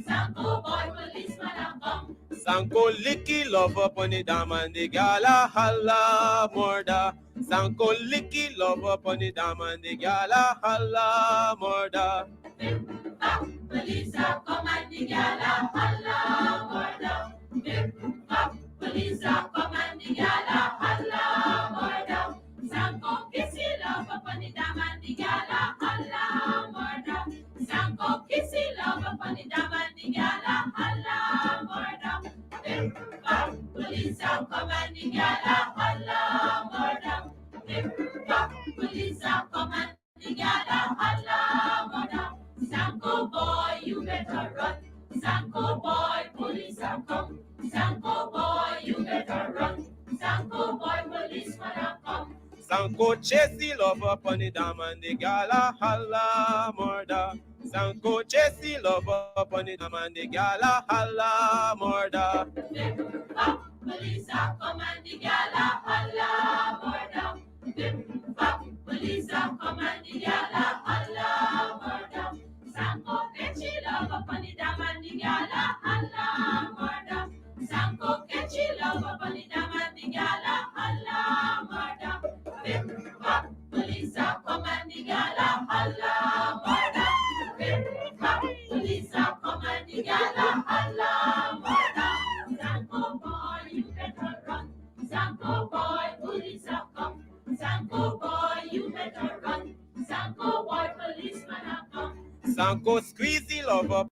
Sanko boy policeman a come. Sanko licky love up on the dam and the gala holla murder. Sanko licky love up on the dam and the gala holla murder. Police a come and the gala holla murder. Police a come and the gala holla murder. Sanko kissy love up on the dam and the gala holla murder. Sanko kissy love up on the dam and the gala holla murder. Police a come and the gala holla murder. Police a come and the gala holla murder. Sanko boy, you better run. Sanko boy, police a come. Sanko boy, you better run. Sanko boy, policeman a come. Sanko chase the love up on the dam and the gala holla murder. Sanko chase the love up on the dam and the gala holla murder. Police a come and the gala holla murder. Police a come and the gala holla murder. Sanko catchy love up on the dam and the gala holla murder. Sanko catchy love up on the dam and the gala holla murder. Police a come and the gala holla murder. Police a come and the gala holla murder. Sanko boy, you better run. Sanko boy, police a come. Sanko boy, you better run. Sanko boy, policeman a come. Sanko squeezy love up.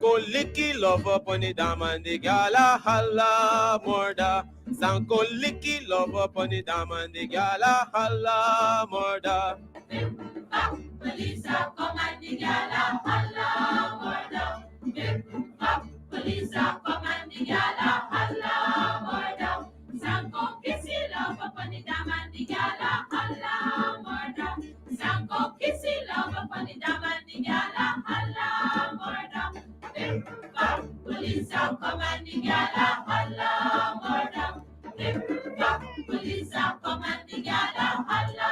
Sanko licky love up on the dam and the gala holla murder. Sanko licky love up on the dam and the gala holla murder. Police a come and the gala holla murder. Police a come and the gala holla murder. Sanko kissy love up on the dam and the gala holla murder. Sanko kissy love up on the dam and the gala holla murder. Police a come and the gala holla murder. Police a come and the gala holla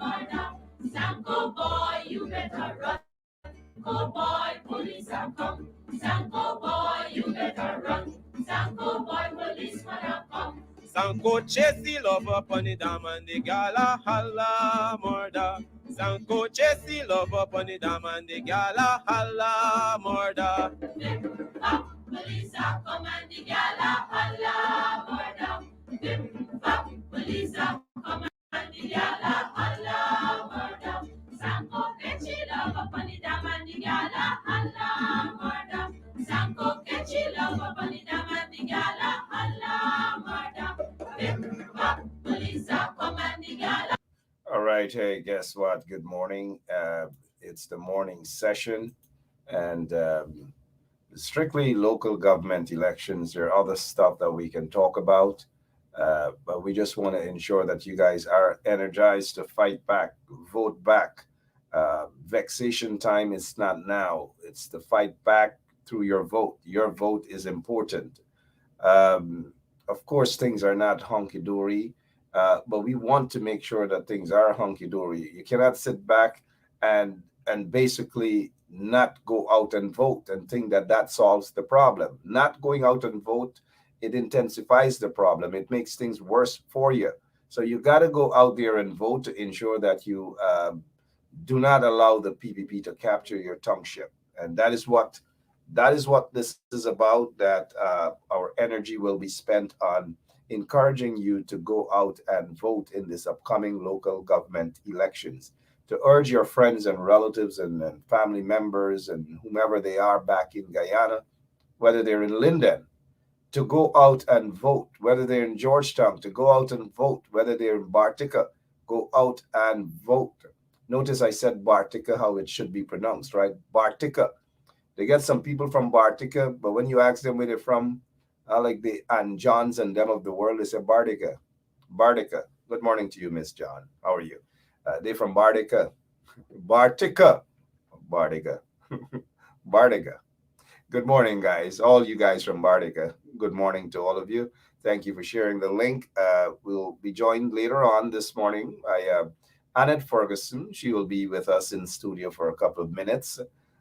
murder. Sanko boy, you better run. Sanko boy, police a come. Sanko boy, you better run. Sanko boy, policeman a come. Sanko chase the love up on the dam and the gala holla murder. Sanko chase the love up on the dam and the gala holla murder. Police a come and the gala holla murder. Police a come and the gala holla murder. Sanko catchy love up on the dam and the gala holla murder. Sanko catchy love up on the dam and the gala holla murder. Police a come and the gala. All right, hey, guess what? Good morning. It's the morning session, and strictly local government elections. There are other stuff that we can talk about, but we just want to ensure that you guys are energized to fight back, vote back. Vexation time is not now. It's to fight back through your vote. Your vote is important. Of course, things are not hunky dory, but we want to make sure that things are hunky dory. You cannot sit back and basically not go out and vote and think that that solves the problem. Not going out and vote, it intensifies the problem. It makes things worse for you. So you got to go out there and vote to ensure that you do not allow the PPP to capture your township. And that is what this is about. That our energy will be spent on encouraging you to go out and vote in this upcoming local government elections, to urge your friends and relatives and family members and whomever they are back in Guyana, whether they're in Linden, to go out and vote, whether they're in Georgetown, to go out and vote, whether they're in Bartica, go out and vote. Notice I said Bartica, how it should be pronounced, right? Bartica. They get some people from Bartica, but when you ask them where they're from, like the and Johns and them of the world, they say Bartica. Bartica. Good morning to you, Miss John. How are you? They're from Bartica. Bartica. Bartica. Bartica. Good morning, guys. All you guys from Bartica. Good morning to all of you. Thank you for sharing the link. We'll be joined later on this morning by Annette Ferguson. She will be with us in studio for a couple of minutes.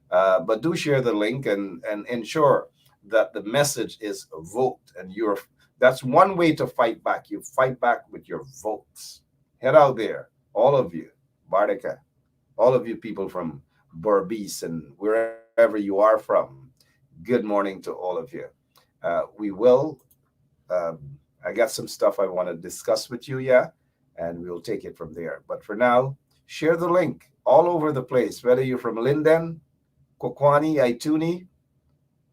But do share the link and ensure that the message is vote. And that's one way to fight back. You fight back with your votes. Head out there, all of you, Bardika, all of you people from Berbice and wherever you are from. Good morning to all of you. We will. Um, I got some stuff I want to discuss with you, yeah, and we'll take it from there. But for now, share the link all over the place, whether you're from Linden, Kokwani, Aituni,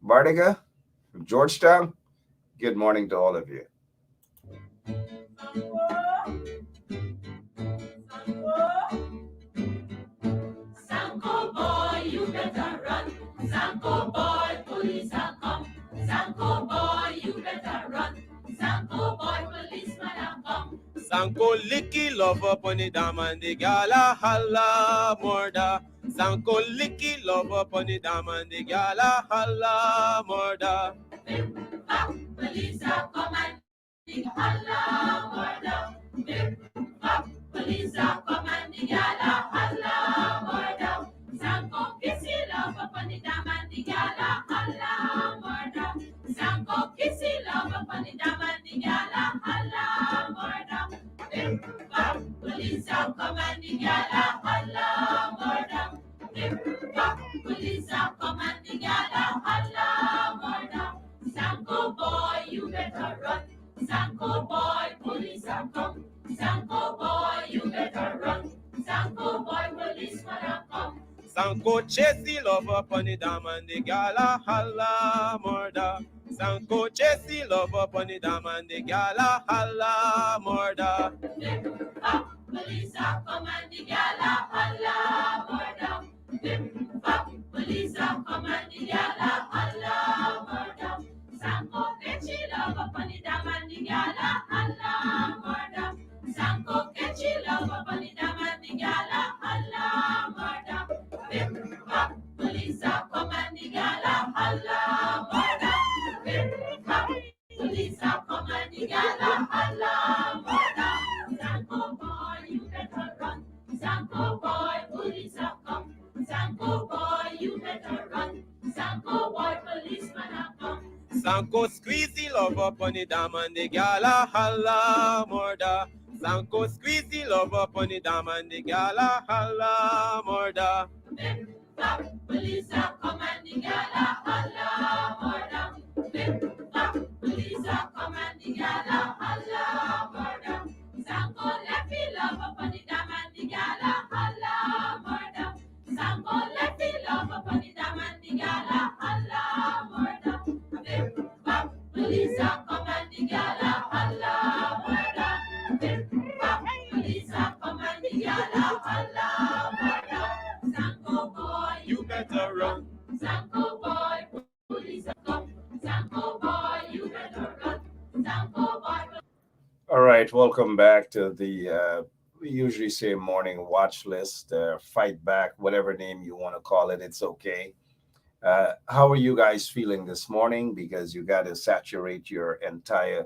Bardiga, from Georgetown. Good morning to all of you. Sanko boy, you better run. Sanko boy, police are come. Sanko boy, you better run. Sanko boy, policeman are come. Sanko licky love up on the dam and the gala holla murder. Sanko licky love up on the dam and the gala holla murder. Police are commanding Allah murder. Police are commanding Allah Allah murder. Sanko kissy love upon the dam and the gala Allah murder. Sanko kissy love upon the dam and the gala Allah murder. Police are commanding Allah Allah murder. Police are commanding Allah Allah murder. Sanko boy, you better run. Sanko boy, police are come. Sanko boy, you better run. Sanko boy, policeman are come. Sanko chase the love up on the dam and the gala holla murder. Sanko chase the love up on the dam and the gala holla murder. Police are come and the gala holla murder. Police are come and the gala holla murder. Sanko catchy love upon the dam and the gala holla murder. Sanko catchy love upon the dam and the gala holla murder. Police are come and the gala holla murder. Police are come and the gala holla murder. Sanko boy, you better run. Sanko boy, police are come. Sanko boy, you better run. Sanko boy, policeman are come. Sanko squeezy love up on the dam and the gala holla murder. Sanko squeezy love up on the dam and the gala holla murder. Police are come and the gala holla murder. Police are come and the gala holla murder. Sanko lefty love up on the dam and the gala holla murder. Sanko lefty love up on the dam and the gala holla murder. Police are come and the gala holla murder. Police are come and the gala holla murder. Sanko boy, you better run. Sanko boy, police are come. Sanko boy, you better run. Sanko boy. All right, welcome back to the we usually say morning watch list, fight back, whatever name you want to call it, it's okay. How are you guys feeling this morning? Because you got to saturate your entire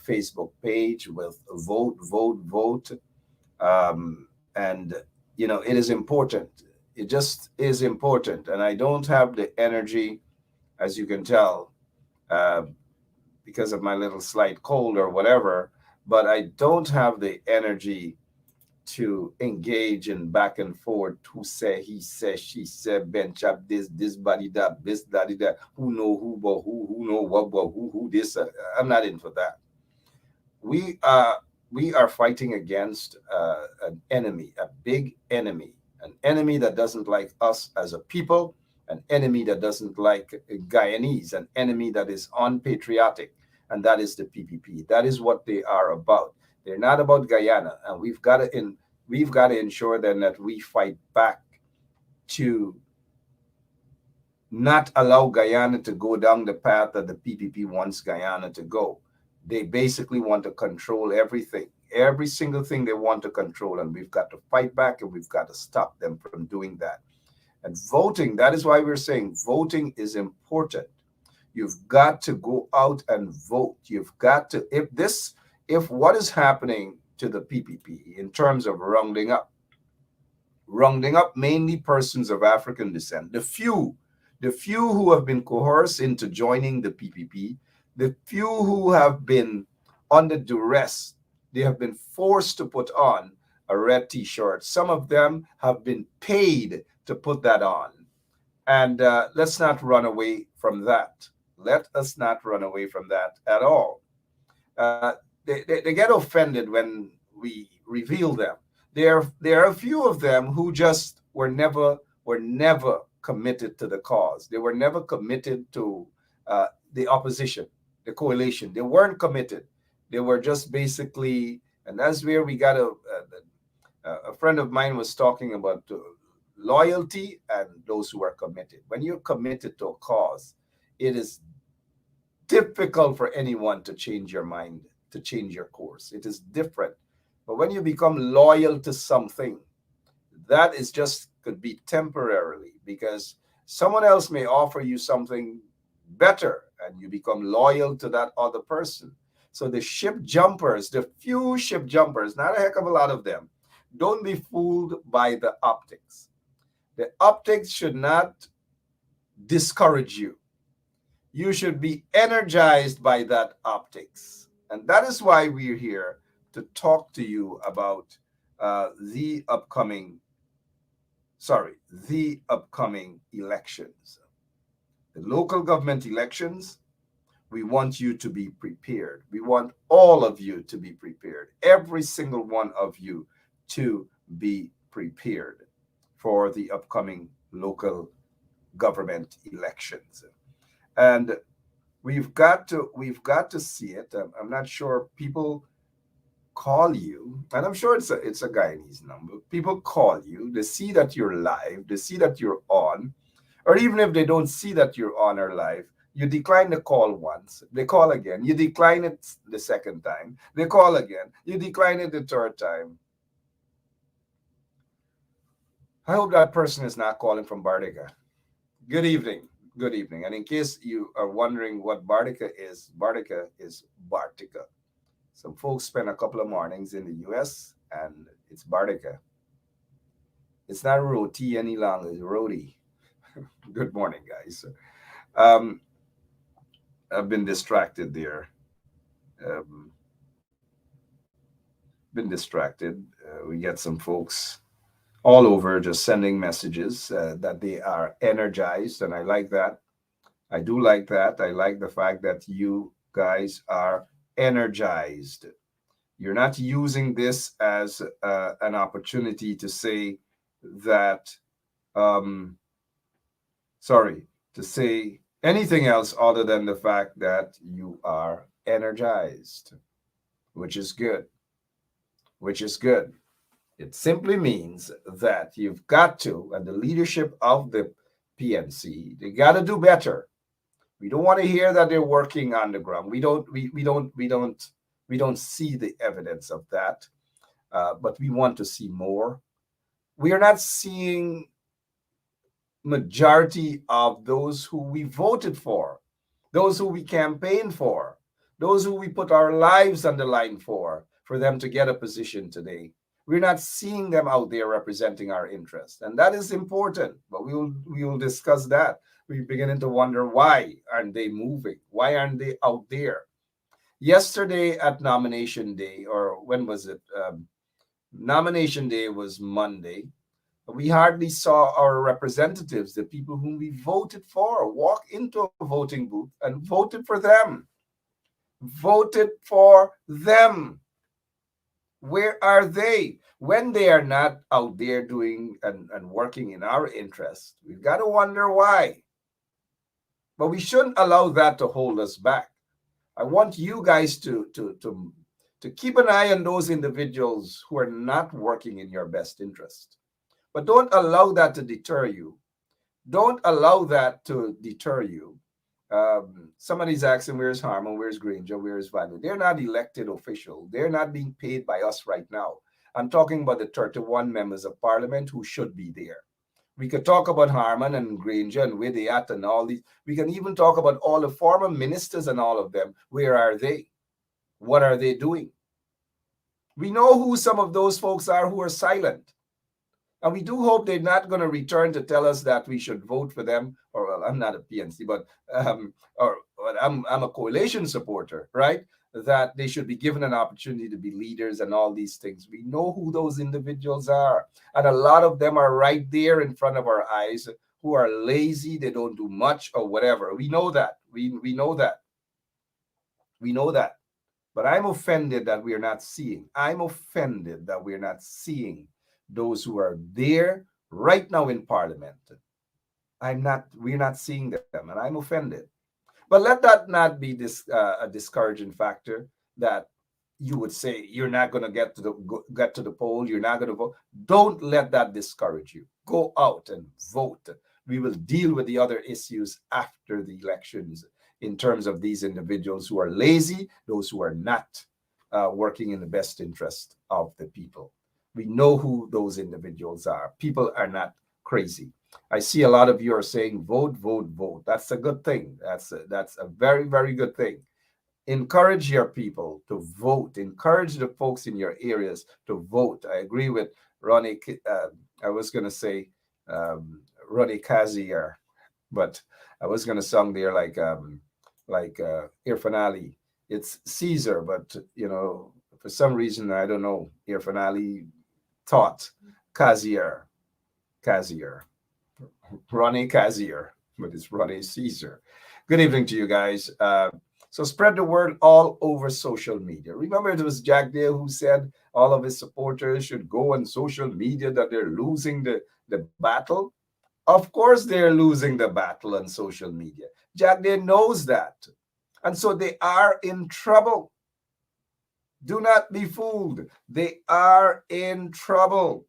Facebook page with vote, vote, vote. And, it is important. It just is important. And I don't have the energy, as you can tell, uh, because of my little slight cold or whatever, but I don't have the energy to engage in back and forth. Who said, he said, she said, bench up this body that, this daddy that, who know who, but who know what, but who this. I'm not in for that. We are fighting against an enemy, a big enemy, an enemy that doesn't like us as a people, an enemy that doesn't like Guyanese, an enemy that is unpatriotic, and that is the PPP. That is what they are about. They're not about Guyana, and we've got to ensure then that we fight back to not allow Guyana to go down the path that the PPP wants Guyana to go. They basically want to control everything, every single thing they want to control, and we've got to fight back and we've got to stop them from doing that. And voting, that is why we're saying voting is important. You've got to go out and vote. You've got to, if what is happening to the PPP in terms of rounding up, rounding up mainly persons of African descent, the few who have been coerced into joining the PPP, the few who have been under duress, they have been forced to put on a red t-shirt. Some of them have been paid to put that on. And let's not run away from that. Let us not run away from that at all. They get offended when we reveal them. There are a few of them who just were never committed to the cause. They were never committed to the opposition, the coalition. They weren't committed. They were just basically, and that's where we got a friend of mine was talking about loyalty and those who are committed. When you're committed to a cause, it is difficult for anyone to change your mind, to change your course. It is different. But when you become loyal to something, that is just could be temporarily, because someone else may offer you something better and you become loyal to that other person. So the ship jumpers, the few ship jumpers, not a heck of a lot of them, don't be fooled by the optics. The optics should not discourage you. You should be energized by that optics. And that is why we're here to talk to you about the upcoming, the upcoming elections. The local government elections, we want you to be prepared. We want all of you to be prepared. Every single one of you to be prepared for the upcoming local government elections. And we've got to see it. I'm not sure people call you, and I'm sure it's a Guyanese number. People call you, they see that you're live, they see that you're on, or even if they don't see that you're on or live, you decline the call once, they call again, you decline it the second time, they call again, you decline it the third time. I hope that person is not calling from Bardica. Good evening. Good evening. And in case you are wondering what Bardica is Bartica. Some folks spend a couple of mornings in the US and it's Bardica. It's not roti any longer, it's roti. Good morning, guys. Um, I've been distracted there. Um, been distracted. We get some folks all over just sending messages that they are energized, and I like that. I do like that. I like the fact that you guys are energized. You're not using this as an opportunity to say that, um, sorry, to say anything else other than the fact that you are energized, which is good, which is good. It simply means that you've got to, and the leadership of the PNC, they got to do better. We don't want to hear that they're working on the ground. We don't see the evidence of that, but we want to see more. We are not seeing majority of those who we voted for, those who we campaigned for, those who we put our lives on the line for them to get a position today. We're not seeing them out there representing our interest, and that is important. But we will discuss that. We're beginning to wonder, why aren't they moving? Why aren't they out there? Yesterday at nomination day, or when was it? Nomination day was Monday. We hardly saw our representatives, the people whom we voted for, walk into a voting booth and voted for them. Voted for them. Where are they? When they are not out there doing and working in our interest, we've got to wonder why. But we shouldn't allow that to hold us back. I want you guys to keep an eye on those individuals who are not working in your best interest. But don't allow that to deter you. Don't allow that to deter you. Somebody's asking, where's Harmon, where's Granger, where's Vanu? They're not elected official. They're not being paid by us right now. I'm talking about the 31 members of parliament who should be there. We could talk about Harmon and Granger and where they at and all these. We can even talk about all the former ministers and all of them. Where are they? What are they doing? We know who some of those folks are who are silent. And we do hope they're not going to return to tell us that we should vote for them. Or, well, I'm not a PNC, but I'm a coalition supporter, right? That they should be given an opportunity to be leaders and all these things. We know who those individuals are. And a lot of them are right there in front of our eyes who are lazy, they don't do much or whatever. We know that. We know that. We know that. But I'm offended that we are not seeing. I'm offended that we're not seeing those who are there right now in Parliament. We're not seeing them, and I'm offended. But let that not be a discouraging factor that you would say you're not going to get to the poll, you're not going to vote. Don't let that discourage you. Go out and vote. We will deal with the other issues after the elections in terms of these individuals who are lazy, those who are not working in the best interest of the people. We know who those individuals are. People are not crazy. I see a lot of you are saying vote, vote, vote. That's a good thing. That's a very, very good thing. Encourage your people to vote. Encourage the folks in your areas to vote. I agree with Ronnie. I was going to say Ronnie Kazier, but I was going to song there like Irfan Ali. It's Caesar, but for some reason I don't know. Irfan Ali taught Kazier, Kazier. Ronnie Kazier, but it's Ronnie Caesar. Good evening to you guys. So spread the word all over social media. Remember, it was Jack Dale who said all of his supporters should go on social media that they're losing the battle. Of course, they're losing the battle on social media. Jack Dale knows that. And so they are in trouble. Do not be fooled. They are in trouble.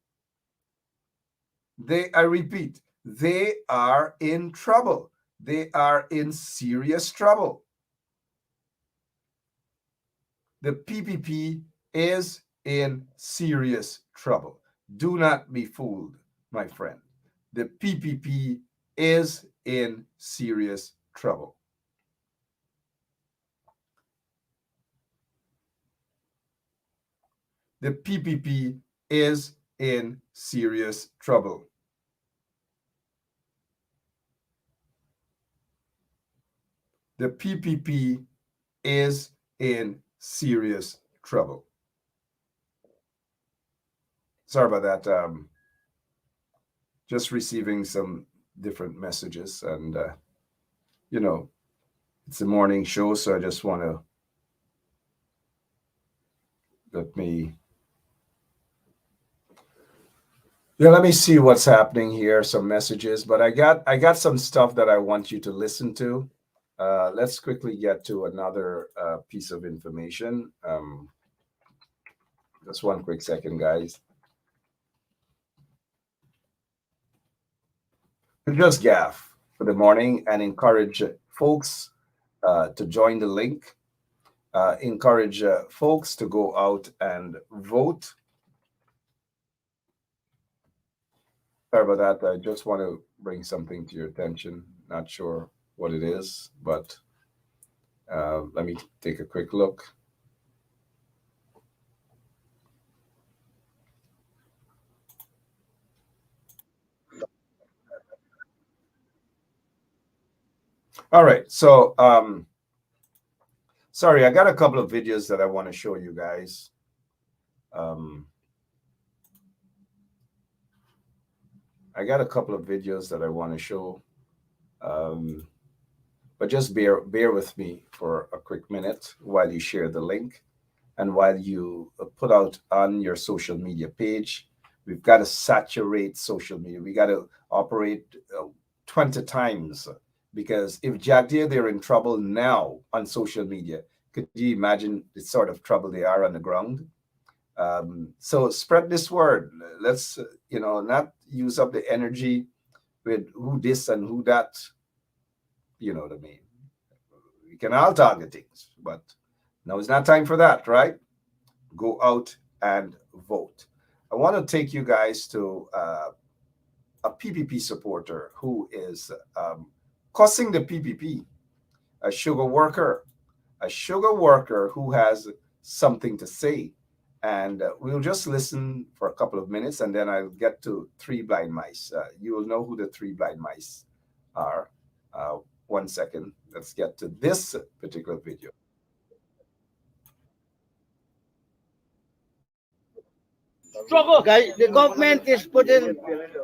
I repeat, they are in trouble. They are in serious trouble. The PPP is in serious trouble. Do not be fooled, my friend. The PPP is in serious trouble. The PPP is in serious trouble. The PPP is in serious trouble. Sorry about that. Just receiving some different messages, and you know, it's a morning show, so I just want to let me let me see what's happening here. Some messages, but I got some stuff that I want you to listen to. Let's quickly get to another piece of information. Just one quick second, guys. Just gaff for the morning and encourage folks to join the link. Encourage folks to go out and vote. Sorry about that. I just want to bring something to your attention. Not sure what it is, but let me take a quick look. All right. So, sorry, I got a couple of videos that I want to show you guys. I got a couple of videos that I want to show, um, but just bear with me for a quick minute while you share the link and while you put out on your social media page. We've got to saturate social media. We got to operate 20 times, because if Jack Deere, they're in trouble now on social media, could you imagine the sort of trouble they are on the ground? So spread this word. Let's, not use up the energy with who this and who that. You know what I mean? We can all target things, but now it's not time for that, right? Go out and vote. I want to take you guys to a PPP supporter who is causing the PPP, a sugar worker who has something to say. And we'll just listen for a couple of minutes, and then I'll get to Three Blind Mice. You will know who the Three Blind Mice are. Uh, 1 second. Let's get to this particular video. Struggle. Guys, the government is putting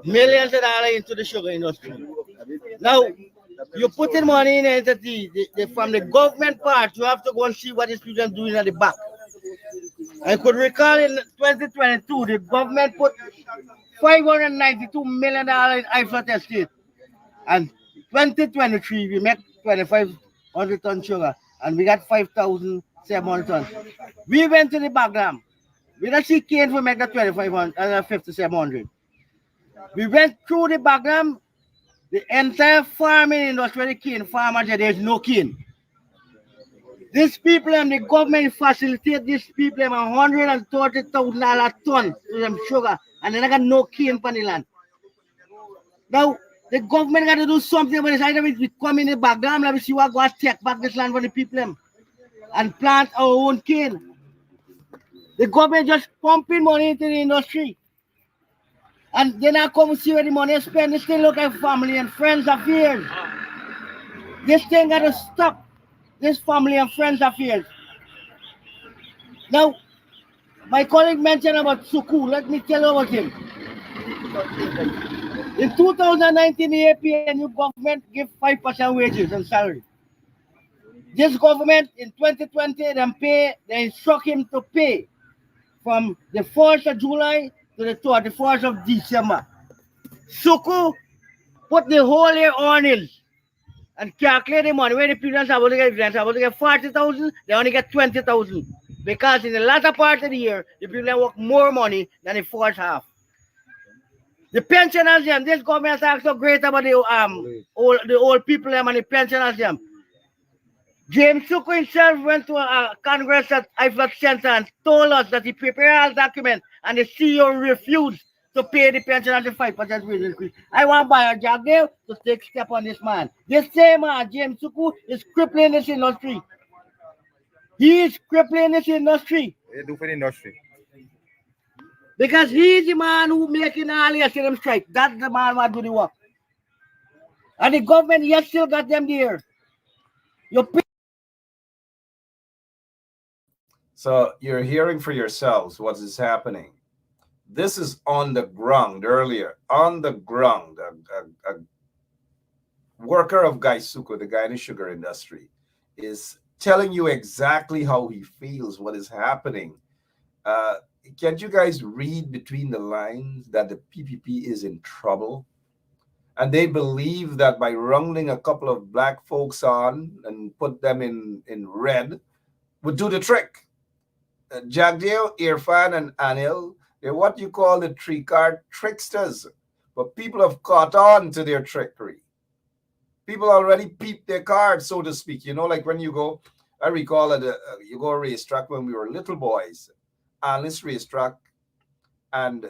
millions of dollars into the sugar industry. Now, you put in money in entity from the government part, you have to go and see what these people are doing at the back. I could recall in 2022, the government put $592 million in IFLOT estate. And 2023, we make 2,500 tons sugar, and we got 5,700 tons. We went to the background. We don't see cane for make that 2,500 and 5,700. We went through the background, the entire farming industry, the cane farmers, there's no cane. These people and the government facilitate these people $130,000 ton to them sugar, and they got no cane on the land. Now, the government got to do something about this. Either we come in the background, let me see what go take back this land for the people and plant our own cane. The government just pumping money into the industry. And then I come see where the money is spent. They still look at family and friends affairs. This thing got to stop. This family and friends affairs. Now, my colleague mentioned about Suku. Let me tell you about him. In 2019, the APNU government gave 5% wages and salary. This government in 2020, they instruct him to pay from the 1st of July to the 31st of December. Suku put the whole year on it and calculate the money. When the people are supposed to get 40,000, they only get 20,000. Because in the latter part of the year, the people work more money than the first half. The pensioners, this government is so great about the old people and the pensioners. James Suku himself went to a Congress at IFLOT Center and told us that he prepared a document and the CEO refused to pay the pensioners the 5% wage increase. I want to buy a job there to take step on this man. This same man, James Suku, is crippling this industry. He is crippling this industry. What you do for the industry? Because he's the man who making all the them strike. That's the man who do the work. And the government yet still got them there. So you're hearing for yourselves what is happening. This is on the ground earlier. On the ground, a worker of Gaisuko, the guy in the sugar industry, is telling you exactly how he feels, what is happening. Can't you guys read between the lines that the PPP is in trouble? And they believe that by wrangling a couple of black folks on and put them in red would do the trick. Jagdeo, Irfan, and Anil, they're what you call the three-card tricksters. But people have caught on to their trickery. People already peeped their cards, so to speak. You know, like when you go, I recall you go racetrack when we were little boys. Honest racetrack, and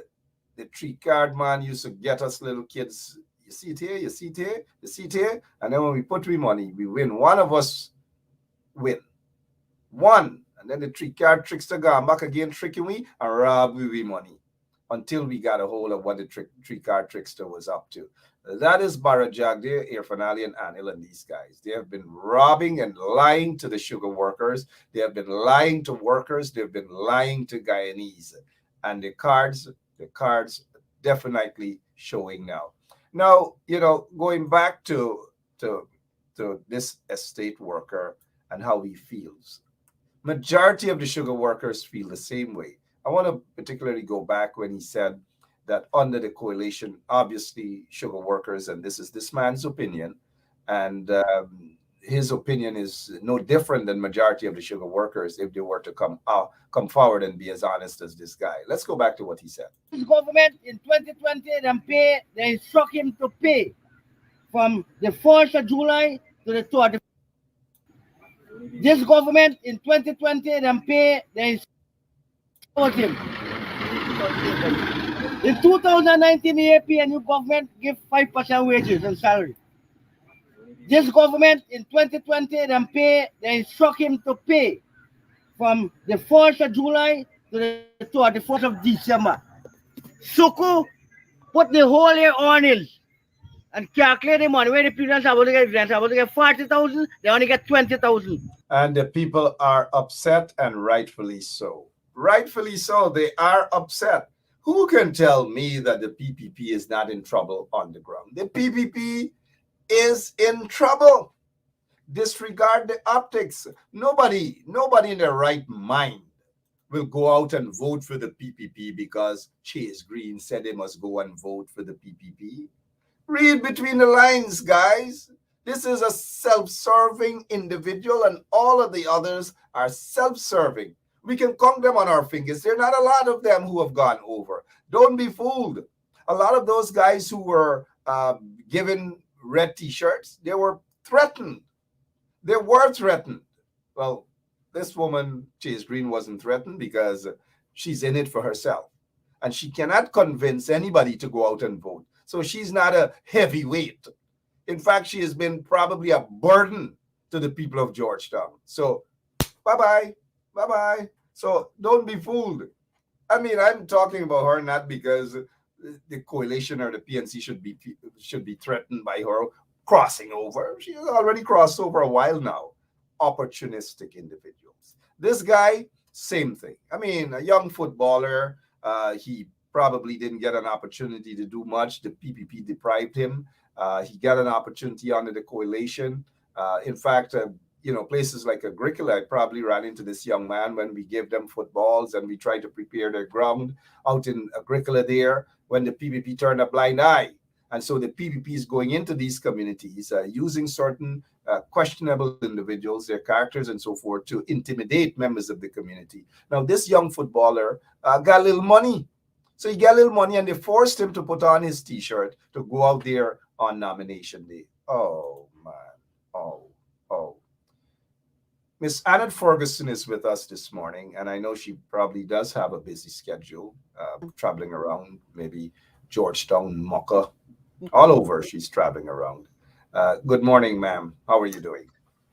the three-card man used to get us little kids. You see it here, you see it here, you see it here, and then when we put money, we win. One of us win. One, and then the three-card trickster gone back again, tricking we and rob we money until we got a hold of what the three-card trickster was up to. That is Barajagde, Irfan Ali, and Anil, and these guys. They have been robbing and lying to the sugar workers. They have been lying to workers. They've been lying to Guyanese. And the cards definitely showing now. Now, you know, going back to this estate worker and how he feels. Majority of the sugar workers feel the same way. I want to particularly go back when he said that under the coalition, obviously sugar workers, and this is this man's opinion, and his opinion is no different than majority of the sugar workers if they were to come forward and be as honest as this guy. Let's go back to what he said. This government in 2020, they instruct him to pay from the 1st of July to the 31st. This government in 2020, they instruct him. In 2019, the APNU government gave 5% wages and salary. This government in 2020, they instruct him to pay from the 1st of July to to the 24th of December. Suku put the whole year on it and calculate the money. When the people are supposed to get rent, supposed to get 40,000, they only get 20,000. And the people are upset, and rightfully so. Rightfully so, they are upset. Who can tell me that the PPP is not in trouble on the ground? The PPP is in trouble. Disregard the optics. Nobody in their right mind will go out and vote for the PPP because Chase Green said they must go and vote for the PPP. Read between the lines, guys. This is a self-serving individual, and all of the others are self-serving. We can count them on our fingers. There are not a lot of them who have gone over. Don't be fooled. A lot of those guys who were given red T-shirts, they were threatened. They were threatened. Well, this woman, Chase Green, wasn't threatened because she's in it for herself. And she cannot convince anybody to go out and vote. So she's not a heavyweight. In fact, she has been probably a burden to the people of Georgetown. So bye-bye. Bye-bye. So don't be fooled. I mean, I'm talking about her not because the coalition or the PNC should be threatened by her crossing over. She has already crossed over a while now. Opportunistic individuals. This guy, same thing. I mean, a young footballer, he probably didn't get an opportunity to do much. The PPP deprived him. He got an opportunity under the coalition. In fact, places like Agricola, I probably ran into this young man when we gave them footballs and we tried to prepare their ground out in Agricola there when the PPP turned a blind eye. And so the PPP is going into these communities using certain questionable individuals, their characters and so forth, to intimidate members of the community. Now, this young footballer got a little money. So he got a little money and they forced him to put on his T-shirt to go out there on nomination day. Oh, man. Oh. Miss Annette Ferguson is with us this morning, and I know she probably does have a busy schedule, traveling around, maybe Georgetown, Mocha, all over she's traveling around. Good morning, ma'am. How are you doing?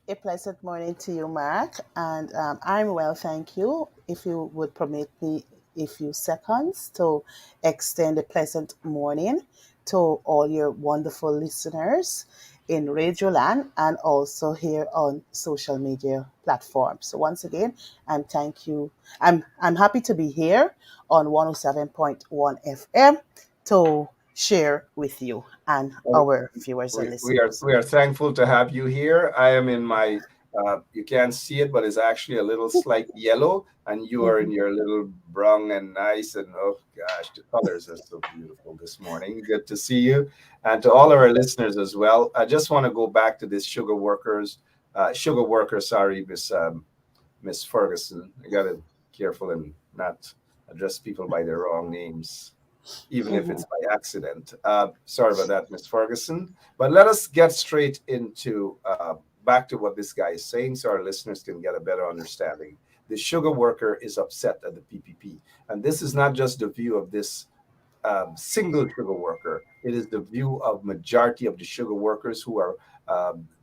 A pleasant morning to you, Mark, and I'm well, thank you. If you would permit me a few seconds to extend a pleasant morning to all your wonderful listeners in Radioland and also here on social media platforms. So once again, I'm happy to be here on 107.1 FM to share with you and our viewers and listeners. We are thankful to have you here. I am in my you can't see it, but it's actually a little slight yellow, and you are in your little brown and nice. And oh gosh, the colors are so beautiful this morning. Good to see you, and to all of our listeners as well. I just want to go back to this sugar worker. Sorry, Miss Ferguson. I got to be careful and not address people by their wrong names, even if it's by accident. Sorry about that, Miss Ferguson. But let us get straight into back to what this guy is saying so our listeners can get a better understanding. The sugar worker is upset at the PPP. And this is not just the view of this single sugar worker. It is the view of majority of the sugar workers who are,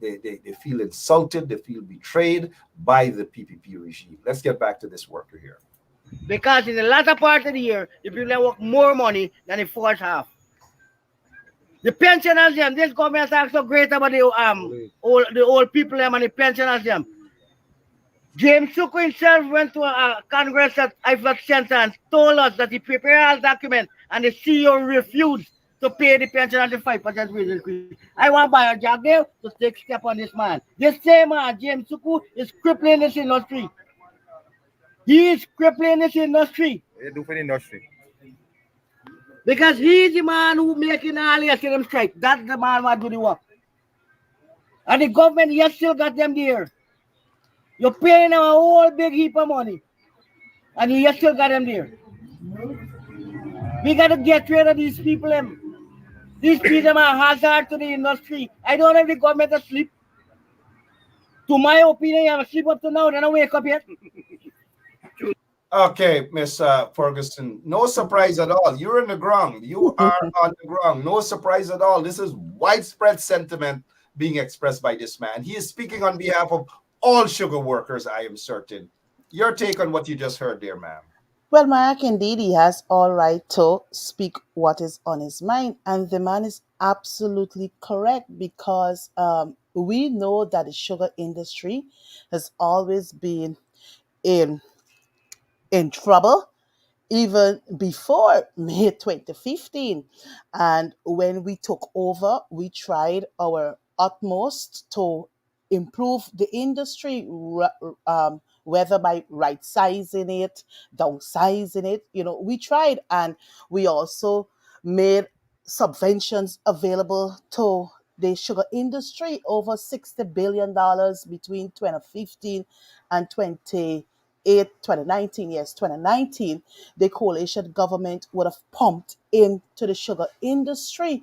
they feel insulted, they feel betrayed by the PPP regime. Let's get back to this worker here. Because in the latter part of the year, the people work more money than the first half. The pensioners, them, this government talks so great about the old people them and the pensioners. Them. James Suku himself went to a Congress at IFLOT Center and told us that he prepared all documents and the CEO refused to pay the pensioners the 5% wage increase. I want to buy a job there to take step on this man. This same man, James Suku, is crippling this industry. He is crippling this industry. What you do for the industry? Because he's the man who making all the them strike. That's the man who do the work. And the government, you still got them there. You're paying them a whole big heap of money. And you still got them there. We got to get rid of these people. These people are hazard to the industry. I don't know if the government is asleep. To my opinion, I'm asleep up to now. Then I wake up yet. Okay, Miss Ferguson, no surprise at all. You're in the ground. You are on the ground. No surprise at all. This is widespread sentiment being expressed by this man. He is speaking on behalf of all sugar workers, I am certain. Your take on what you just heard there, ma'am. Well, Mark, indeed, he has all right to speak what is on his mind, and the man is absolutely correct because we know that the sugar industry has always been in in trouble even before May 2015. And when we took over, we tried our utmost to improve the industry, whether by right sizing it, downsizing it. We tried, and we also made subventions available to the sugar industry, over $60 billion between 2015 and 2019. Yes, 2019, the coalition government would have pumped into the sugar industry,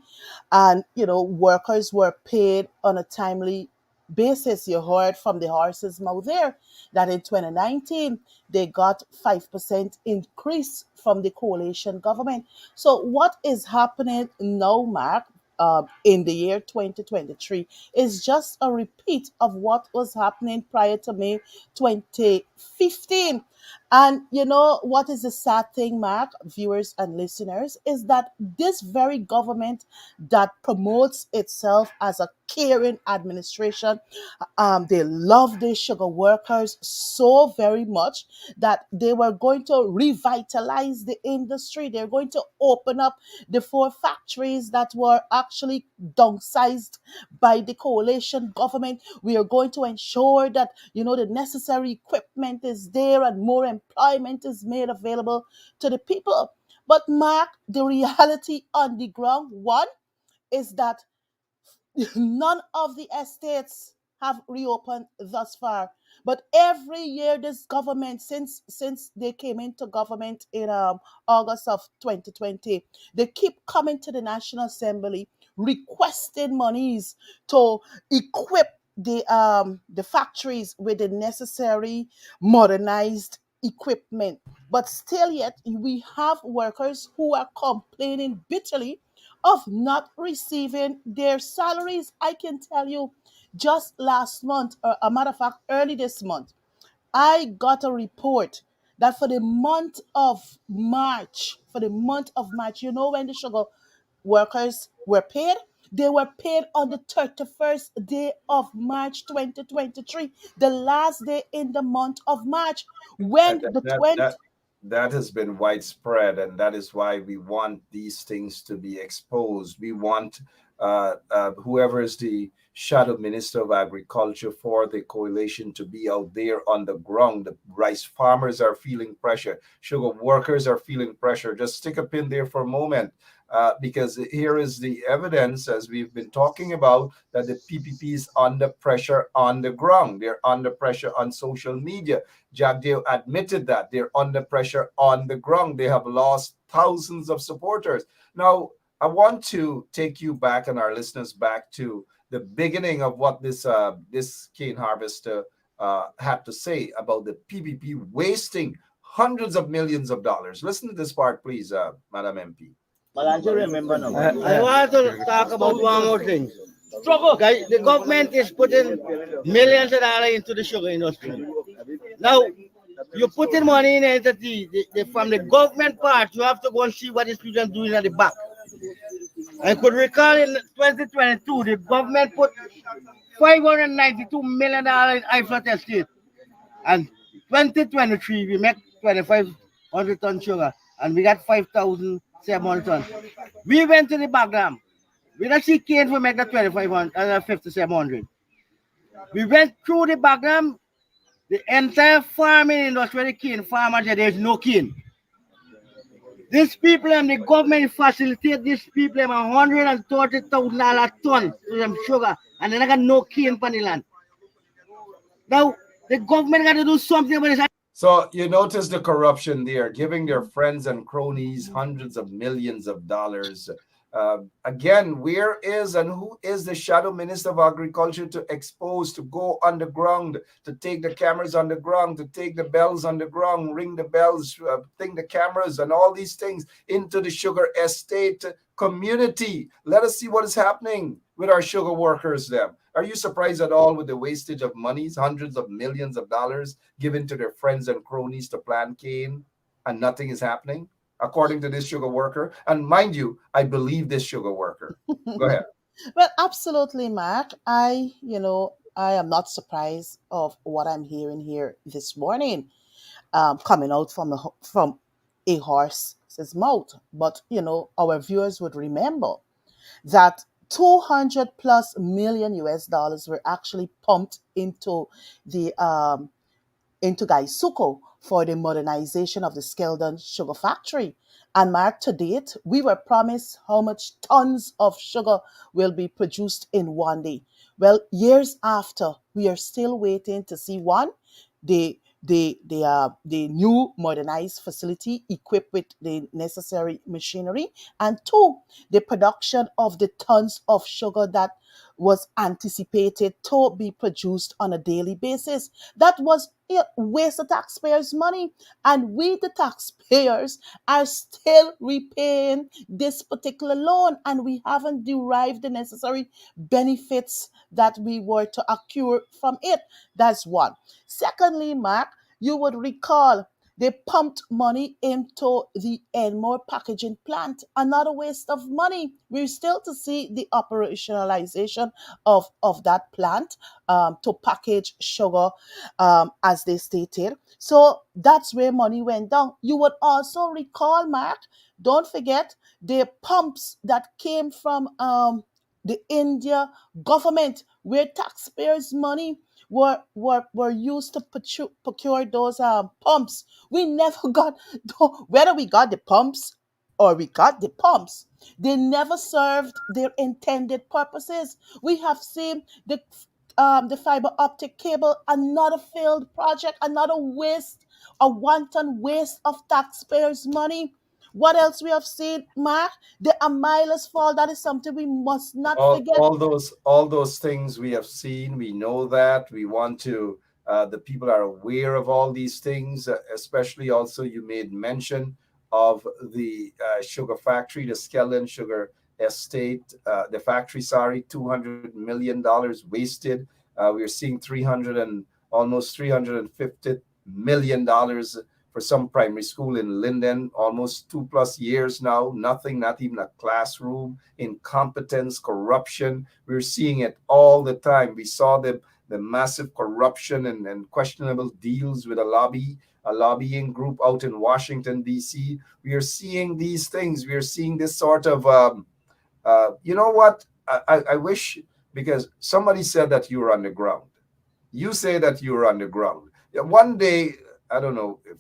and workers were paid on a timely basis. You heard from the horse's mouth there that in 2019 they got 5% increase from the coalition government. So what is happening now, Mark, in the year 2023 is just a repeat of what was happening prior to May 2015. And what is the sad thing, Mark, viewers and listeners, is that this very government that promotes itself as a caring administration, they love the sugar workers so very much that they were going to revitalize the industry. They're going to open up the four factories that were actually downsized by the coalition government. We are going to ensure that the necessary equipment is there and more employment is made available to the people. But Mark, the reality on the ground, one, is that none of the estates have reopened thus far. But every year, this government, since they came into government in August of 2020, they keep coming to the National Assembly requesting monies to equip the factories with the necessary modernized equipment. But still, yet we have workers who are complaining bitterly of not receiving their salaries. I can tell you, just last month, or a matter of fact, early this month, I got a report that for the month of March, when the sugar workers were paid? They were paid on the 31st day of March 2023, the last day in the month of March, that when that the that 20. that, that has been widespread, and that is why we want these things to be exposed. We want whoever is the shadow minister of agriculture for the coalition to be out there on the ground. The rice farmers are feeling pressure, sugar workers are feeling pressure. Just stick a pin there for a moment, because here is the evidence, as we've been talking about, that the PPP is under pressure on the ground. They're under pressure on social media. Jagdeo admitted that they're under pressure on the ground. They have lost thousands of supporters. Now, I want to take you back and our listeners back to the beginning of what this cane harvester had to say about the PPP wasting hundreds of millions of dollars. Listen to this part, please, Madam MP. But I still remember now. I want to talk about one more thing. Guys, the government is putting millions of dollars into the sugar industry. Now, you put in money in it, from the government part, you have to go and see what these people are doing at the back. I could recall in 2022, the government put $592 million in IFLOT estate. And 2023, we make 2,500 ton sugar, and we got 5,700 tons. We went to the background. We don't see cane for make that 2,500 and 5,700. We went through the background, the entire farming industry, the cane farmers, there's no cane. These people and the government facilitate these people $130,000 ton to them sugar, and they got no cane on the land. Now, the government got to do something about this. So you notice the corruption there, giving their friends and cronies hundreds of millions of dollars. Again, where is and who is the shadow minister of agriculture to expose, to go underground, to take the cameras underground, to take the bells underground, ring the bells, thing the cameras and all these things into the sugar estate community? Let us see what is happening with our sugar workers then. Are you surprised at all with the wastage of monies, hundreds of millions of dollars given to their friends and cronies to plant cane? and nothing is happening, according to this sugar worker. And mind you, I believe this sugar worker. Go ahead. Well, absolutely, Mark. I am not surprised of what I'm hearing here this morning, coming out from a horse's mouth. But our viewers would remember that 200 plus million US dollars were actually pumped into Gaisuko for the modernization of the Skeldon sugar factory. And Mark, to date, we were promised how much tons of sugar will be produced in one day. Well, years after, we are still waiting to see one, the new modernized facility equipped with the necessary machinery, and two, the production of the tons of sugar that was anticipated to be produced on a daily basis. That was a waste of taxpayers' money, and we, the taxpayers, are still repaying this particular loan, and we haven't derived the necessary benefits that we were to accrue from it. That's one. Secondly, Mark, you would recall they pumped money into the Enmore packaging plant. Another waste of money. We're still to see the operationalization of that plant, to package sugar, as they stated. So that's where money went down. You would also recall, Mark, don't forget the pumps that came from the India government, where taxpayers' money were used to procure those pumps. We never got, whether we got the pumps or we got the pumps, they never served their intended purposes. We have seen the fiber optic cable, another failed project, another waste, a wanton waste of taxpayers' money. What else we have seen, Mark? The Amilas fall. That is something we must not forget. All those things we have seen, we know that. We want to, the people are aware of all these things, especially also you made mention of the sugar factory, the Skellen Sugar Estate, the factory, sorry, $200 million wasted. We're seeing 300 and almost $350 million for some primary school in Linden, almost 2+ years now, nothing, not even a classroom, incompetence, corruption. We're seeing it all the time. We saw the massive corruption and questionable deals with a lobbying group out in Washington, D.C. We are seeing these things. We are seeing this sort of, you know what? I wish, because somebody said that you were underground. You say that you were underground. Yeah, one day, I don't know if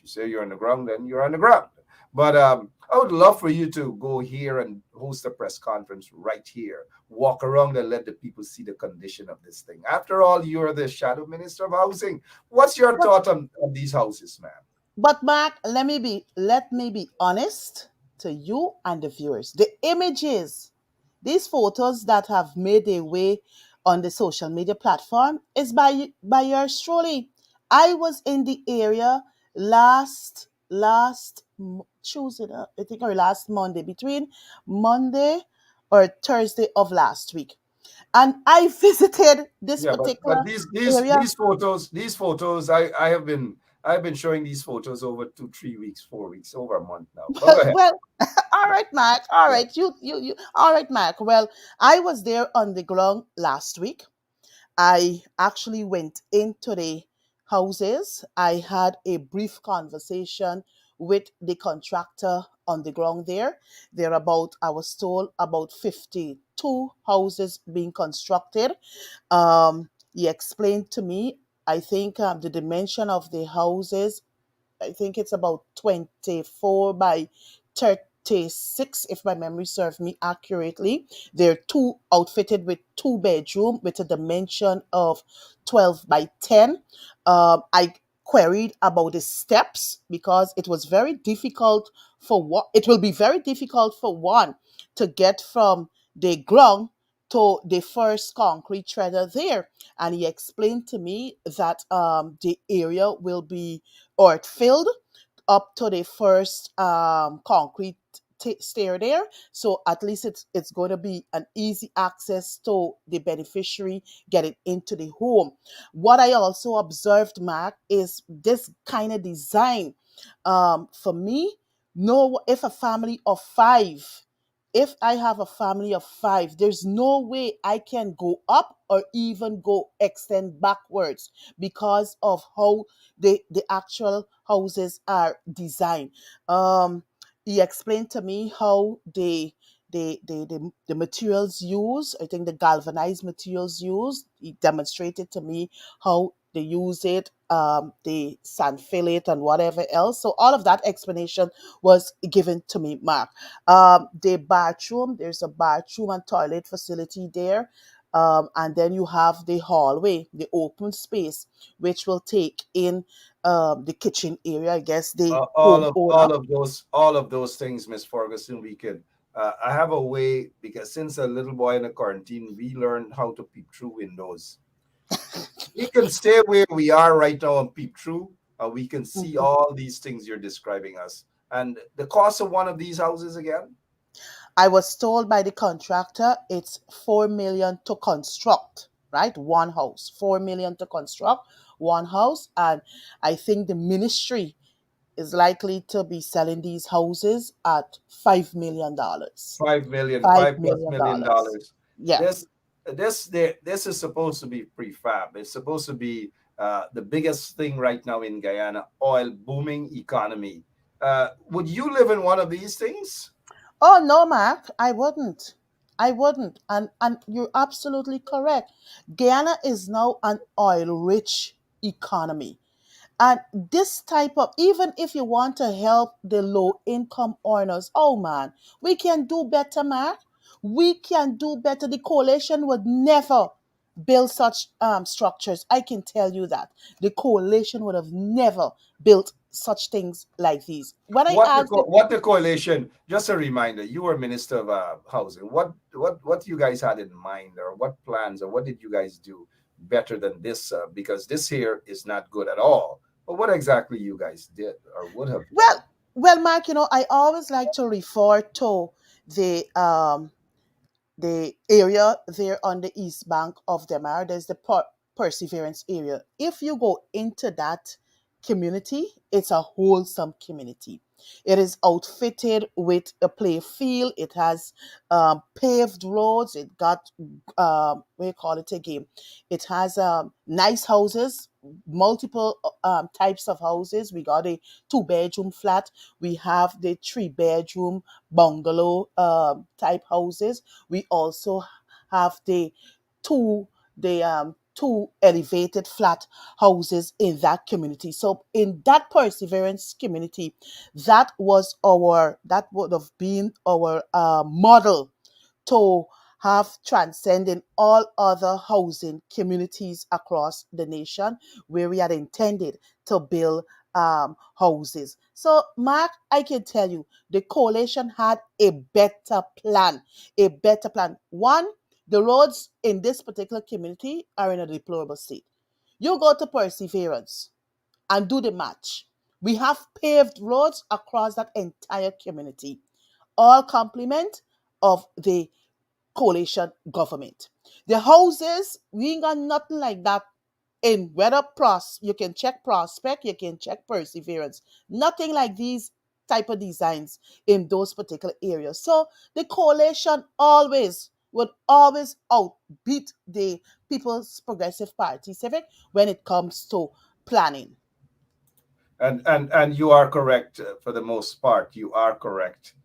you say you're underground, then you're underground. But I would love for you to go here and host a press conference right here. Walk around and let the people see the condition of this thing. After all, you're the shadow minister of housing. What's your But thought on these houses, man? but Mark, let me be honest to you and the viewers. The images, these photos that have made their way on the social media platform is by yours truly. I was in the area last Tuesday, I think, or last Monday, between Monday or Thursday of last week, and I visited this Yeah, but particular these these area. these photos these photos I've been showing these photos over 2 3 weeks 4 weeks over a month now. But go ahead. Well, all Yeah, right, Mark. All yeah. right, you. All right, Mark. Well, I was there on the ground last week. I actually went into the houses. I had a brief conversation with the contractor on the ground there. I was told, about 52 houses being constructed. He explained to me, I think, the dimension of the houses. I think it's about 24 by 36, if my memory serves me accurately. They're two outfitted with two bedroom with a dimension of 12 by 10. I queried about the steps because it was very difficult for what it will be very difficult for one to get from the ground to the first concrete shredder there. And he explained to me that the area will be or filled up to the first concrete stair there. So at least it's going to be an easy access to the beneficiary getting into the home. What I also observed, Mark, is this kind of design. For me, no, if a family of five, if I have a family of five, there's no way I can go up or even go extend backwards because of how the actual houses are designed. Um, he explained to me how the materials used, I think the galvanized materials used, he demonstrated to me how they use it, they sand fill it and whatever else. So all of that explanation was given to me, Mark. The bathroom, there's a bathroom and toilet facility there. And then you have the hallway, the open space, which will take in the kitchen area, I guess the All homeowner. of those things, Miss Ferguson, we could. I have a way because since a little boy in a quarantine, we learned how to peep through windows. We can stay where we are right now and peep through. We can see Mhm. all these things you're describing us. And the cost of one of these houses again? I was told by the contractor it's 4 million to construct, right? One house, 4 million to construct one house, and I think the ministry is likely to be selling these houses at $5 million. 5 million, Five five plus million million dollars. dollars. Yeah. This, this is supposed to be prefab. It's supposed to be the biggest thing right now in Guyana, oil booming economy. Would you live in one of these things? Oh no, Mark, I wouldn't. I wouldn't. And you're absolutely correct. Guyana is now an oil-rich economy. And this type of, even if you want to help the low income earners, oh man, we can do better, Mark. We can do better. The coalition would never build such structures. I can tell you that. The coalition would have never built such things like these. When I asked the What the coalition? Just a reminder, you were minister of housing. What you guys had in mind, or what plans, or what did you guys do better than this? Because this here is not good at all. But what exactly you guys did or would have done? well, well, Mark, I always like to refer to the the area there on the east bank of the Mar. There's the Perseverance area. If you go into that community, it's a wholesome community. It is outfitted with a play field. It has paved roads. It got what do you call it again? It has nice houses, multiple types of houses. We got a two-bedroom flat. We have the three-bedroom bungalow type houses. We also have two two elevated flat houses in that community. So in that Perseverance community, that would have been our model to have transcended all other housing communities across the nation where we had intended to build houses. So, Mark, I can tell you the coalition had a better plan. A better plan. One, the roads in this particular community are in a deplorable state. You go to Perseverance and do the match. We have paved roads across that entire community, all complement of the coalition government. The houses, we ain't got nothing like that in whether you can check prospect, you can check perseverance. Nothing like these type of designs in those particular areas. So the coalition would always outbeat the People's Progressive Party Civic when it comes to planning. And you are correct for the most part. You are correct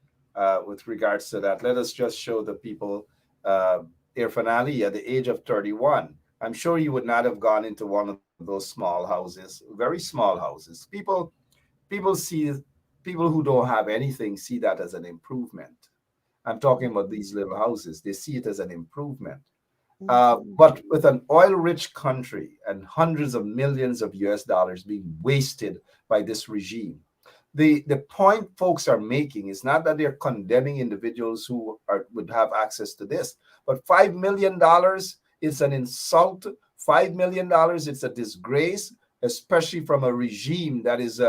with regards to that. Let us just show the people Irfan Ali at the age of 31. I'm sure you would not have gone into one of those small houses, very small houses. People see people who don't have anything see that as an improvement. I'm talking about these little houses. They see it as an improvement. Mhm. But with an oil rich country and hundreds of millions of US dollars being wasted by this regime, the point folks are making is not that they're condemning individuals who would have access to this, but $5 million is an insult. $5 million, it's a disgrace, especially from a regime that is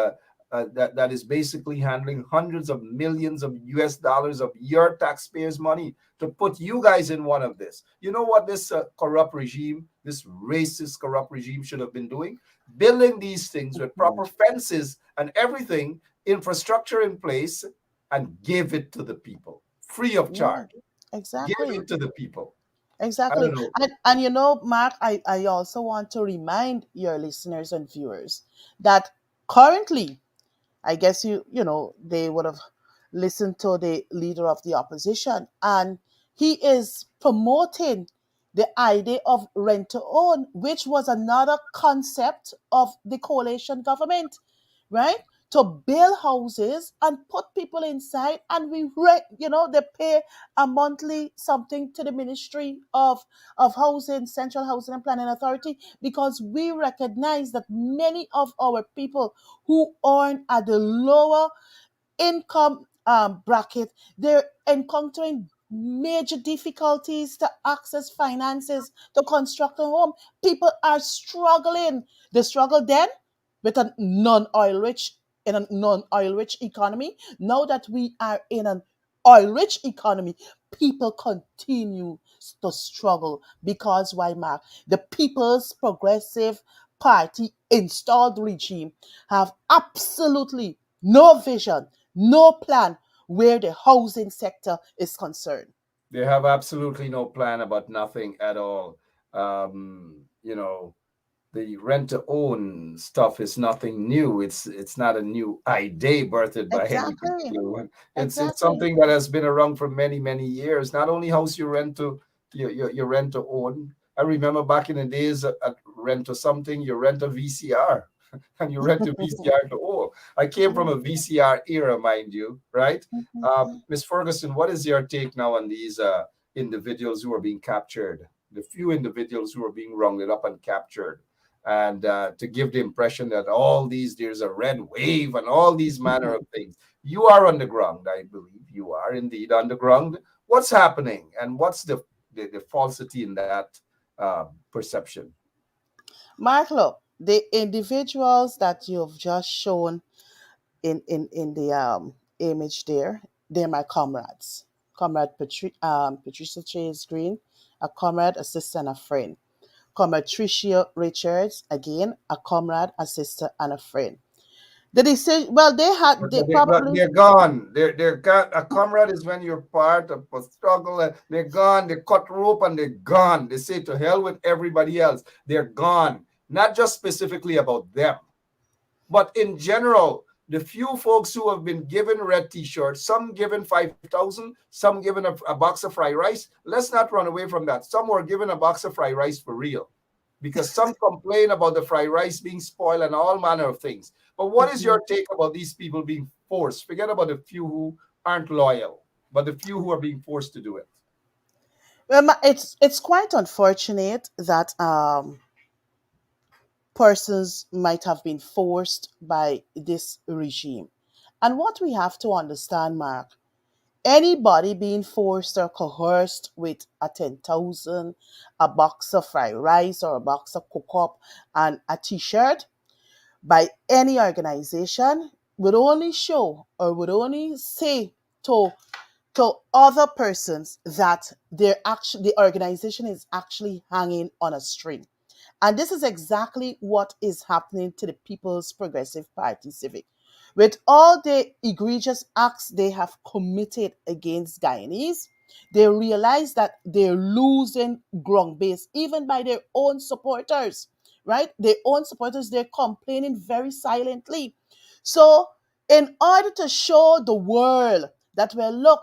that is basically handling hundreds of millions of US dollars of your taxpayers' money to put you guys in one of this. You know what this corrupt regime, this racist corrupt regime should have been doing? Building these things with proper fences and everything, infrastructure in place, and give it to the people free of Yeah, charge. Give exactly. it to the people. I don't Exactly. know. And Mark, I also want to remind your listeners and viewers that currently, I guess they would have listened to the leader of the opposition, and he is promoting the idea of rent to own, which was another concept of the coalition government, right? To build houses and put people inside, and they pay a monthly something to the Ministry of Housing, Central Housing and Planning Authority, because we recognize that many of our people who earn at the lower income bracket, they're encountering major difficulties to access finances to construct a home. People are struggling. They struggle then with a non-oil rich in a non-oil rich economy. Now that we are in an oil rich economy, people continue to struggle because why, Mark? The People's Progressive Party installed regime have absolutely no vision, no plan where the housing sector is concerned. They have absolutely no plan about nothing at all. You know, the rent to own stuff is nothing new. It's not a new idea birthed by any Exactly. particular one. It's Exactly. something that has been around for many years. Not only house you rent to own. I remember back in the days at rent to something, you rent a VCR and you rent a VCR to own. I came from a VCR era, mind you, right? Miss Ferguson, what is your take now on these individuals who are being captured? The few individuals who are being rounded up and captured, and to give the impression that all these there's a red wave and all these manner of things. You are on the ground, I believe. You are indeed on the ground. What's happening, and what's the falsity in that perception? Mark, look, the individuals that you've just shown in the image there, they're my comrades. Patricia Chase Green, a comrade, a sister, and a friend. Comrade Tricia Richards, again, a comrade, a sister, and a friend. The decision, well, they But probably, they're gone. They're gone. A comrade is when you're part of a struggle. And they're gone. They cut rope and they're gone. They say to hell with everybody else. They're gone. Not just specifically about them, but in general, the few folks who have been given red t-shirts, some given 5,000, some given a box of fried rice. Let's not run away from that. Some were given a box of fried rice for real, because some complain about the fried rice being spoiled and all manner of things. But what is Mhm. your take about these people being forced? Forget about the few who aren't loyal, but the few who are being forced to do it. Well, it's quite unfortunate that persons might have been forced by this regime. And what we have to understand, Mark, anybody being forced or coerced with a 10,000, a box of fried rice or a box of cook up and a t-shirt by any organization would only show or would only say to other persons that the organization is actually hanging on a string. And this is exactly what is happening to the People's Progressive Party Civic. With all the egregious acts they have committed against Guyanese, they realize that they're losing ground base, even by their own supporters, right? Their own supporters, they're complaining very silently. So, in order to show the world that, well, look,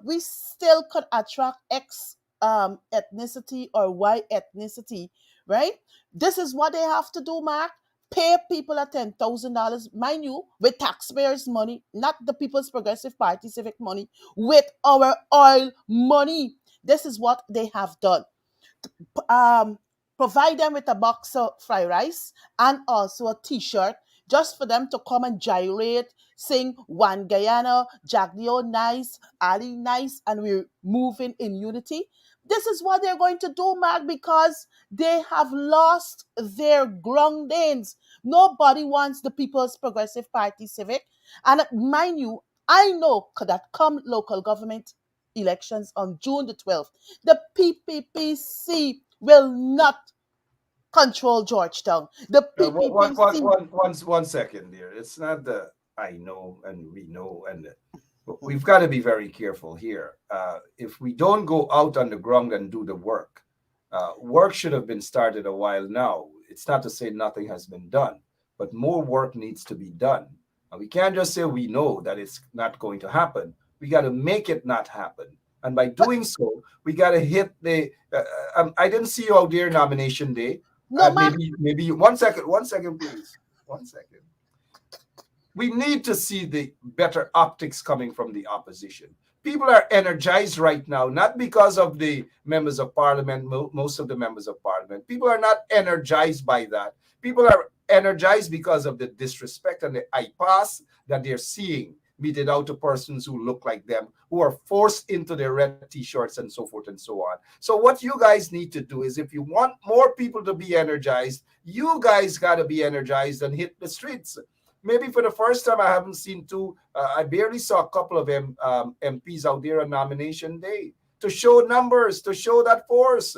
we still could attract X ethnicity or Y ethnicity, right? This is what they have to do, Mark. Pay people a $10,000, mind you, with taxpayers' money, not the People's Progressive Party civic money, with our oil money. This is what they have done. Um, Provide them with a box of fried rice and also a t-shirt just for them to come and gyrate, sing One Guyana, Jack Dio nice, Ali nice, and we're moving in unity. This is what they're going to do, Mark, because they have lost their groundings. Nobody wants the People's Progressive Party civic. And mind you, I know that come local government elections on June the 12th, the PPPC will not control Georgetown. The PPPC. One second, dear. It's not the I know and we know, and we've got to be very careful here. If we don't go out on the ground and do the work, work should have been started a while now. It's not to say nothing has been done, but more work needs to be done. And we can't just say we know that it's not going to happen. We got to make it not happen. And by doing so, we got to hit the. I didn't see you out there nomination day. No, Mark. Maybe 1 second, please. 1 second. We need to see the better optics coming from the opposition. People are energized right now, not because of the members of parliament, most of the members of parliament. People are not energized by that. People are energized because of the disrespect and the impasse that they're seeing meted out to persons who look like them, who are forced into their red t-shirts and so forth and so on. So what you guys need to do is, if you want more people to be energized, you guys got to be energized and hit the streets. Maybe for the first time, I haven't seen two. I barely saw a couple of MPs out there on nomination day to show numbers, to show that force,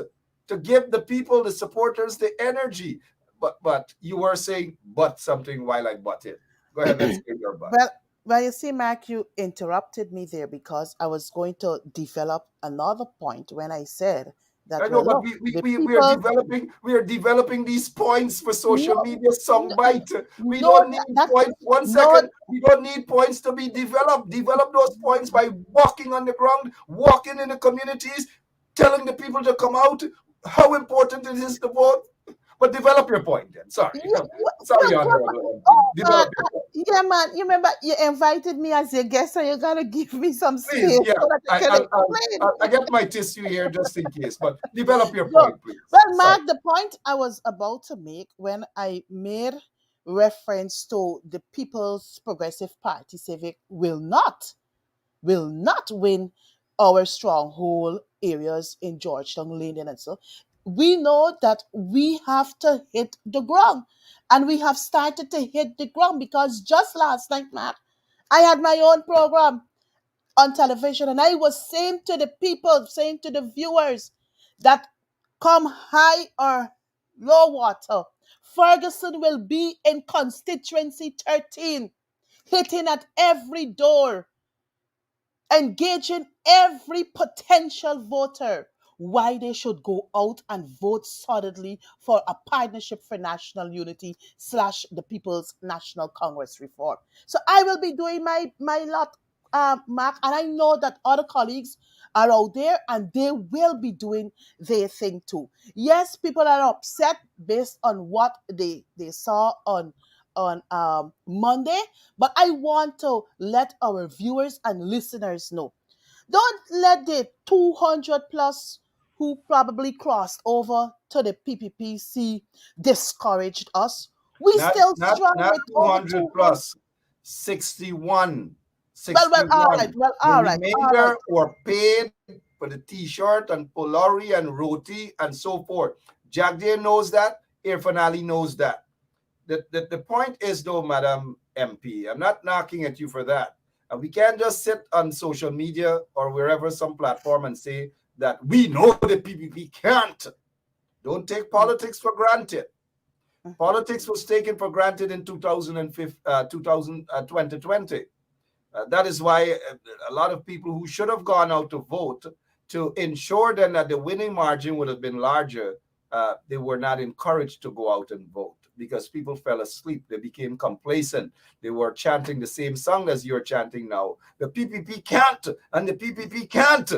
to give the people, the supporters, the energy. But you were saying but something while I butted. Go ahead, let's hear your butt. Well, you see, Mark, you interrupted me there because I was going to develop another point when I said that, I know, well, but look, the people, we are developing these points for social no, media soundbite. We no, don't need that, points. One no, second, we don't need points to be developed. Develop those points by walking on the ground, walking in the communities, telling the people to come out, how important it is to vote. But develop your point then. Sorry. Sorry, Honorable MP. oh, Develop your point. yeah, man, you remember you invited me as your guest, so you got to give me some Please, space yeah. so that I can explain. I get my tissue here just in case, but develop your So, point, please. well, Sorry. Mark, the point I was about to make when I made reference to the People's Progressive Party civic will not win our stronghold areas in Georgetown, Linden, and so. We know that we have to hit the ground. And we have started to hit the ground because just last night, Matt, I had my own program on television and I was saying to the people, saying to the viewers that come high or low water, Ferguson will be in constituency 13, hitting at every door, engaging every potential voter why they should go out and vote solidly for a partnership for national unity slash the People's National Congress reform. So I will be doing my lot, Mark, and I know that other colleagues are out there and they will be doing their thing too. Yes, people are upset based on what they saw on Monday, but I want to let our viewers and listeners know. Don't let the 200 plus who probably crossed over to the PPPC discouraged us. We still strong Not with over 200 200. plus, 61. Well, all right. 61. Well, The all right. All right. remainder were paid for the t-shirt and polari and roti and so forth. Jack Day knows that. Irfan Ali knows that. The point is, though, Madam MP, I'm not knocking at you for that. And we can't just sit on social media or wherever, some platform, and say that we know the PPP can't. Don't take politics for granted. Politics was taken for granted in 2020. That is why a lot of people who should have gone out to vote to ensure then that the winning margin would have been larger, they were not encouraged to go out and vote because people fell asleep. They became complacent. They were chanting the same song as you're chanting now. The PPP can't, and the PPP can't.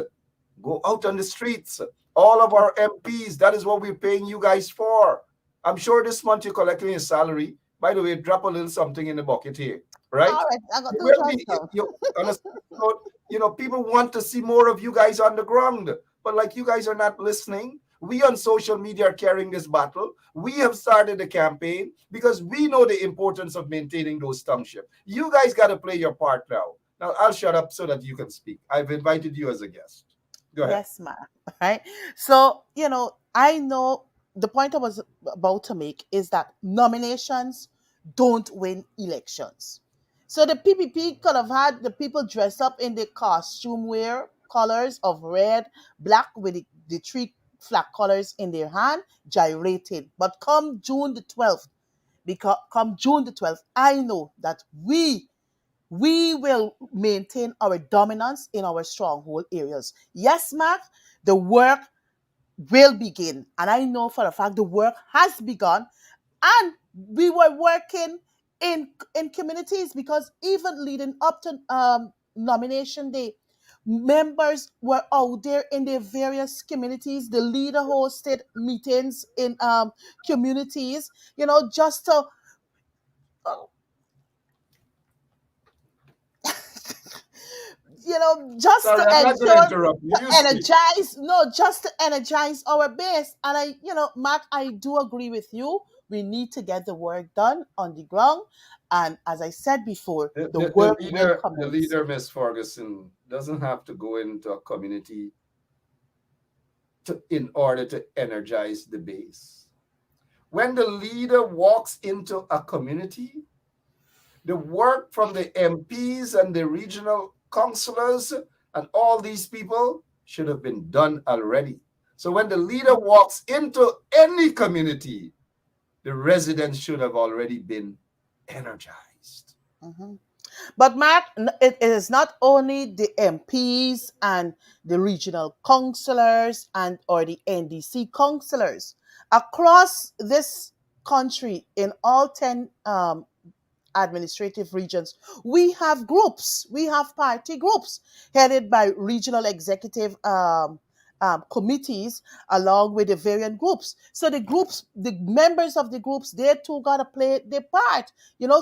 Go out on the streets. All of our MPs, that is what we're paying you guys for. I'm sure this month you're collecting your salary. By the way, drop a little something in the bucket here, right? All right. I got You two will be, choices. people want to see more of you guys on the ground, but like you guys are not listening. We on social media are carrying this battle. We have started a campaign because we know the importance of maintaining those townships. You guys got to play your part now. Now I'll shut up so that you can speak. I've invited you as a guest. Go ahead. Yes, ma'am. Right. So, I know the point I was about to make is that nominations don't win elections. So the PPP could have had the people dressed up in the costume wear colors of red, black with the three flag colors in their hand, gyrating. But come June the 12th, I know that we will maintain our dominance in our stronghold areas. Yes, Mark, the work will begin. And I know for a fact the work has begun. And we were working in communities because even leading up to nomination day, members were out there in their various communities. The leader hosted meetings in communities, just to just to Sorry, I'm not going to ensure interrupt you. to You speak. energize no just to energize our base. And Mark, I do agree with you. We need to get the work done on the ground, and as I said before, The, the the, the work will leader, the commence. leader, Miss Ferguson, doesn't have to go into a community in order to energize the base. When the leader walks into a community, the work from the MPs and the regional councillors and all these people should have been done already. So when the leader walks into any community, the residents should have already been energized. Mhm. But Mark, it is not only the MPs and the regional councillors and or the NDC councillors across this country in all 10 administrative regions. We have groups, we have party groups headed by regional executive committees along with the variant groups. So the members of the groups, they too got to play their part.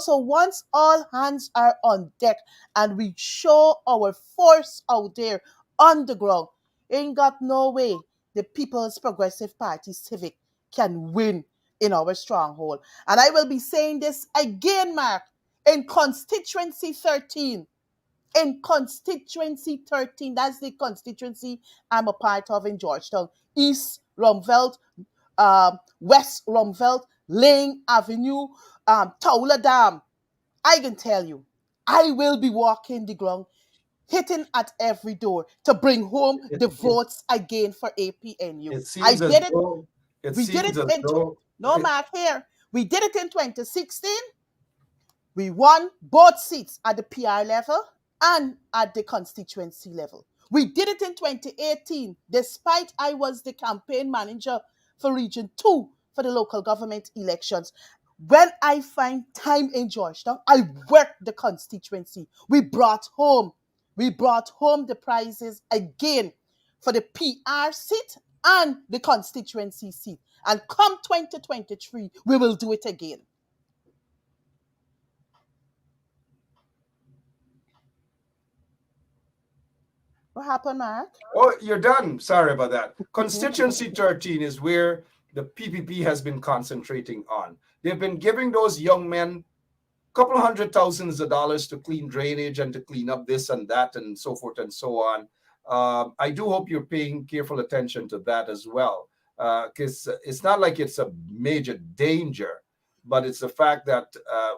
So once all hands are on deck and we show our force out there on the ground, ain't got no way the People's Progressive Party Civic can win in our stronghold. And I will be saying this again, Mark, in constituency 13. In constituency 13, that's the constituency I'm a part of in Georgetown. East Rumvelt, West Rumvelt, Lane Avenue, Towler Dam. I can tell you, I will be walking the ground, hitting at every door to bring home It, the it, votes again for APNU. it I seems as did it. though, it We did seems it as in though, no, Mark, here. We did it in 2016. We won both seats at the PR level and at the constituency level. We did it in 2018, despite I was the campaign manager for Region 2 for the local government elections. When I find time in Georgetown, I work the constituency. We brought home the prizes again for the PR seat and the constituency seat. And come 2023, we will do it again. What happened, Mark? oh, you're done. Sorry about that. Constituency 13 is where the PPP has been concentrating on. They've been giving those young men couple hundred thousands of dollars to clean drainage and to clean up this and that and so forth and so on. I do hope you're paying careful attention to that as well, because it's not like it's a major danger, but it's the fact that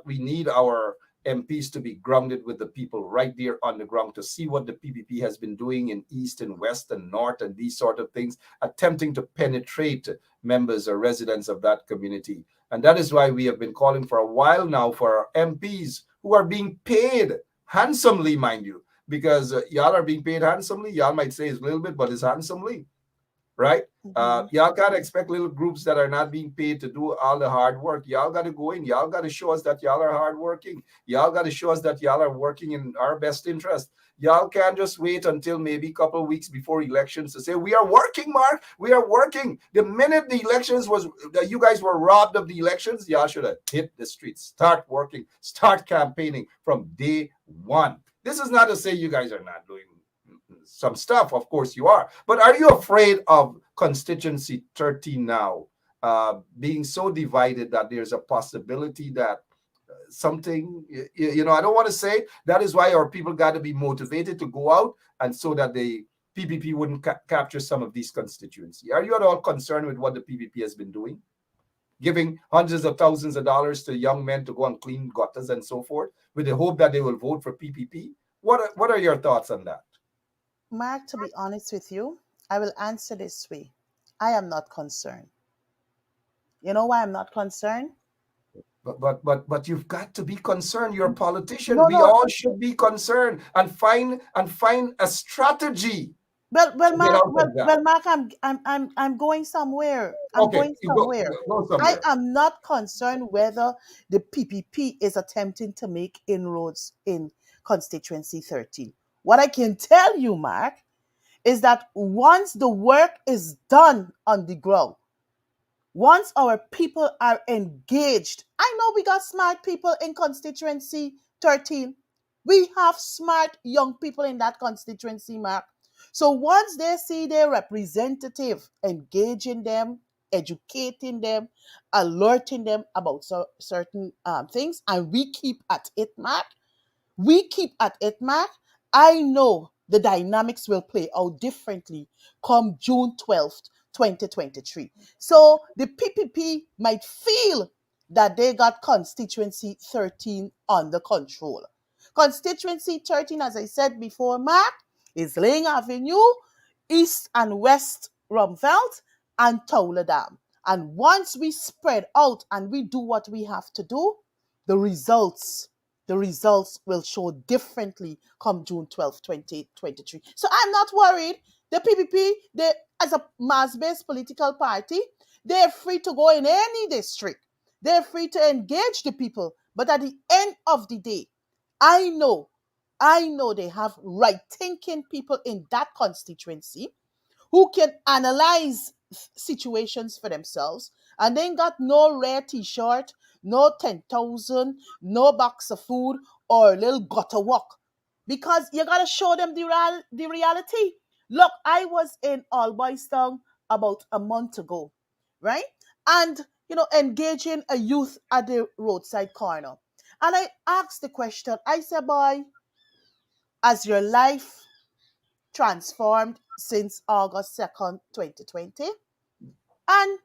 we need our MPs to be grounded with the people right there on the ground to see what the PPP has been doing in East and West and North and these sort of things, attempting to penetrate members or residents of that community. And that is why we have been calling for a while now for our MPs who are being paid handsomely, mind you, because y'all are being paid handsomely. Y'all might say it's a little bit, but it's handsomely, right? Mhm. Y'all can't expect little groups that are not being paid to do all the hard work. Y'all got to go in. Y'all got to show us that y'all are hardworking. Y'all got to show us that y'all are working in our best interest. Y'all can't just wait until maybe a couple of weeks before elections to say, we are working, Mark. We are working. The minute the elections was, you guys were robbed of the elections, y'all should have hit the streets, start working, start campaigning from day one. This is not to say you guys are not doing some stuff. Of course you are. But are you afraid of constituency 13 now being so divided that there's a possibility that something, I don't want to say that is why our people got to be motivated to go out and so that they PPP wouldn't capture some of these constituencies? Are you at all concerned with what the PPP has been doing? Giving hundreds of thousands of dollars to young men to go and clean gutters and so forth, with the hope that they will vote for PPP? What are your thoughts on that? Mark, to be honest with you, I will answer this way. I am not concerned. You know why I'm not concerned? But you've got to be concerned. You're a politician. No, We no. all should be concerned and find a strategy Well, to get Mark, out of that. Mark, I'm going somewhere. I'm Okay, going you somewhere. go I somewhere. am not concerned whether the PPP is attempting to make inroads in constituency 13. What I can tell you, Mark, is that once the work is done on the ground, once our people are engaged, I know we got smart people in constituency 13. We have smart young people in that constituency, Mark. So once they see their representative engaging them, educating them, alerting them about certain things, and we keep at it, Mark, we keep at it, Mark, I know the dynamics will play out differently come June 12th, 2023. So the PPP might feel that they got constituency 13 under control. Constituency 13, as I said before, Mark, is Laying Avenue, East and West Rumfeld, and Towler Dam. And once we spread out and we do what we have to do, the results the results will show differently come June 12th, 2023. So I'm not worried. The PPP, they, as a mass-based political party, they're free to go in any district. They're free to engage the people. But at the end of the day, I know, I know they have right-thinking people in that constituency who can analyze situations for themselves and they ain't got no rare t-shirt, no 10,000, no box of food or a little gutter walk. Because you gotta show them the reality. Look, I was in All Boys Town about a month ago, right? And engaging a youth at the roadside corner. And I asked the question, I said, boy, has your life transformed since August 2nd, 2020? And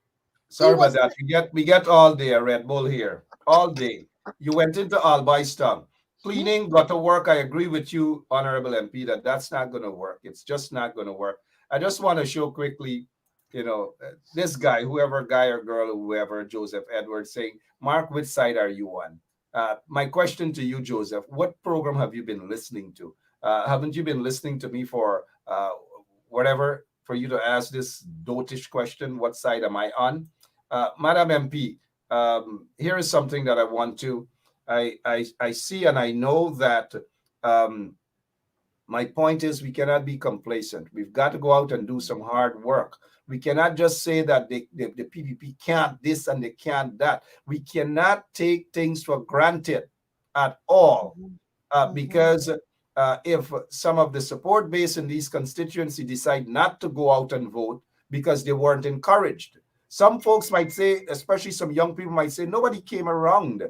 he Sorry about was that. We get all day a Red Bull here. All day. You went into Albaiston. like, Cleaning, got to work. I agree with you, Honorable MP, that that's not going to work. It's just not going to work. I just want to show quickly, this guy, whoever guy or girl, whoever, Joseph Edwards, saying, Mark, which side are you on? My question to you, Joseph, what program have you been listening to? Haven't you been listening to me for whatever, for you to ask this dotish question, what side am I on? Madam MP, here is something that I want to. I see and I know that um, my point is we cannot be complacent. We've got to go out and do some hard work. We cannot just say that the PPP can't this and they can't that. We cannot take things for granted at all mhm, mhm, because if some of the support base in these constituency decide not to go out and vote because they weren't encouraged. Some folks might say, especially some young people might say, nobody came around.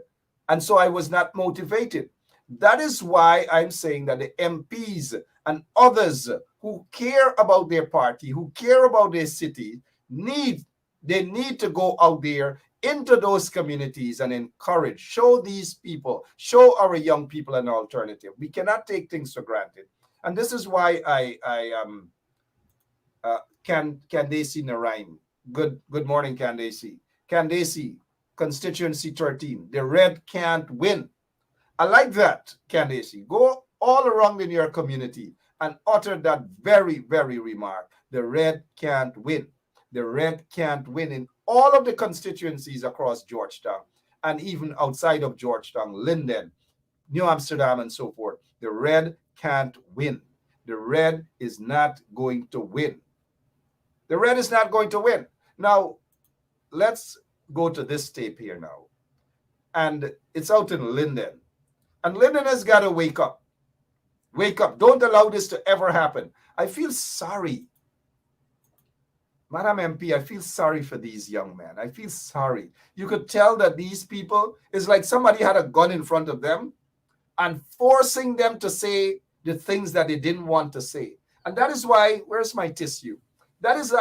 And so I was not motivated. That is why I'm saying that the MPs and others who care about their party, who care about their city, they need to go out there into those communities and encourage, show these people, show our young people an alternative. We cannot take things for granted. And this is why Candace Narain. Good morning, Candace. Candace, constituency 13. The red can't win. I like that, Candace. Go all around in your community and utter that very, very remark. The red can't win. The red can't win in all of the constituencies across Georgetown and even outside of Georgetown, Linden, New Amsterdam, and so forth. The red can't win. The red is not going to win. The red is not going to win. Now, let's go to this tape here now. And it's out in Linden. And Linden has got to wake up. Wake up. Don't allow this to ever happen. I feel sorry. Madam MP, I feel sorry for these young men. I feel sorry. You could tell that these people, it's like somebody had a gun in front of them and forcing them to say the things that they didn't want to say. And that is why, where's my tissue? That is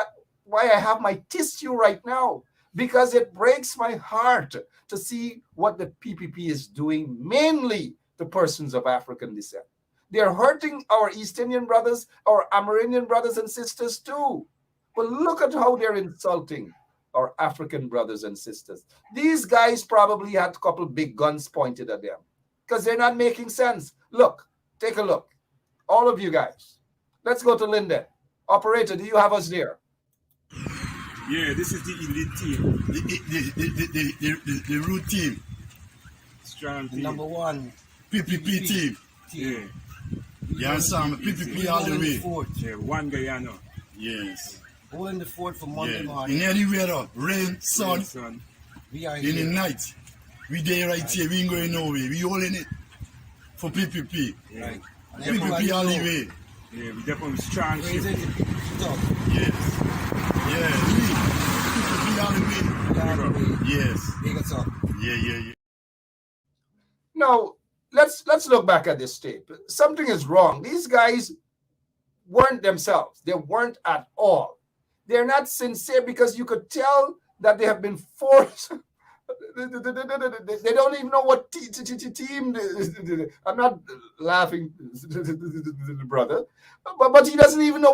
why I have my tissue right now, because it breaks my heart to see what the PPP is doing, mainly to persons of African descent. They are hurting our East Indian brothers, our Amerindian brothers and sisters too. But look at how they're insulting our African brothers and sisters. These guys probably had a couple big guns pointed at them because they're not making sense. Look, take a look. All of you guys. Let's go to Linden. Operator, do you have us there? Yeah, this is the elite team. The root team. Strong team. Number one. PPP team. Yeah. You understand? PPP all the way. Yeah, one Guyana. Yes. We're in the fort for Monday morning. In any weather, rain, sun, We are in the night. We there right here, we ain't going nowhere. We holding it for PPP. Right. PPP all the way. Yeah, we definitely strong ship. Yes. Yeah, PPP all the way. Yes. Big us up. Yeah. Now, let's look back at this tape. Something is wrong. These guys weren't themselves. They weren't at all. They're not sincere because you could tell that they have been forced. They don't even know what team. I'm not laughing, brother, but he doesn't even know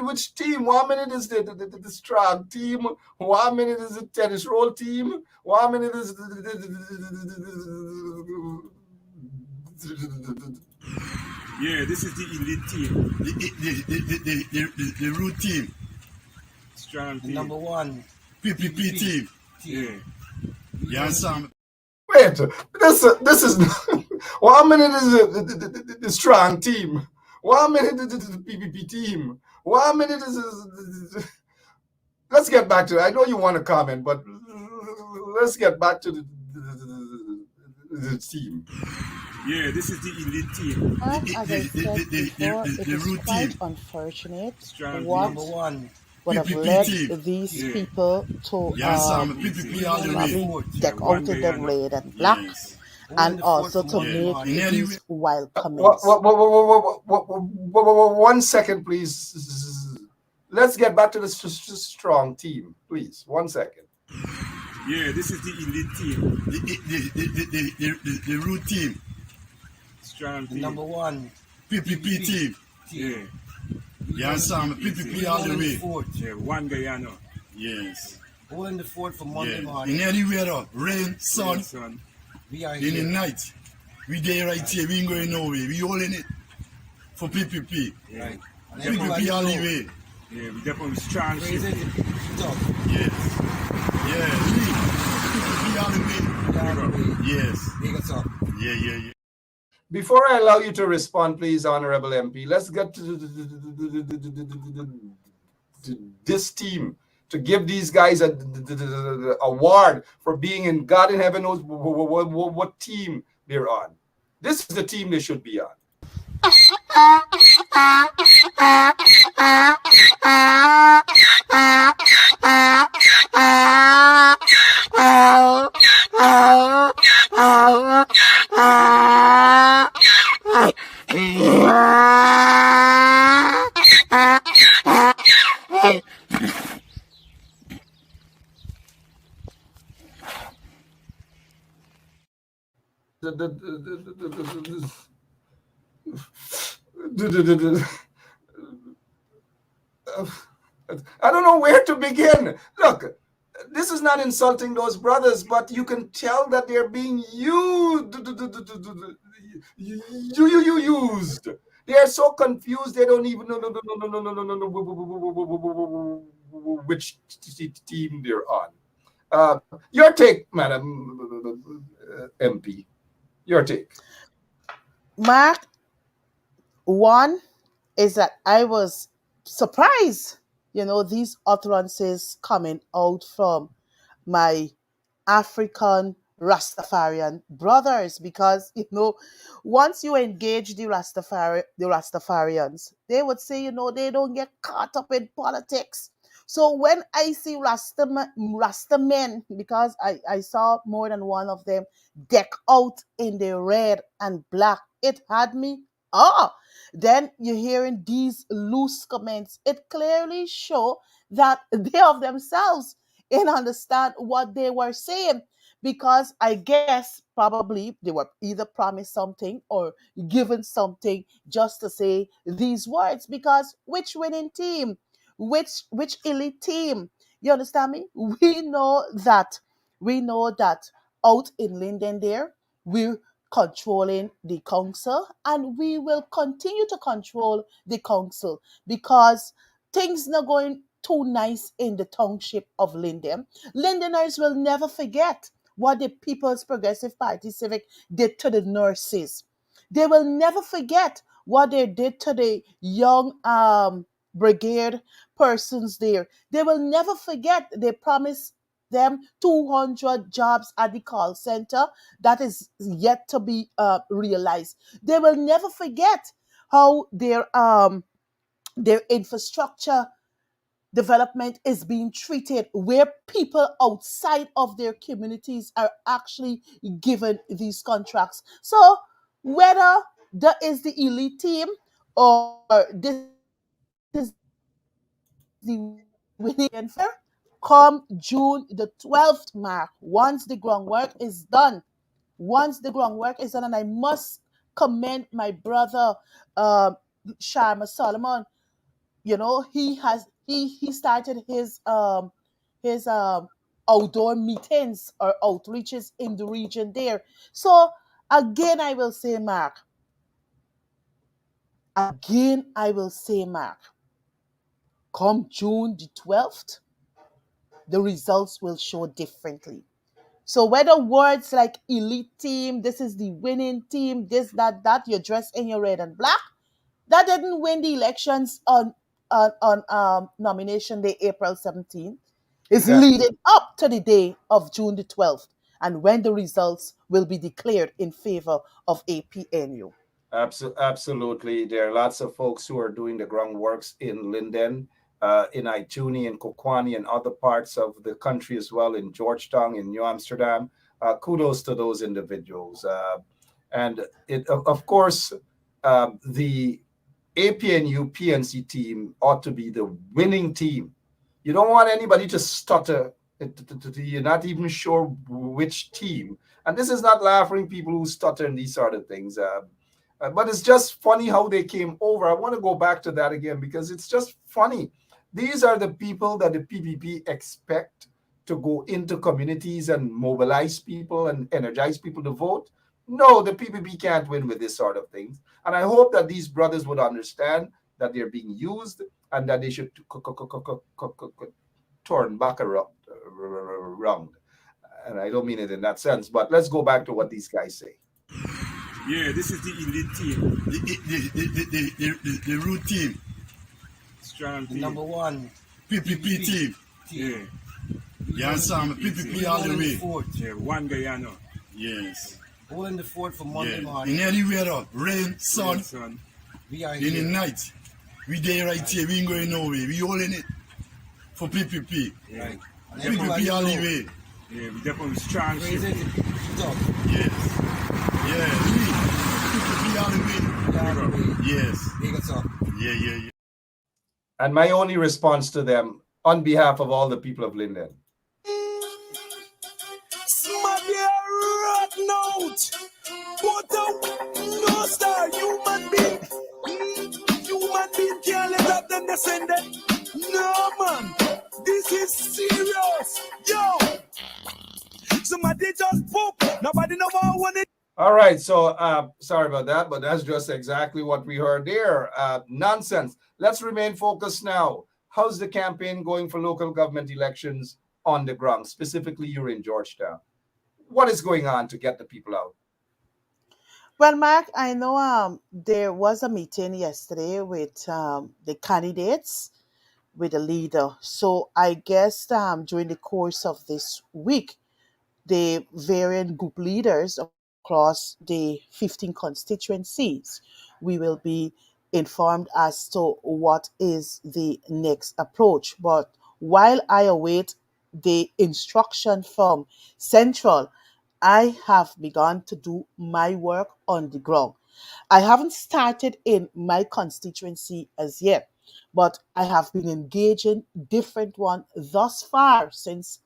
which team. 1 minute is the strong team. 1 minute is the tennis roll team. 1 minute is Yeah, this is the elite team. The root team. Strong team. Number one. PPP team. Yeah. You understand? Wait, this is 1 minute is the strong team. 1 minute is the PPP team. 1 minute is. Let's get back to it. I know you want to comment, but let's get back to the team. Yeah, this is the elite team. As I said before, it the is root quite team. unfortunate Strong what Number one. would have PPP led team. these Yeah. people to You understand? PPP all the way. probably deck out in the red and black, Yes. and also to Yeah. make In any these wild What, comments. 1 second, please. Let's get back to the strong team, please. 1 second. Yeah, this is the elite team. The root team. Strong team. Number one. PPP team. Yeah. You understand? PPP all the way. Yeah, one Guyana. Yes. We're in the fort for Monday Yeah. morning. In any weather, rain, sun, We are in the here. night. We there right here, we ain't going nowhere. We holding it for PPP. Right. And PPP everybody all the know. way. Yeah, we definitely strong ship. Raise it up. Yes. Yeah, PPP all the way. Yes. Big us up. Yeah. Before I allow you to respond, please, Honorable MP, let's get to this team to give these guys a award for being in God in heaven knows what team they're on. This is the team they should be on. I don't know where to begin. Look, this is not insulting those brothers, but you can tell that they're being used. Used. They are so confused they don't even know which team they're on. Your take, Madam MP. Your take. Mark, one is that I was surprised, these utterances coming out from my African Rastafarian brothers, because once you engage the Rastafarians, they would say they don't get caught up in politics. So when I see Rasta men, because I saw more than one of them deck out in the red and black, it had me Ah, then you're hearing these loose comments. It clearly show that they of themselves and understand what they were saying, because I guess probably they were either promised something or given something just to say these words. Because which winning team, which elite team, you understand me? We know that out in Linden there, we controlling the council, and we will continue to control the council because things not going too nice in the township of Linden. Lindeners will never forget what the People's Progressive Party Civic did to the nurses. They will never forget what they did to the young brigade persons there. They will never forget they promised them 200 jobs at the call center that is yet to be realized. They will never forget how their infrastructure development is being treated, where people outside of their communities are actually given these contracts. So whether that is the elite team or this is the winning team, come June the 12th mark, once the groundwork is done, and I must commend my brother, uh, Sharma Solomon. He started his outdoor meetings or outreaches in the region there. So again, I will say, Mark. Again, I will say, Mark. Come June the 12th, the results will show differently. So whether words like elite team, this is the winning team, this, that, you're dressed in your red and black, that didn't win the elections on nomination day, April 17th. It's That leading up to the day of June the 12th, and when the results will be declared in favor of APNU. Absolutely. There are lots of folks who are doing the groundworks in Linden, in Ituni, in Kokwani, and other parts of the country as well, in Georgetown, in New Amsterdam. Kudos to those individuals. And of course, the APNU PNC team ought to be the winning team. You don't want anybody to stutter. You're not even sure which team. And this is not laughing people who stutter and these sort of things. But it's just funny how they came over. I want to go back to that again because it's just funny. These are the people that the PPP expect to go into communities and mobilize people and energize people to vote. No, the PPP can't win with this sort of things. And I hope that these brothers would understand that they're being used and that they should turn back around. And I don't mean it in that sense, but let's go back to what these guys say. Yeah, this is the elite team. The root team. Strong team. Number one. PPP team. Yeah. You understand? PPP all the way. Yeah, one Guyana. Yes. Holding the fort for Monday morning. In any weather, rain, sun, we are in here. the night. We there right here. We ain't going nowhere. We holding it for PPP. Right. PPP all the way. Yeah, we definitely strong. Raise it. Yes. Yeah. PPP all the way. Yes. Big us up. Yeah. And my only response to them, on behalf of all the people of Linden, Smuggle rotten out. But no star, human being. Human being can't let up them descendant. No man, this is serious. Yo, somebody just poop. Nobody no more want it. all right, so sorry about that, but that's just exactly what we heard there. Nonsense. Let's remain focused now. How's the campaign going for local government elections on the ground? Specifically, you're in Georgetown. What is going on to get the people out? Well, Mark, I know there was a meeting yesterday with the candidates, with the leader. So I guess during the course of this week, the variant group leaders across the 15 constituencies, we will be informed as to what is the next approach. But while I await the instruction from Central, I have begun to do my work on the ground. I haven't started in my constituency as yet, but I have been engaging different one thus far since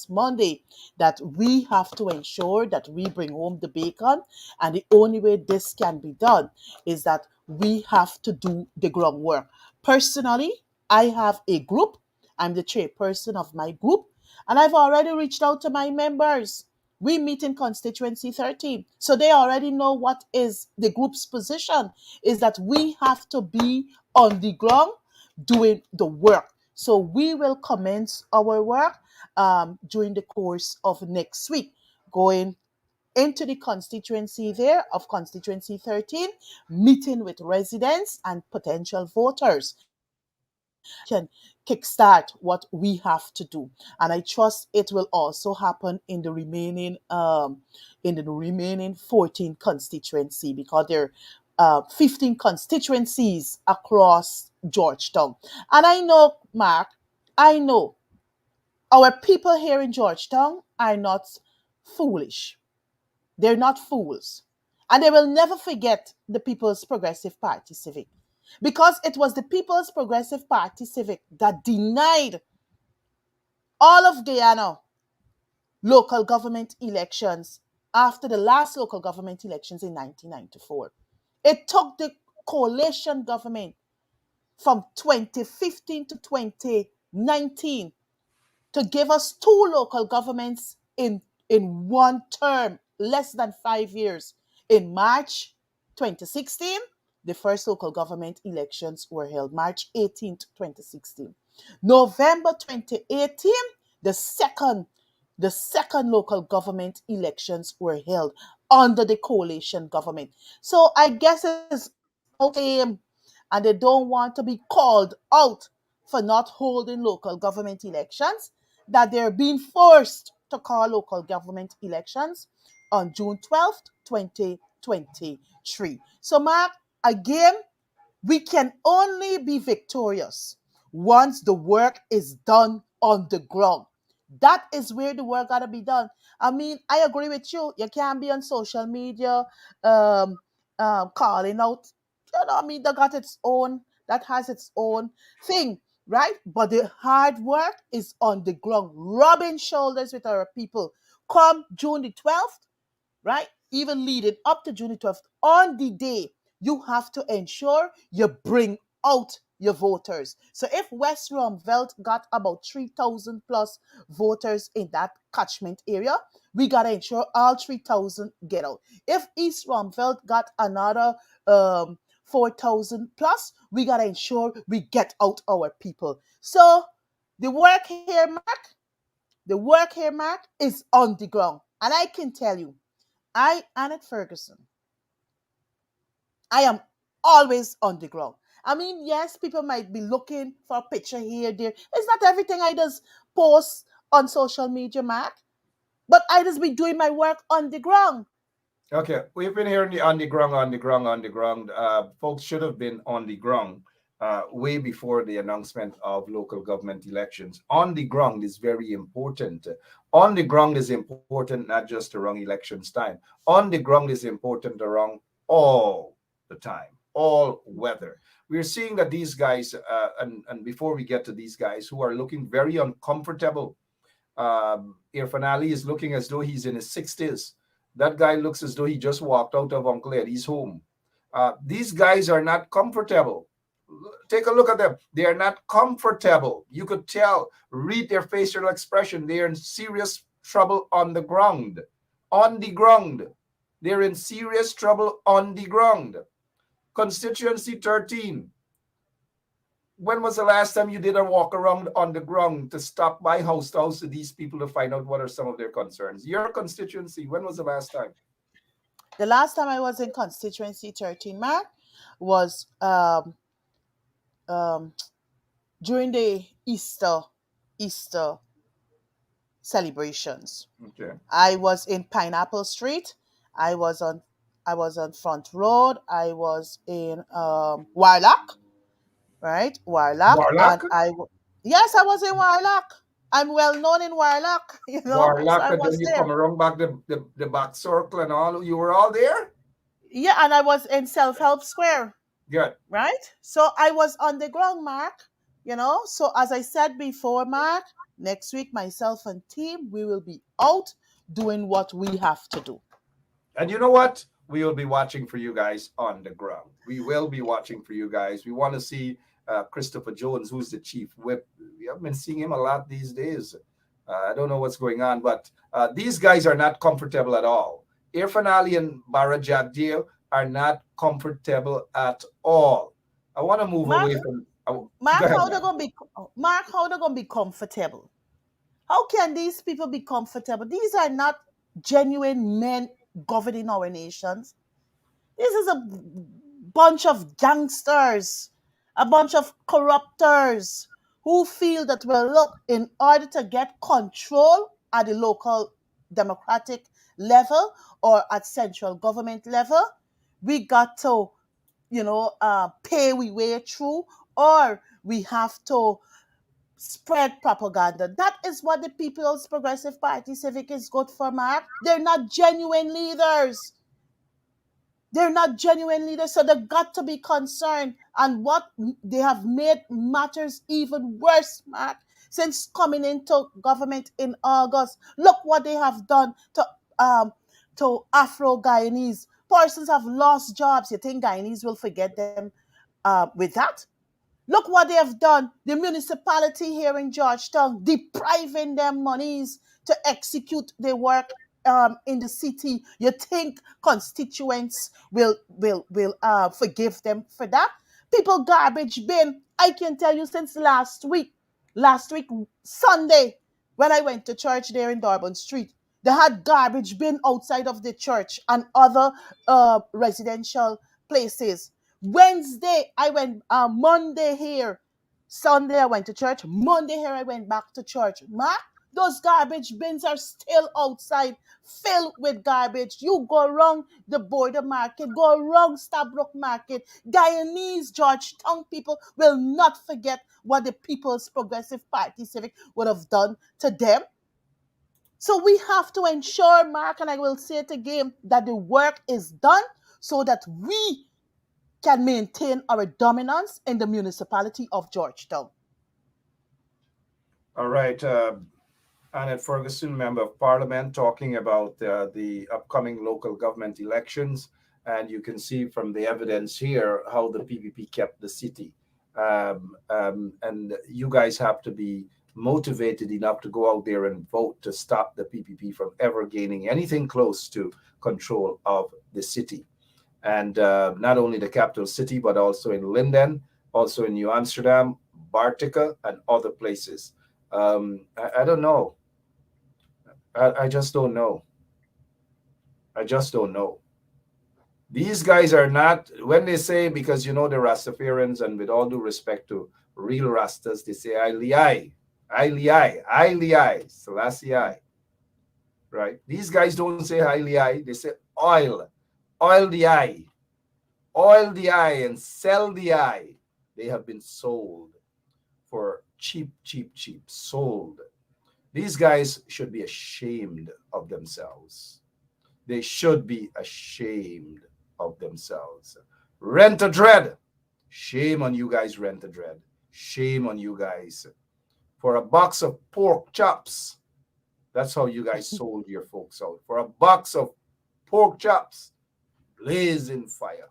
Monday, that we have to ensure that we bring home the bacon, and the only way this can be done is that we have to do the groundwork. Personally, I have a group. I'm the chairperson of my group, and I've already reached out to my members. We meet in constituency 13, so they already know what is the group's position, is that we have to be on the ground doing the work. So we will commence our work during the course of next week, going into the constituency there of constituency 13, meeting with residents and potential voters so that we can kickstart what we have to do. And I trust it will also happen in the remaining 14 constituency, because there are 15 constituencies across Georgetown. And I know, Mark, I know our people here in Georgetown are not foolish. They're not fools. And they will never forget the People's Progressive Party Civic. Because it was the People's Progressive Party Civic that denied all of Guyana local government elections after the last local government elections in 1994. It took the coalition government from 2015 to 2019 to give us two local governments in one term, less than 5 years. In March 2016, the first local government elections were held, March 18th, 2016. November 2018, the second the second local government elections were held under the coalition government. So I guess it's all fame, and they don't want to be called out for not holding local government elections, that they're being forced to call local government elections on June 12th, 2023. So, Mark, again, we can only be victorious once the work is done on the ground. That is where the work gotta be done. I mean, I agree with you. You can't be on social media um, calling out. I mean, that has its own thing, right? But the hard work is on the ground, rubbing shoulders with our people. Come June the 12th, right? Even leading up to June 12th, on the day, you have to ensure you bring out your voters. So if West Rumvelt got about 3,000 plus voters in that catchment area, we got to ensure all 3,000 get out. If East Rumvelt got another 4,000 plus, we got to ensure we get out our people. So the work here, Mark, is on the ground. And I can tell you, Annette Ferguson, I am always on the ground. I mean, yes, people might be looking for a picture here, there. It's not everything I just post on social media, Mark, but I just be doing my work on the ground. Okay, we've been hearing the on the ground, on the ground, on the ground. Folks should have been on the ground way before the announcement of local government elections. On the ground is very important. On the ground is important not just around elections time. On the ground is important around all the time, all weather. We're seeing that these guys, and before we get to these guys who are looking very uncomfortable, Irfan Ali is looking as though he's in his 60s. That guy looks as though he just walked out of Uncle Eddie's home. These guys are not comfortable. Take a look at them. They are not comfortable. You could tell, read their facial expression. They are in serious trouble on the ground. On the ground. They're in serious trouble on the ground. Constituency 13. When was the last time you did a walk around on the ground to stop by house to house to these people to find out what are some of their concerns? Your constituency, when was the last time? The last time I was in constituency 13, Mark, was um, during the Easter celebrations. Okay. I was in Pineapple Street. I was on I was on Front Road. I was in Warlock, right? Warlock, and Warlock? yes, I was in Warlock. I'm well known in Warlock, so Warlock, I and then was you there. come around back the back circle and all. You were all there? Yeah, and I was in Self-Help Square, Good. right? So I was on the ground, Mark. So as I said before, Mark, next week myself and team, we will be out doing what we have to do. And you know what? We will be watching for you guys on the ground. We will be watching for you guys. We want to see Christopher Jones, who's the chief whip. We haven't been seeing him a lot these days. I don't know what's going on, but these guys are not comfortable at all. Irfan Ali and Bara Jagdeo are not comfortable at all. I want to move Mark, away from. Go Mark, ahead, how they man. gonna be Mark, how they gonna be comfortable? How can these people be comfortable? These are not genuine men governing our nations. This is a bunch of gangsters, a bunch of corruptors who feel that, well, look, in order to get control at the local democratic level or at central government level, we got to, pay we way through, or we have to spread propaganda. That is what the People's Progressive Party Civic is good for, Mark. They're not genuine leaders. They're not genuine leaders, so they've got to be concerned. And what they have made matters even worse, Mark, since coming into government in August. Look what they have done to Afro Guyanese. Persons have lost jobs. You think Guyanese will forget them with that? Look what they have done. The municipality here in Georgetown depriving them monies to execute their work in the city. You think constituents will forgive them for that? People garbage bin. I can tell you since last week Sunday, when I went to church there in Durban Street, they had garbage bin outside of the church and other residential places. Wednesday, I went, Monday here. Sunday, I went to church. Monday here, I went back to church. Mark, those garbage bins are still outside, filled with garbage. You go wrong the border market, go wrong Stabrook market. Guyanese Georgetown people will not forget what the People's Progressive Party Civic would have done to them. So we have to ensure, Mark, and I will say it again, that the work is done so that we can maintain our dominance in the municipality of Georgetown. All right. Annette Ferguson, Member of Parliament, talking about the upcoming local government elections. And you can see from the evidence here how the PPP kept the city. And you guys have to be motivated enough to go out there and vote to stop the PPP from ever gaining anything close to control of the city. And not only the capital city, but also in Linden, also in New Amsterdam, Bartica, and other places. I don't know. I just don't know. I just don't know. These guys are not, when they say, because you know the Rastafarians, and with all due respect to real Rastas, they say, I liai, I liai, I liai, Selassie I. Right? These guys don't say I liai, they say oil the eye, oil the eye, and sell the eye. They have been sold for cheap, cheap, cheap, sold. These guys should be ashamed of themselves. They should be ashamed of themselves. Rent a dread. Shame on you guys, Rent a dread. Shame on you guys. For a box of pork chops. That's how you guys sold your folks out. For a box of pork chops. Blaze in fire.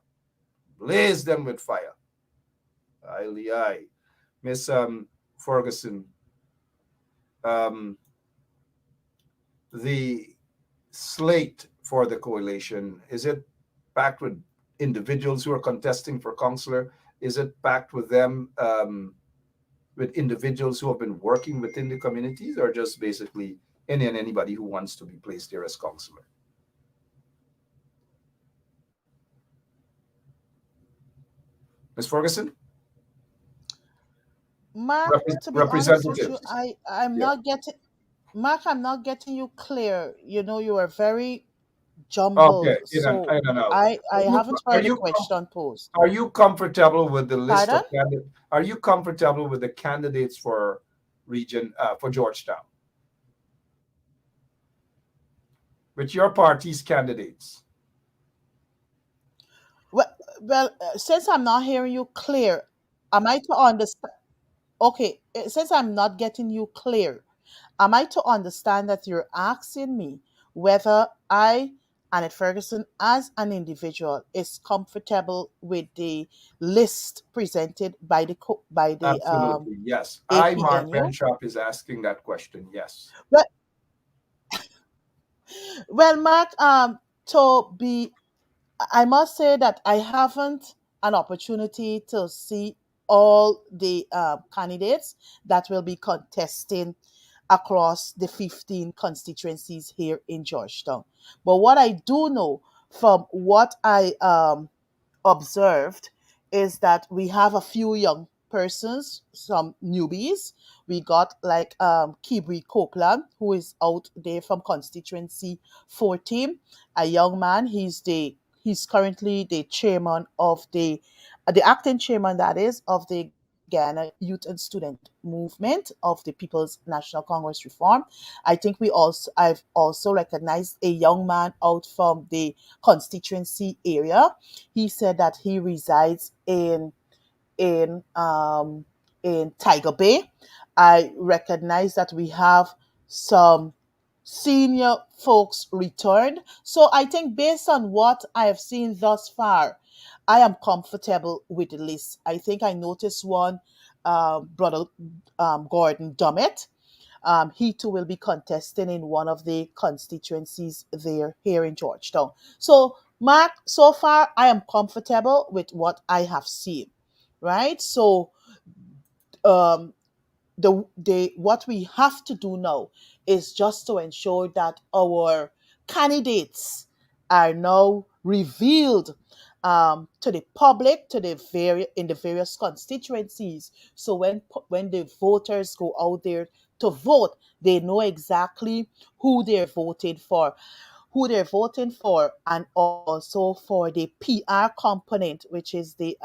Blaze them with fire. Aye. Miss Ferguson, the slate for the coalition, is it packed with individuals who are contesting for councillor? Is it packed with them, with individuals who have been working within the communities, or just basically any and anybody who wants to be placed there as councillor? Ms. Ferguson? Mark, to be honest with you, Representatives. I'm Yeah. not getting Mark, I'm not getting you clear. You are very Okay, jumbled. So in and out. I haven't Are heard the you question posed. are you comfortable with the list Pardon? of candidates? Are you comfortable with the candidates for region for Georgetown? With your party's candidates? Well, since I'm not hearing you clear, am I to understand? Okay, since I'm not getting you clear, am I to understand that you're asking me whether I, Annette Ferguson, as an individual, is comfortable with the list presented by the Absolutely, yes. I, Mark APNU? Benchop, is asking that question. Yes. Well, well, Mark, to be I must say that I haven't an opportunity to see all the candidates that will be contesting across the 15 constituencies here in Georgetown. But what I do know from what I observed is that we have a few young persons, some newbies. We got like Kibri Copeland, who is out there from constituency 14, a young man. He's currently the chairman of the acting chairman, that is, of the Ghana Youth and Student Movement of the People's National Congress Reform. I think I've also recognized a young man out from the constituency area. He said that he resides in um, in Tiger Bay. I recognize that we have some senior folks returned. So I think based on what I have seen thus far, I am comfortable with the list. I think I noticed one, brother Gordon Dummett. He too will be contesting in one of the constituencies there here in Georgetown. So, Mark, so far I am comfortable with what I have seen, right? So, um, the what we have to do now is just to ensure that our candidates are now revealed to the public, to the in the various constituencies. So when the voters go out there to vote, they know exactly who they're voting for, and also for the PR component, which is the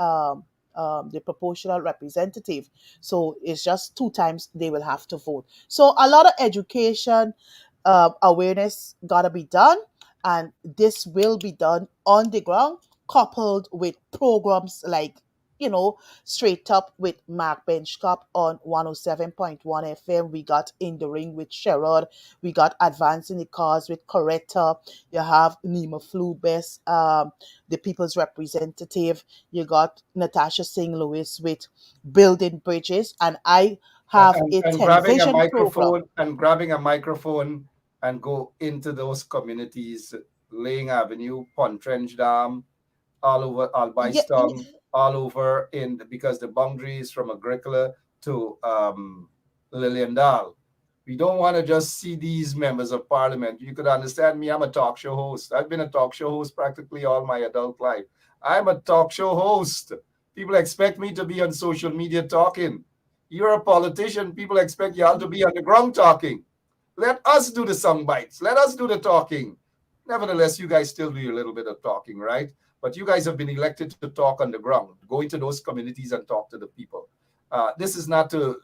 proportional representative. So it's just two times they will have to vote. So a lot of education, awareness gotta be done, and this will be done on the ground, coupled with programs like, straight up with Mark Benchcop on 107.1 FM. We got In the Ring with Sherrod. We got Advancing the Cause with Coretta. You have Nima Flubes, the People's Representative. You got Natasha Singh Lewis with Building Bridges. And I have a And grabbing a television program. microphone and grabbing a microphone and go into those communities, Laying Avenue, Pontrench Dam, all over Yeah, Albaiston, all over in because the boundaries from Agricola to Liliendal. We don't want to just see these members of parliament. You could understand me. I'm a talk show host. I've been a talk show host practically all my adult life. I'm a talk show host. People expect me to be on social media talking. You're a politician. People expect y'all to be on the ground talking. Let us do the sound bites. Let us do the talking. Nevertheless, you guys still do a little bit of talking, right? But you guys have been elected to talk on the ground, go into those communities and talk to the people. This is not to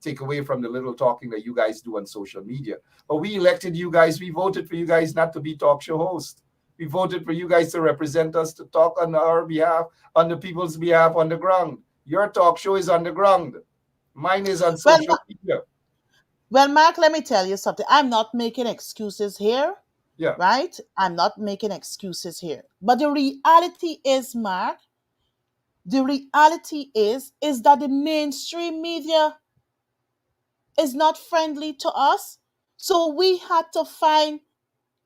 take away from the little talking that you guys do on social media. But we elected you guys. We voted for you guys not to be talk show hosts. We voted for you guys to represent us, to talk on our behalf, on the people's behalf on the ground. Your talk show is on the ground. Mine is on well, social media. well, Mark, let me tell you something. I'm not making excuses here, Yeah. right? I'm not making excuses here. But the reality is, Mark, the reality is that the mainstream media is not friendly to us. So we had to find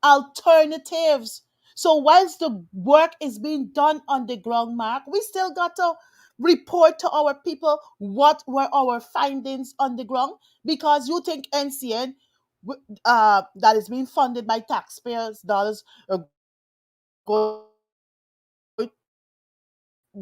alternatives. So whilst the work is being done on the ground, Mark, we still got to report to our people what were our findings on the ground, because you think NCN, that is being funded by taxpayers' dollars, are going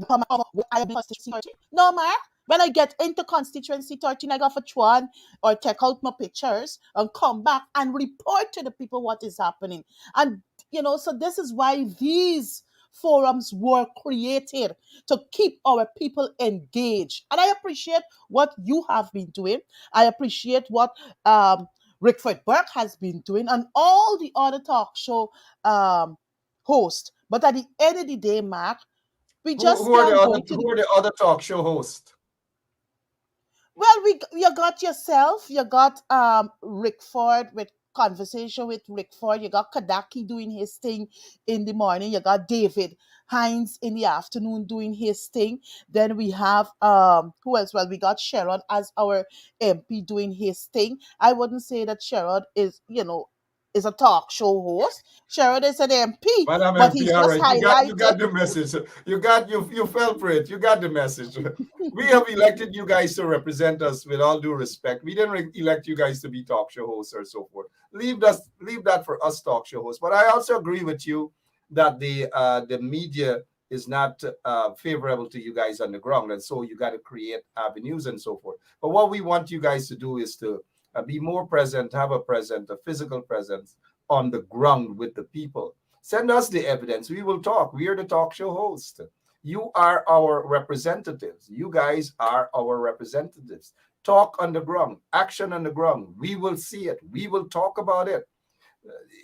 come out with I am constituency 13. No, Mark. When I get into constituency 13, I got for one or take out my pictures and come back and report to the people what is happening. And so this is why these forums were created, to keep our people engaged. And I appreciate what you have been doing. I appreciate what Rickford Burke has been doing, and all the other talk show um, hosts. But at the end of the day, Mark, We just Who are the can't other go to the. who are the other talk show hosts? Well, you got yourself, you got Rick Ford with conversation with Rick Ford, you got Kadaki doing his thing in the morning, you got David Hines in the afternoon doing his thing. Then we have who else? Well, we got Sherrod as our MP doing his thing. I wouldn't say that Sherrod is, is a talk show host. Sherrod is an MP, Madam but MP, he's all just right, you got highlighting. the message. You fell for it. You got the message. We have elected you guys to represent us with all due respect. We didn't elect you guys to be talk show hosts or so forth. Leave that for us talk show hosts. But I also agree with you that the media is not favorable to you guys on the ground, and so you got to create avenues and so forth. But what we want you guys to do is to be more present, have a physical presence on the ground with the people. Send us the evidence. We will talk. We are the talk show host. You are our representatives. You guys are our representatives. Talk on the ground, action on the ground. We will see it. We will talk about it.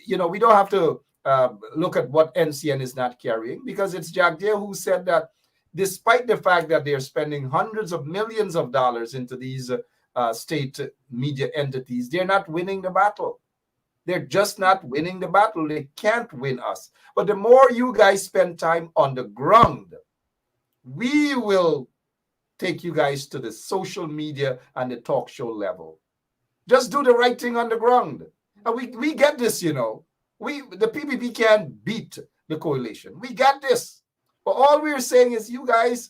We don't have to look at what NCN is not carrying, because it's Jack Deere who said that despite the fact that they're spending hundreds of millions of dollars into these state media entities, they're not winning the battle. They're just not winning the battle. They can't win us. But the more you guys spend time on the ground, we will take you guys to the social media and the talk show level. Just do the right thing on the ground. And we get this, the PPP can't beat the coalition. We got this. But all we're saying is you guys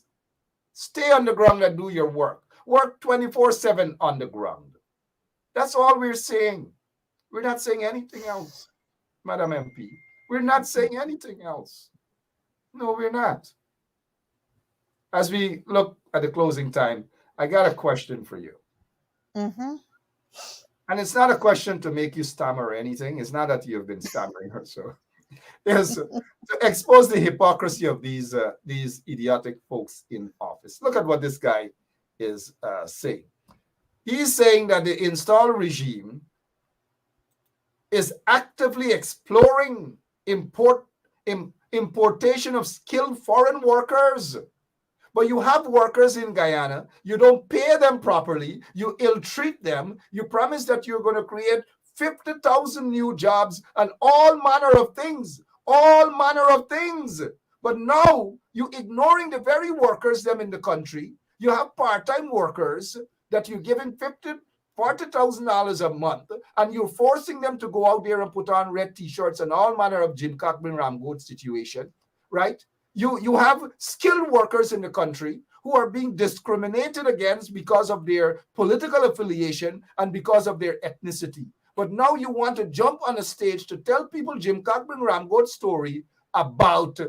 stay on the ground and do your work. Work 24/7 on the ground. That's all we're saying. We're not saying anything else, Madam MP. We're not saying anything else. No, we're not. As we look at the closing time, I got a question for you. Mm-hmm. And it's not a question to make you stammer or anything. It's not that you've been stammering or so. It's to expose the hypocrisy of these idiotic folks in office. Look at what this guy is saying. He's saying that the install regime is actively exploring importation of skilled foreign workers. But you have workers in Guyana, you don't pay them properly, you ill-treat them, you promise that you're going to create 50,000 new jobs and all manner of things. But now you're ignoring the very workers them in the country. You have part-time workers that you're giving $40,000 a month, and you're forcing them to go out there and put on red t-shirts and all manner of Jim Cockburn Ramgoat situation, right? You have skilled workers in the country who are being discriminated against because of their political affiliation and because of their ethnicity. But now you want to jump on a stage to tell people Jim Cockburn Ramgoat's story about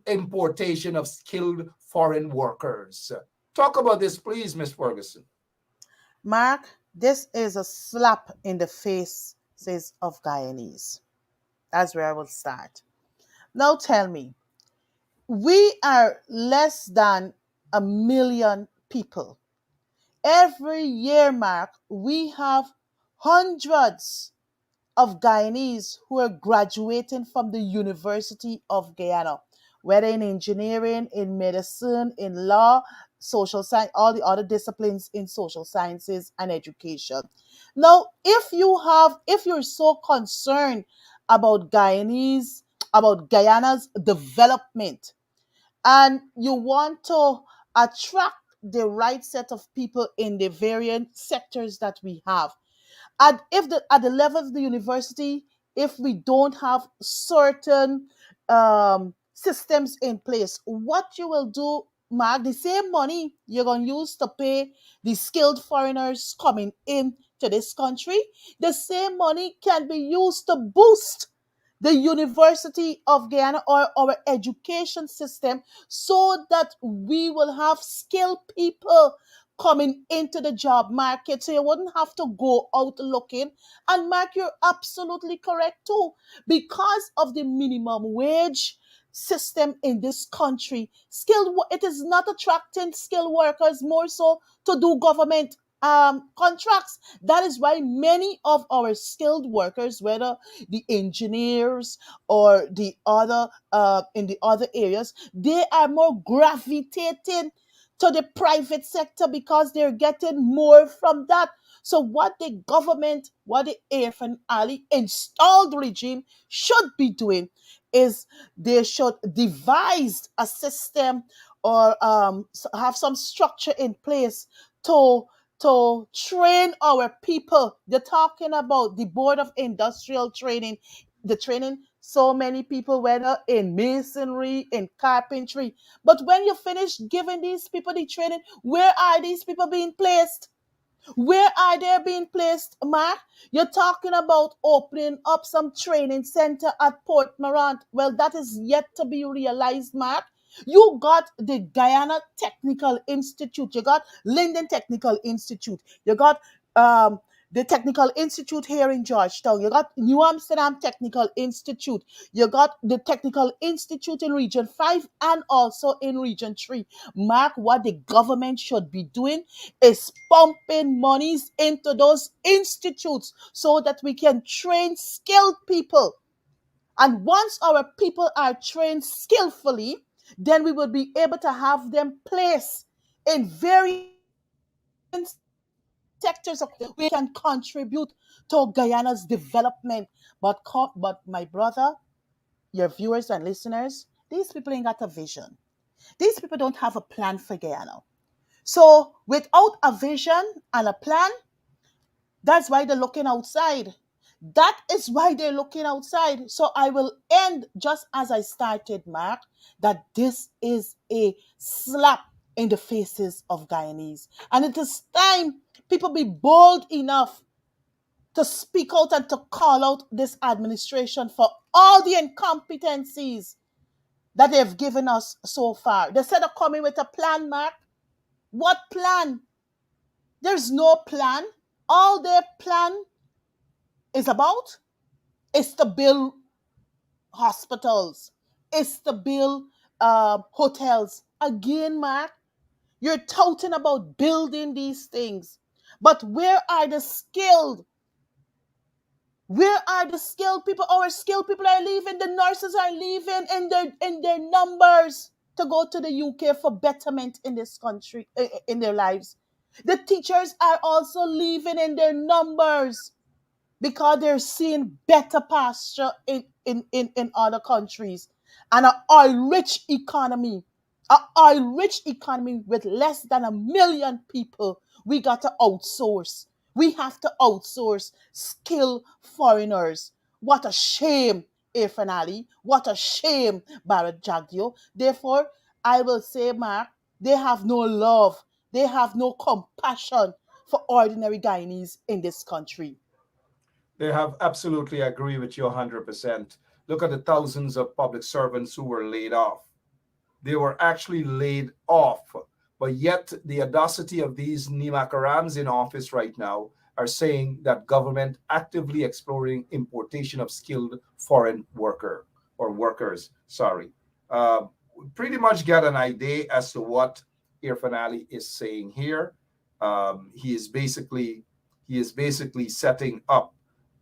importation of skilled foreign workers. Talk about this, please, Ms. Ferguson. Mark, this is a slap in the face, says of Guyanese. That's where I will start. Now tell me, we are less than 1 million people. Every year, Mark, we have hundreds of Guyanese who are graduating from the University of Guyana, whether in engineering, in medicine, in law, social science, all the other disciplines in social sciences and education. Now, if you're so concerned about about Guyana's development, and you want to attract the right set of people in the various sectors that we have, and if at the level of the university, if we don't have certain systems in place, what you will do, Mark, the same money you're going to use to pay the skilled foreigners coming in to this country, the same money can be used to boost the University of Guyana or our education system, so that we will have skilled people coming into the job market. So you wouldn't have to go out looking. And Mark, you're absolutely correct too. Because of the minimum wage system in this country, it is not attracting skilled workers more so to do government. contracts. That is why many of our skilled workers, whether the engineers or the other in the other areas, they are more gravitating to the private sector because they're getting more from that. So what the government, what the AF and Ali installed regime should be doing is they should devise a system or have some structure in place to train our people. They're talking about the Board of Industrial Training, the training so many people, whether in masonry, in carpentry. But when you finish giving these people the training, where are these people being placed? Where are they being placed, Mark? You're talking about opening up some training center at Port Morant. Well, that is yet to be realized, Mark. You got the Guyana Technical Institute. You got Linden Technical Institute. You got um, the Technical Institute here in Georgetown. You got New Amsterdam Technical Institute. You got the Technical Institute in Region 5 and also in Region 3. Mark, what the government should be doing is pumping monies into those institutes so that we can train skilled people. And once our people are trained skillfully, then we will be able to have them placed in various sectors of we can contribute to Guyana's development. But my brother, your viewers and listeners, these people ain't got a vision. These people don't have a plan for Guyana. So without a vision and a plan, that's why they're looking outside. That is why they're looking outside. So I will end just as I started, Mark, that this is a slap in the faces of Guyanese. And it is time people be bold enough to speak out and to call out this administration for all the incompetencies that they've given us so far. They said they're coming with a plan, Mark. What plan? There's no plan. All their plan is about is to build hospitals, is to build hotels. Again, Mark, you're touting about building these things. But where are the skilled? Where are the skilled people? Our skilled people are leaving. The nurses are leaving in their numbers to go to the UK for betterment in this country, in their lives. The teachers are also leaving in their numbers because they're seeing better pasture in other countries and an oil rich economy with less than 1 million people. We got to outsource. We have to outsource skilled foreigners. What a shame, Irfan Ali. What a shame, Barrett Jagdio. Therefore, I will say, Mark, they have no love. They have no compassion for ordinary Guyanese in this country. They have absolutely agree with you 100%. Look at the thousands of public servants who were laid off. They were actually laid off. But yet the audacity of these Nimakarams in office right now are saying that government actively exploring importation of skilled foreign workers. Sorry. Uh, Pretty much get an idea as to what Irfan Ali is saying here. He is basically setting up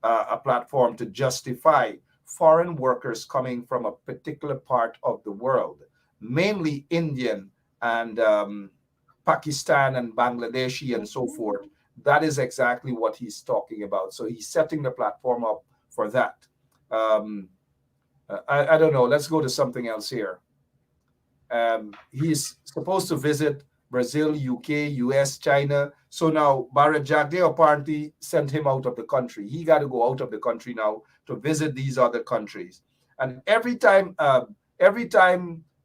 a platform to justify foreign workers coming from a particular part of the world, mainly Indian and Pakistan and Bangladeshi and so forth. That is exactly what he's talking about. So he's setting the platform up for that. Um, I don't know. Let's go to something else here. He's supposed to visit Brazil, UK, US, China. So now Barrett Jagdeo apparently sent him out of the country. He got to go out of the country now to visit these other countries. And every time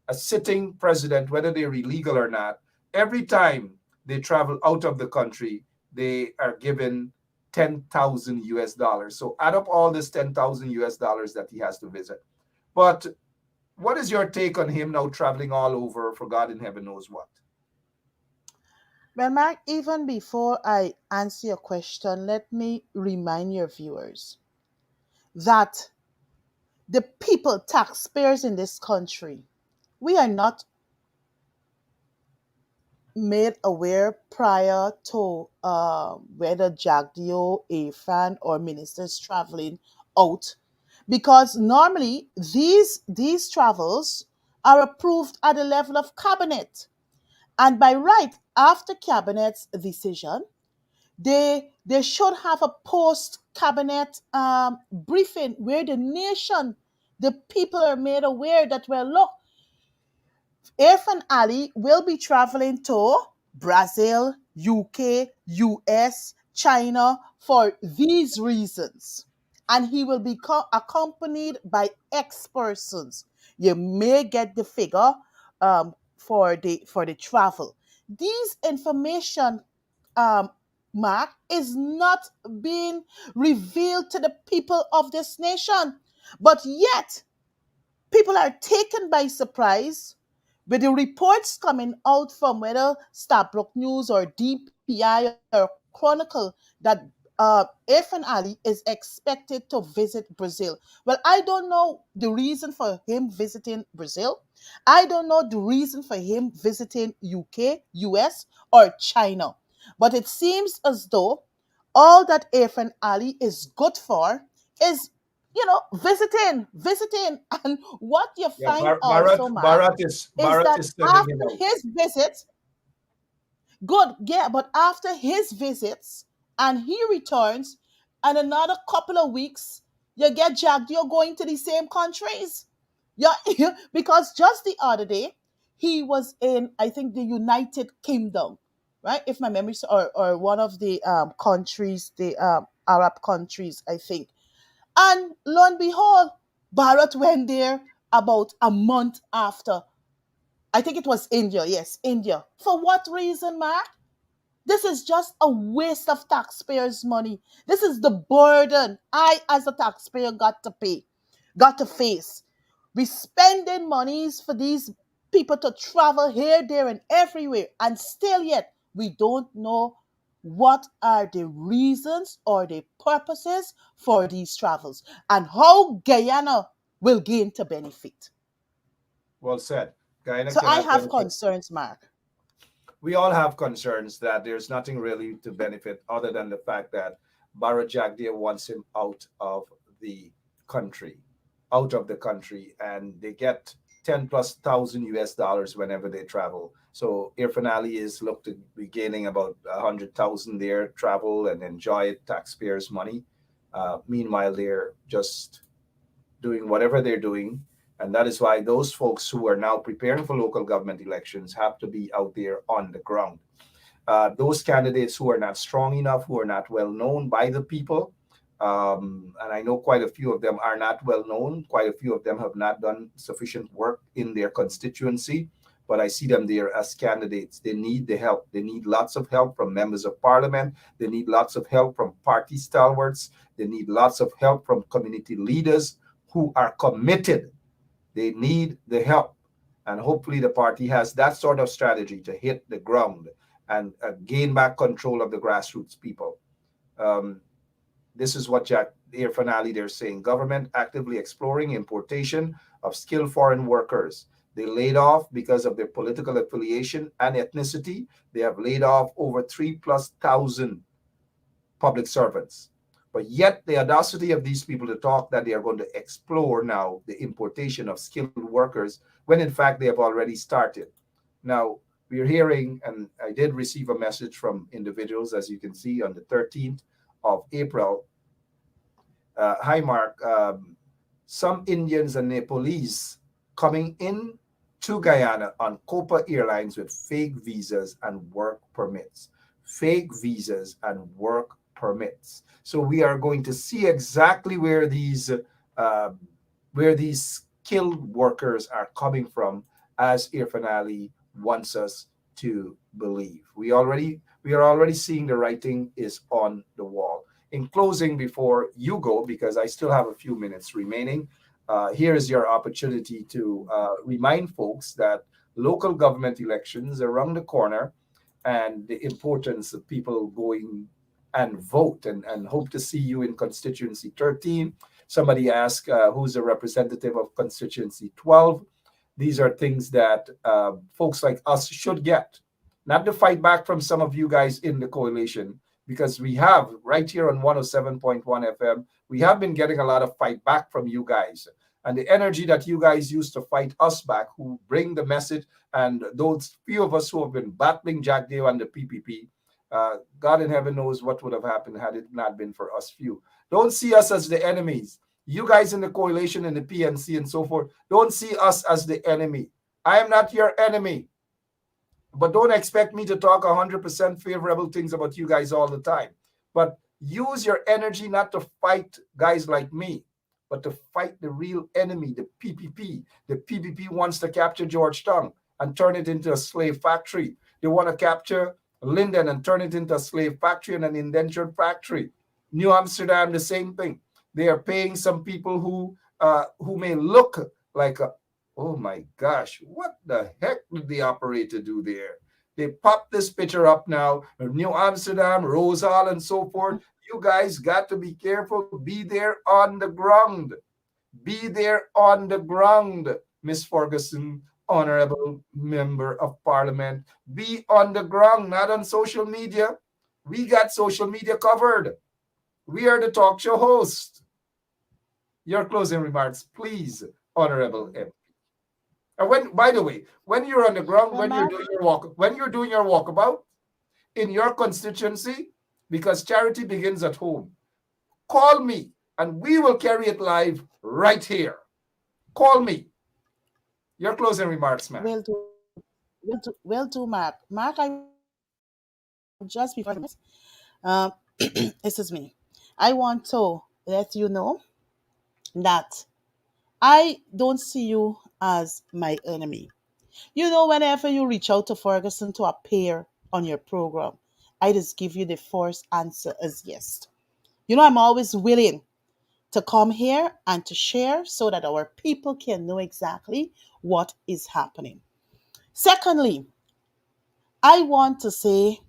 a sitting president, whether they're illegal or not, every time they travel out of the country, they are given 10,000 US dollars. So add up all this 10,000 US dollars that he has to visit. But what is your take on him now traveling all over for God in heaven knows what? Well, Mark, even before I answer your question, let me remind your viewers that the people, taxpayers in this country, we are not made aware prior to whether Jagdio, Afan, or ministers traveling out, because normally these travels are approved at the level of cabinet, and by right after cabinet's decision, they should have a post cabinet briefing where the nation, the people are made aware that, well, look, Irfan Ali will be traveling to Brazil, UK, US, China for these reasons. And he will be accompanied by X persons. You may get the figure for the travel. These information, um, Mark, is not being revealed to the people of this nation. But yet, people are taken by surprise with the reports coming out from whether Starbrook News or DPI or Chronicle that Irfan Ali is expected to visit Brazil. Well, I don't know the reason for him visiting Brazil. I don't know the reason for him visiting UK, US, or China. But it seems as though all that Irfan Ali is good for is, visiting. And what you Yeah, find also, Mark, is Bharat that is sending him after out. his visit, good, yeah, but after his visits and he returns, and another couple of weeks, you get jacked, you're going to the same countries. Yeah, because just the other day, he was in, I think, the United Kingdom, right? If my memory, or one of the countries, the Arab countries, I think. And lo and behold, Bharat went there about a month after. I think it was India. Yes, India. For what reason, Mark? This is just a waste of taxpayers' money. This is the burden I, as a taxpayer, got to pay, got to face. We spending monies for these people to travel here, there, and everywhere, and still yet we don't know what are the reasons or the purposes for these travels and how Guyana will gain to benefit. Well said. Guyana So I cannot have benefit. concerns, Mark. We all have concerns that there's nothing really to benefit other than the fact that Bharat Jagdeo wants him the country, out of the country, and they get 10 plus thousand US dollars whenever they travel. So Irfan Ali is looked to be gaining about 100,000 there, travel and enjoy taxpayers' money. Meanwhile, they're just doing whatever they're doing. And that is why those folks who are now preparing for local government elections have to be out there on the ground. Those candidates who are not strong enough, who are not well known by the people, and I know quite a few of them are not well known. Quite a few of them have not done sufficient work in their constituency, but I see them there as candidates. They need the help. They need lots of help from members of parliament. They need lots of help from party stalwarts. They need lots of help from community leaders who are committed. They need the help. And hopefully the party has that sort of strategy to hit the ground and gain back control of the grassroots people. Um, this is what Jack Irfan Ali, they're saying. Government actively exploring importation of skilled foreign workers. They laid off because of their political affiliation and ethnicity. They have laid off over 3,000+ public servants. But yet the audacity of these people to talk that they are going to explore now the importation of skilled workers when in fact they have already started. Now we're hearing, and I did receive a message from individuals, as you can see, on the 13th of April. Hi, Mark. Some Indians and Nepalese coming in to Guyana on Copa Airlines with fake visas and work permits. Fake visas and work permits. So we are going to see exactly where these skilled workers are coming from, as Irfan Ali wants us to believe. We are already seeing the writing is on the wall. In closing, before you go, because I still have a few minutes remaining, here is your opportunity to remind folks that local government elections are around the corner, and the importance of people going and vote, and hope to see you in constituency 13. Somebody asked who's a representative of constituency 12. These are things that folks like us should get. not the fight back from some of you guys in the coalition, because we have right here on 107.1 FM, we have been getting a lot of fight back from you guys. And the energy that you guys use to fight us back, who bring the message, and those few of us who have been battling Jack Dale and the PPP, God in heaven knows what would have happened had it not been for us few. Don't see us as the enemies. You guys in the coalition and the PNC and so forth, don't see us as the enemy. I am not your enemy. But don't expect me to talk 100% favorable things about you guys all the time. But use your energy not to fight guys like me, but to fight the real enemy, the PPP. The PPP wants to capture Georgetown and turn it into a slave factory. They want to capture Linden and turn it into a slave factory and an indentured factory. New Amsterdam, the same thing. They are paying some people who may look like a, oh my gosh, what the heck did the operator do there? They popped this picture up now, New Amsterdam, Rose Hall, and so forth. You guys got to be careful. Be there on the ground. Be there on the ground, Miss Ferguson, honorable member of parliament. Be on the ground, not on social media. We got social media covered. We are the talk show host. Your closing remarks, please, honorable M. And when, by the way, when you're on the ground, when you're Mark, doing your walkabout in your constituency, because charity begins at home, call me and we will carry it live right here. Call me. Your closing remarks, man. will do, Mark. Mark, I just before excuse me, I want to let you know that I don't see you as my enemy. You know, whenever you reach out to Ferguson to appear on your program, I just give you the first answer as yes. You know, I'm always willing to come here and to share so that our people can know exactly what is happening. Secondly, I want to say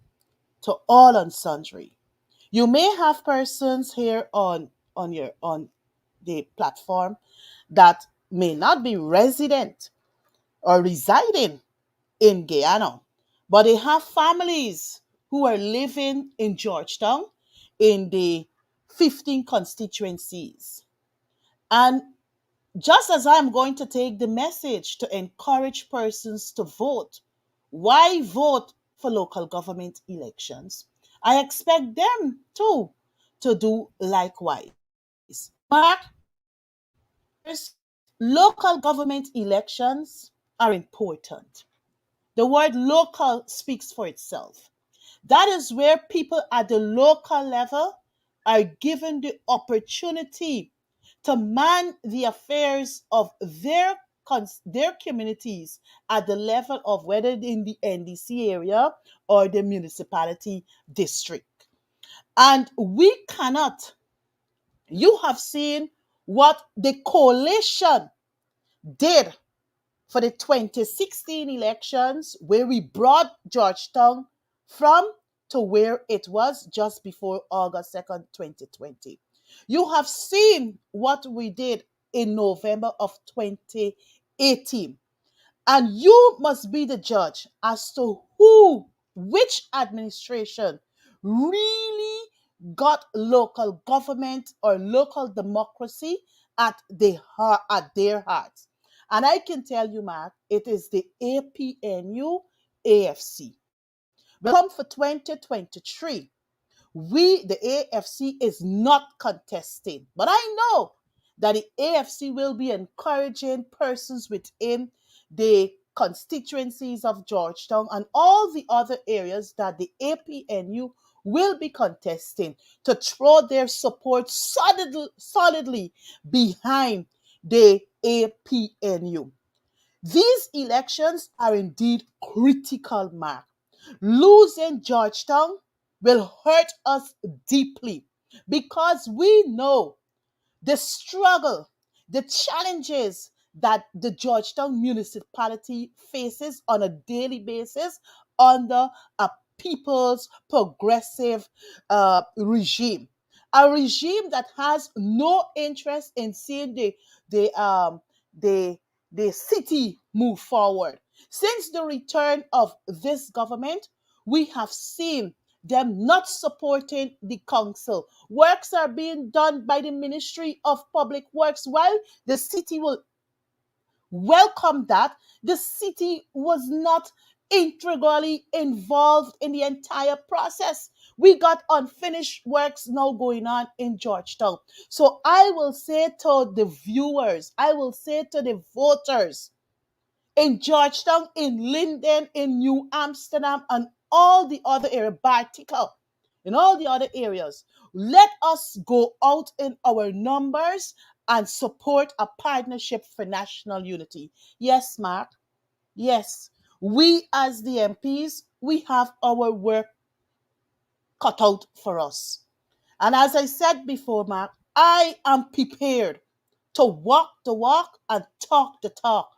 to all and sundry, you may have persons here on the platform that may not be resident or residing in Guyana, but they have families who are living in Georgetown in the 15 constituencies. And just as I'm going to take the message to encourage persons to vote, why vote for local government elections? I expect them too to do likewise. Mark, local government elections are important. The word local speaks for itself. That is where people at the local level are given the opportunity to man the affairs of their communities at the level of whether in the NDC area or the municipality district. And we cannot, you have seen what the coalition did for the 2016 elections, where we brought Georgetown from to where it was just before August 2nd, 2020. You have seen what we did in November of 2018. And you must be the judge as to which administration really got local government or local democracy at their hearts. And I can tell you, Mark, it is the APNU AFC. Well, come for 2023, the AFC is not contesting. But I know that the AFC will be encouraging persons within the constituencies of Georgetown and all the other areas that the APNU will be contesting to throw their support solidly behind the APNU. These elections are indeed critical, Mark. Losing Georgetown will hurt us deeply because we know the struggle, the challenges that the Georgetown municipality faces on a daily basis under a people's progressive regime. A regime that has no interest in seeing the, the city move forward. Since the return of this government, we have seen them not supporting the council. Works are being done by the Ministry of Public Works. While the city will welcome that, the city was not integrally involved in the entire process. We got unfinished works now going on in Georgetown. So I will say to the viewers, I will say to the voters, in Georgetown, in Linden, in New Amsterdam, and all the other areas, Bartica, in all the other areas. Let us go out in our numbers and support a partnership for national unity. Yes, Mark. Yes. We as the MPs, we have our work cut out for us. And as I said before, Mark, I am prepared to walk the walk and talk the talk,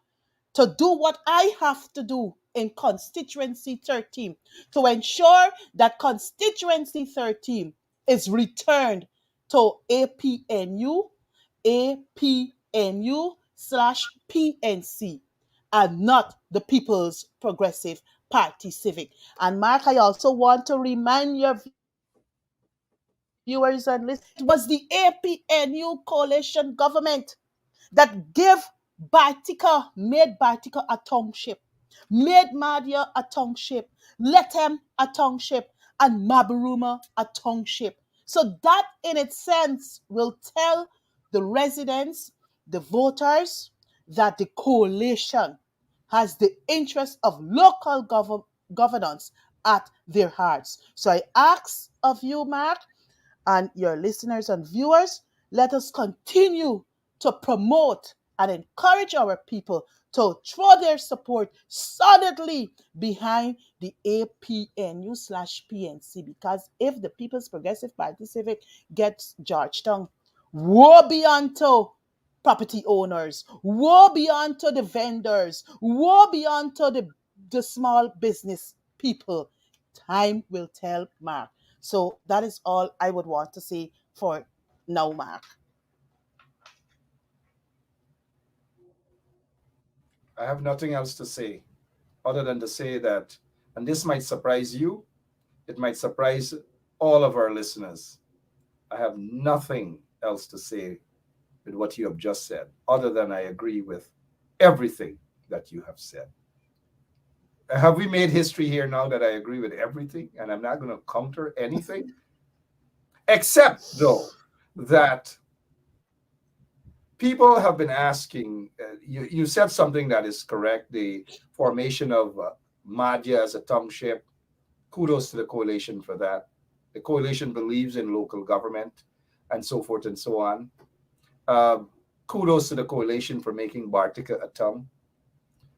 to do what I have to do in constituency 13 to ensure that constituency 13 is returned to APNU slash PNC and not the People's Progressive Party Civic. And Mark, I also want to remind your viewers and listeners, it was the APNU coalition government that gave made Bartica a township, made Madia a township, Letem a township, and Mabaruma a township. So that in its sense will tell the residents, the voters, that the coalition has the interest of local governance at their hearts. So I ask of you, Mark, and your listeners and viewers, let us continue to promote and encourage our people to throw their support solidly behind the APNU slash PNC, because if the People's Progressive Party Civic gets Georgetown, woe be unto property owners, woe be unto the vendors, woe be unto the small business people. Time will tell, Mark. So that is all I would want to say for now, Mark. I have nothing else to say other than to say that, and this might surprise you, it might surprise all of our listeners. I have nothing else to say with what you have just said, other than I agree with everything that you have said. Have we made history here now that I agree with everything and I'm not going to counter anything? Except, though, that people have been asking, you said something that is correct, the formation of Madhya as a township. Kudos to the coalition for that. The coalition believes in local government and so forth and so on. Uh, Kudos to the coalition for making Bartica a town.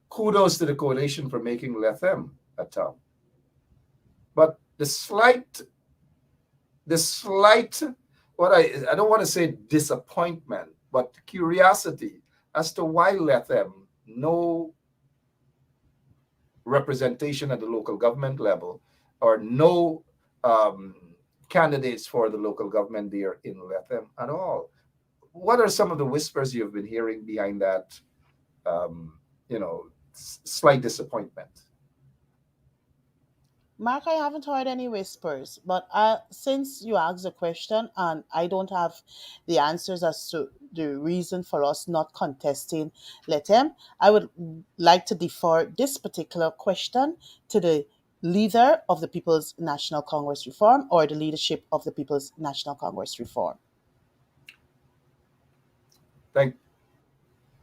Kudos to the coalition for making Lethem a town. But the slight, what I don't want to say disappointment, but curiosity as to why Lethem no representation at the local government level, or no um, candidates for the local government there in Lethem at all. What are some of the whispers you've been hearing behind that, um, slight disappointment? Mark, I haven't heard any whispers, but since you asked the question and I don't have the answers as to the reason for us not contesting Letem, I would like to defer this particular question to the leader of the People's National Congress Reform or the leadership of the People's National Congress Reform. Thank,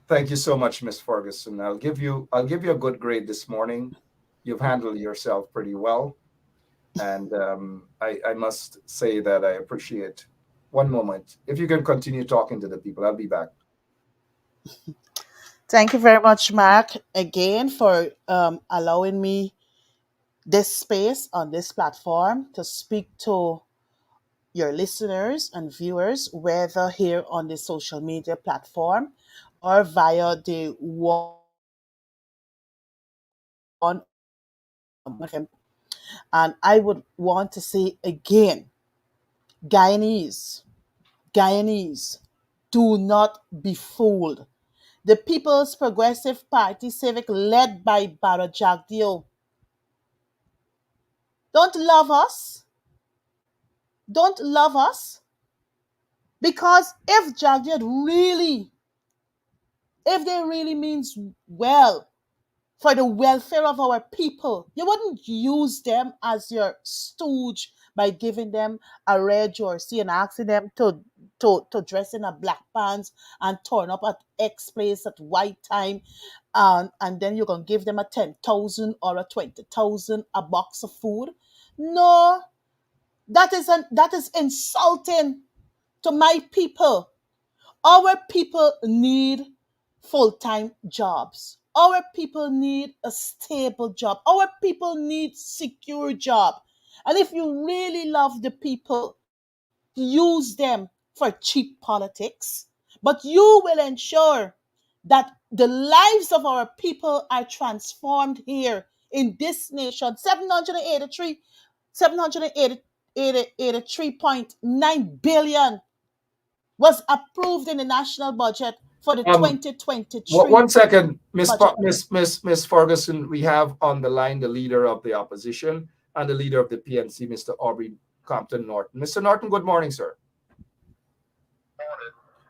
thank you so much, Miss Ferguson. I'll give you a good grade this morning. You've handled yourself pretty well, and I must say that I appreciate. One moment, if you can continue talking to the people, I'll be back. Thank you very much, Mark, again for allowing me this space on this platform to speak to your listeners and viewers, whether here on the social media platform or via the one and I would want to say again, Guyanese, Guyanese, do not be fooled. the People's Progressive Party Civic led by Barra Jagdeo don't love us? Don't love us? Because if Jagdeo really, if they really means well for the welfare of our people, you wouldn't use them as your stooge by giving them a red jersey and asking them to dress in a black pants and turn up at X place at white time, and then you're gonna give them a 10,000 or a 20,000 a box of food. No, that is insulting to my people. Our people need full-time jobs. Our people need a stable job. Our people need secure job. And if you really love the people, use them for cheap politics, but you will ensure that the lives of our people are transformed here in this nation. 783.9 billion was approved in the national budget for the 2023 One second, budget. Miss Ferguson. We have on the line the leader of the opposition and the leader of the PNC, Mr. Aubrey Compton Norton. Mr. Norton, good morning, sir.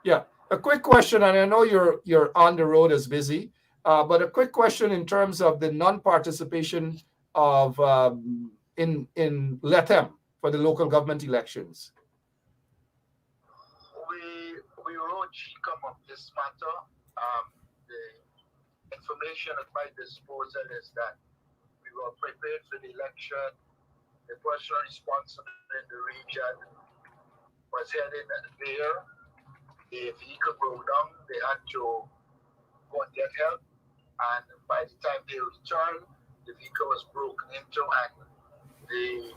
Yeah, a quick question, and I know you're on the road as busy, but a quick question in terms of the non-participation of in LETEM for the local government elections. We wrote GCOM of this matter. The information at my disposal is that we were prepared for the election. The person responsible in the region was heading there. The vehicle broke down. They had to go and get help. And by the time they returned, the vehicle was broken into, and the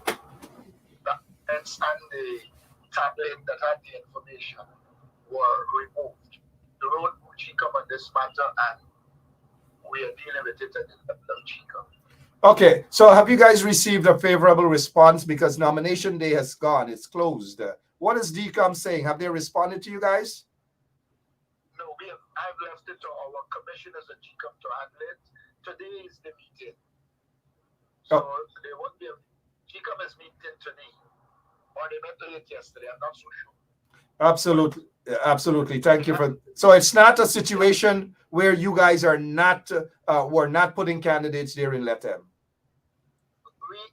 documents and the tablet that had the information were removed. The road GCOM on this matter, and we are dealing with it at the level of GCOM. Okay, so have you guys received a favorable response? Because nomination day has gone, it's closed. What is DCOM saying? Have they responded to you guys? No, I've left it to our commissioners at GCOM to handle it. Today is the meeting. So there won't be GCOM is meeting today. Or they met late yesterday, I'm not so sure. Absolutely, absolutely. Thank you for. So it's not a situation where you guys are not were not putting candidates there in LETEM.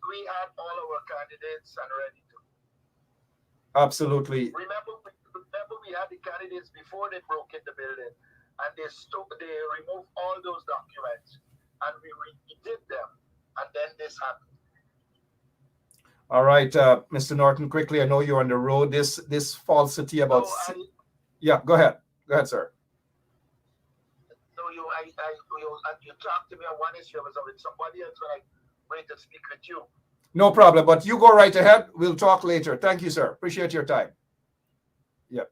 We had all our candidates and ready to. Absolutely. Remember we had the candidates before they broke in the building, and they removed all those documents, and we redid them, and then this happened. All right, Mr. Norton, quickly, I know you're on the road. This falsity about... Yeah, go ahead. Go ahead, sir. No, you talked to me on one issue. I was with somebody else when I went to speak with you. No problem, but you go right ahead. We'll talk later. Thank you, sir. Appreciate your time. Yeah.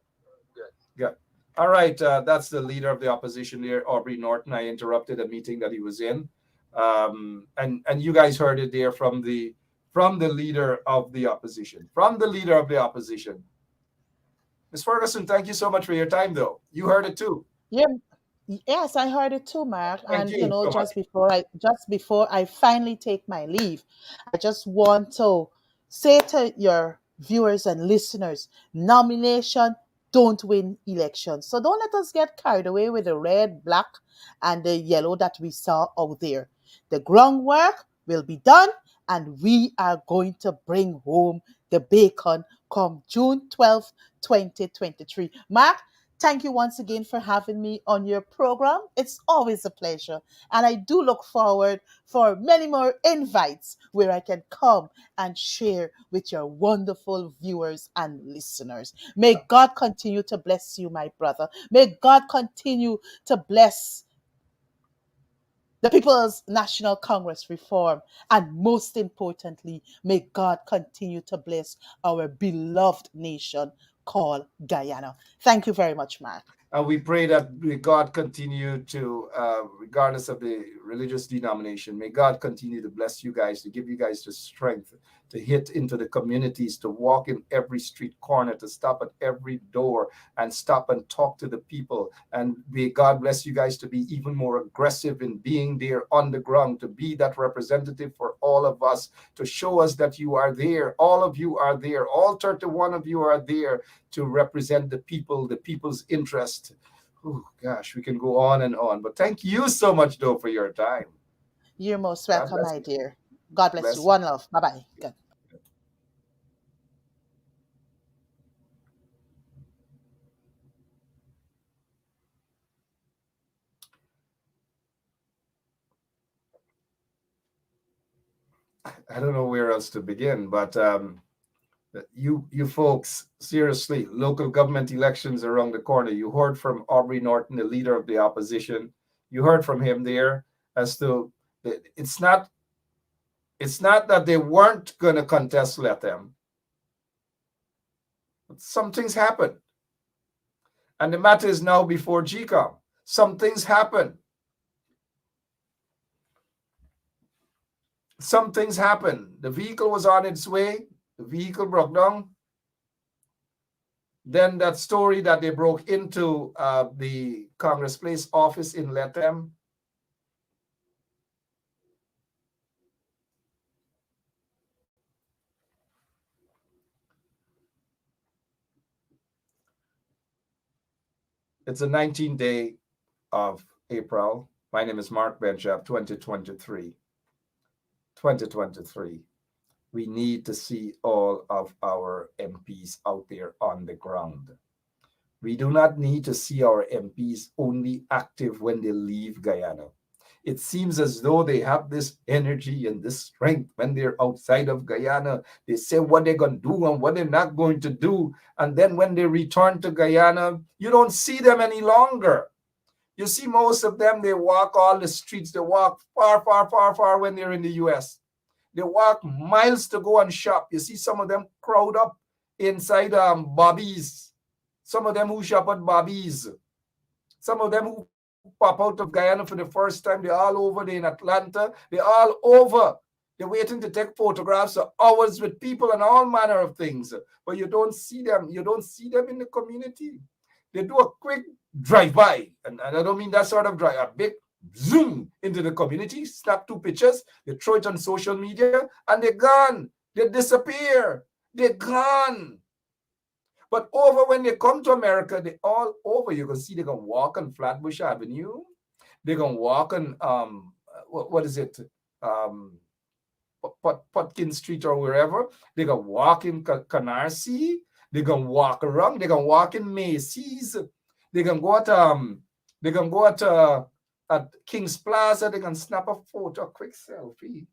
Good. Good. All right, that's the leader of the opposition there, Aubrey Norton. I interrupted a meeting that he was in. And you guys heard it there from the leader of the opposition. From the leader of the opposition. Ms. Ferguson, thank you so much for your time, though. You heard it too. Yeah. Yes, I heard it too, Mark. Thank And you so just before I finally take my leave, I just want to say to your viewers and listeners, nomination don't win elections. So don't let us get carried away with the red, black, and the yellow that we saw out there. The groundwork will be done, and we are going to bring home the bacon come June 12th, 2023. Mark, thank you once again for having me on your program. It's always a pleasure. And I do look forward for many more invites where I can come and share with your wonderful viewers and listeners. May God continue to bless you, my brother. May God continue to bless the People's National Congress reform. And most importantly, may God continue to bless our beloved nation called Guyana. Thank you very much, Mark. And we pray that may God continue to, regardless of the religious denomination, may God continue to bless you guys, to give you guys the strength to hit into the communities, to walk in every street corner, to stop at every door and stop and talk to the people. And may God bless you guys to be even more aggressive in being there on the ground, to be that representative for all of us, to show us that you are there. All of you are there. All 31 of you are there to represent the people, the people's interest. Oh, gosh, we can go on and on. But thank you so much, though, for your time. You're most God welcome, bless my you. dear. God bless you. Bless you. One love. Bye bye. Good. I don't know where else to begin, but you folks, seriously, local government elections around the corner. You heard from Aubrey Norton, the leader of the opposition. You heard from him there as to it's not that they weren't going to contest let them. But some things happened. And the matter is now before GCOM. Some things happened. Some things happened. The vehicle was on its way. The vehicle broke down. Then that story that they broke into the Congress Place office in Lethem. It's the 19th day of April. My name is Mark Benchap, 2023. 2023. We need to see all of our MPs out there on the ground. We do not need to see our MPs only active when they leave Guyana. It seems as though they have this energy and this strength when they're outside of Guyana. They say what they're going to do and what they're not going to do. And then when they return to Guyana, you don't see them any longer. You see most of them, they walk all the streets. They walk far, far, far, far when they're in the U.S. They walk miles to go and shop. You see some of them crowd up inside Bobby's. Some of them who shop at Bobby's. Some of them who pop out of Guyana for the first time. They're all over. They're in Atlanta. They're all over. They're waiting to take photographs for hours with people and all manner of things. But you don't see them. You don't see them in the community. They do a quick drive-by. And I don't mean that sort of drive. A big zoom into the community, snap 2 pictures, they throw it on social media, and they're gone. They disappear. They're gone. But over when they come to America, they all over. You can see they're going to walk on Flatbush Avenue. They're going to walk on, what is it? Putkin Street or wherever. They're going to walk in Canarsie. They're going to walk around. They're going to walk in Macy's. They're going to go at King's Plaza. They can snap a photo, a quick selfie.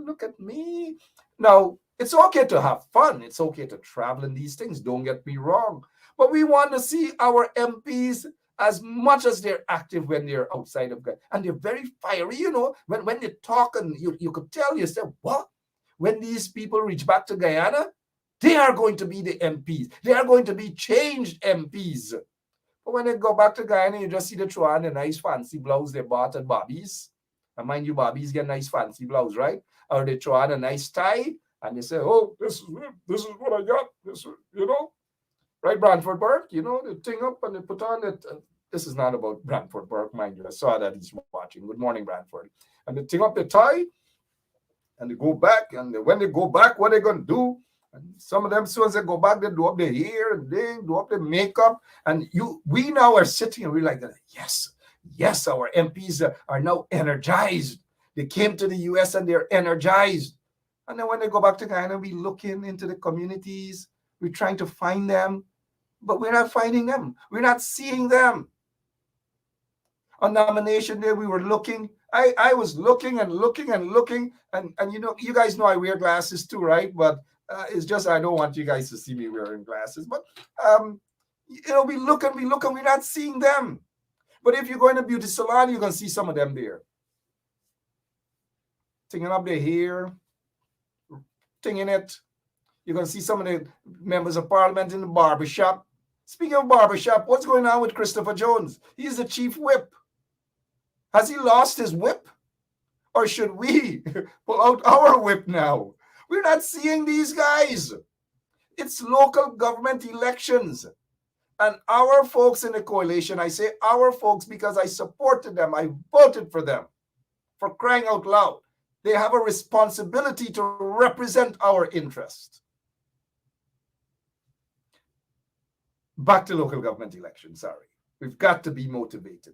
Look at me. Now, it's okay to have fun. It's okay to travel in these things. Don't get me wrong. But we want to see our MPs as much as they're active when they're outside of Guyana. And they're very fiery, you know. When they talk, and you could tell yourself, what? When these people reach back to Guyana, they are going to be the MPs. They are going to be changed MPs. But when they go back to Guyana, you just see the throw on the nice fancy blouse they bought at Bobby's. And mind you, Bobby's get a nice fancy blouse, right? Or they throw on a nice tie, and they say, oh, this is what I got. This, you know, right, Brantford Burke, you know, the thing up and they put on it. This is not about Brantford Burke, mind you. I saw that he's watching. Good morning, Brantford. And they thing up the tie, and they go back. And when they go back, what are they going to do? And some of them, as soon as they go back, they do up their hair and they do up their makeup. And we now are sitting and we're like, yes, our MPs are now energized. They came to the US and they're energized. And then when they go back to Guyana, we're looking into the communities. We're trying to find them, but we're not finding them. We're not seeing them. On nomination day, we were looking. I was looking and looking and lking. And you know, you guys know I wear glasses too, right? But it's just I don't want you guys to see me wearing glasses. But, you know, we look and we're not seeing them. But if you go in a beauty salon, you're going to see some of them there. Tinging up their hair, tinging it. You're going to see some of the members of parliament in the barbershop. Speaking of barbershop, what's going on with Christopher Jones? He's the chief whip. Has he lost his whip? Or should we pull out our whip now? We're not seeing these guys. It's local government elections. And our folks in the coalition, I say our folks because I supported them, I voted for them, for crying out loud. They have a responsibility to represent our interest. Back to local government elections, sorry. We've got to be motivated.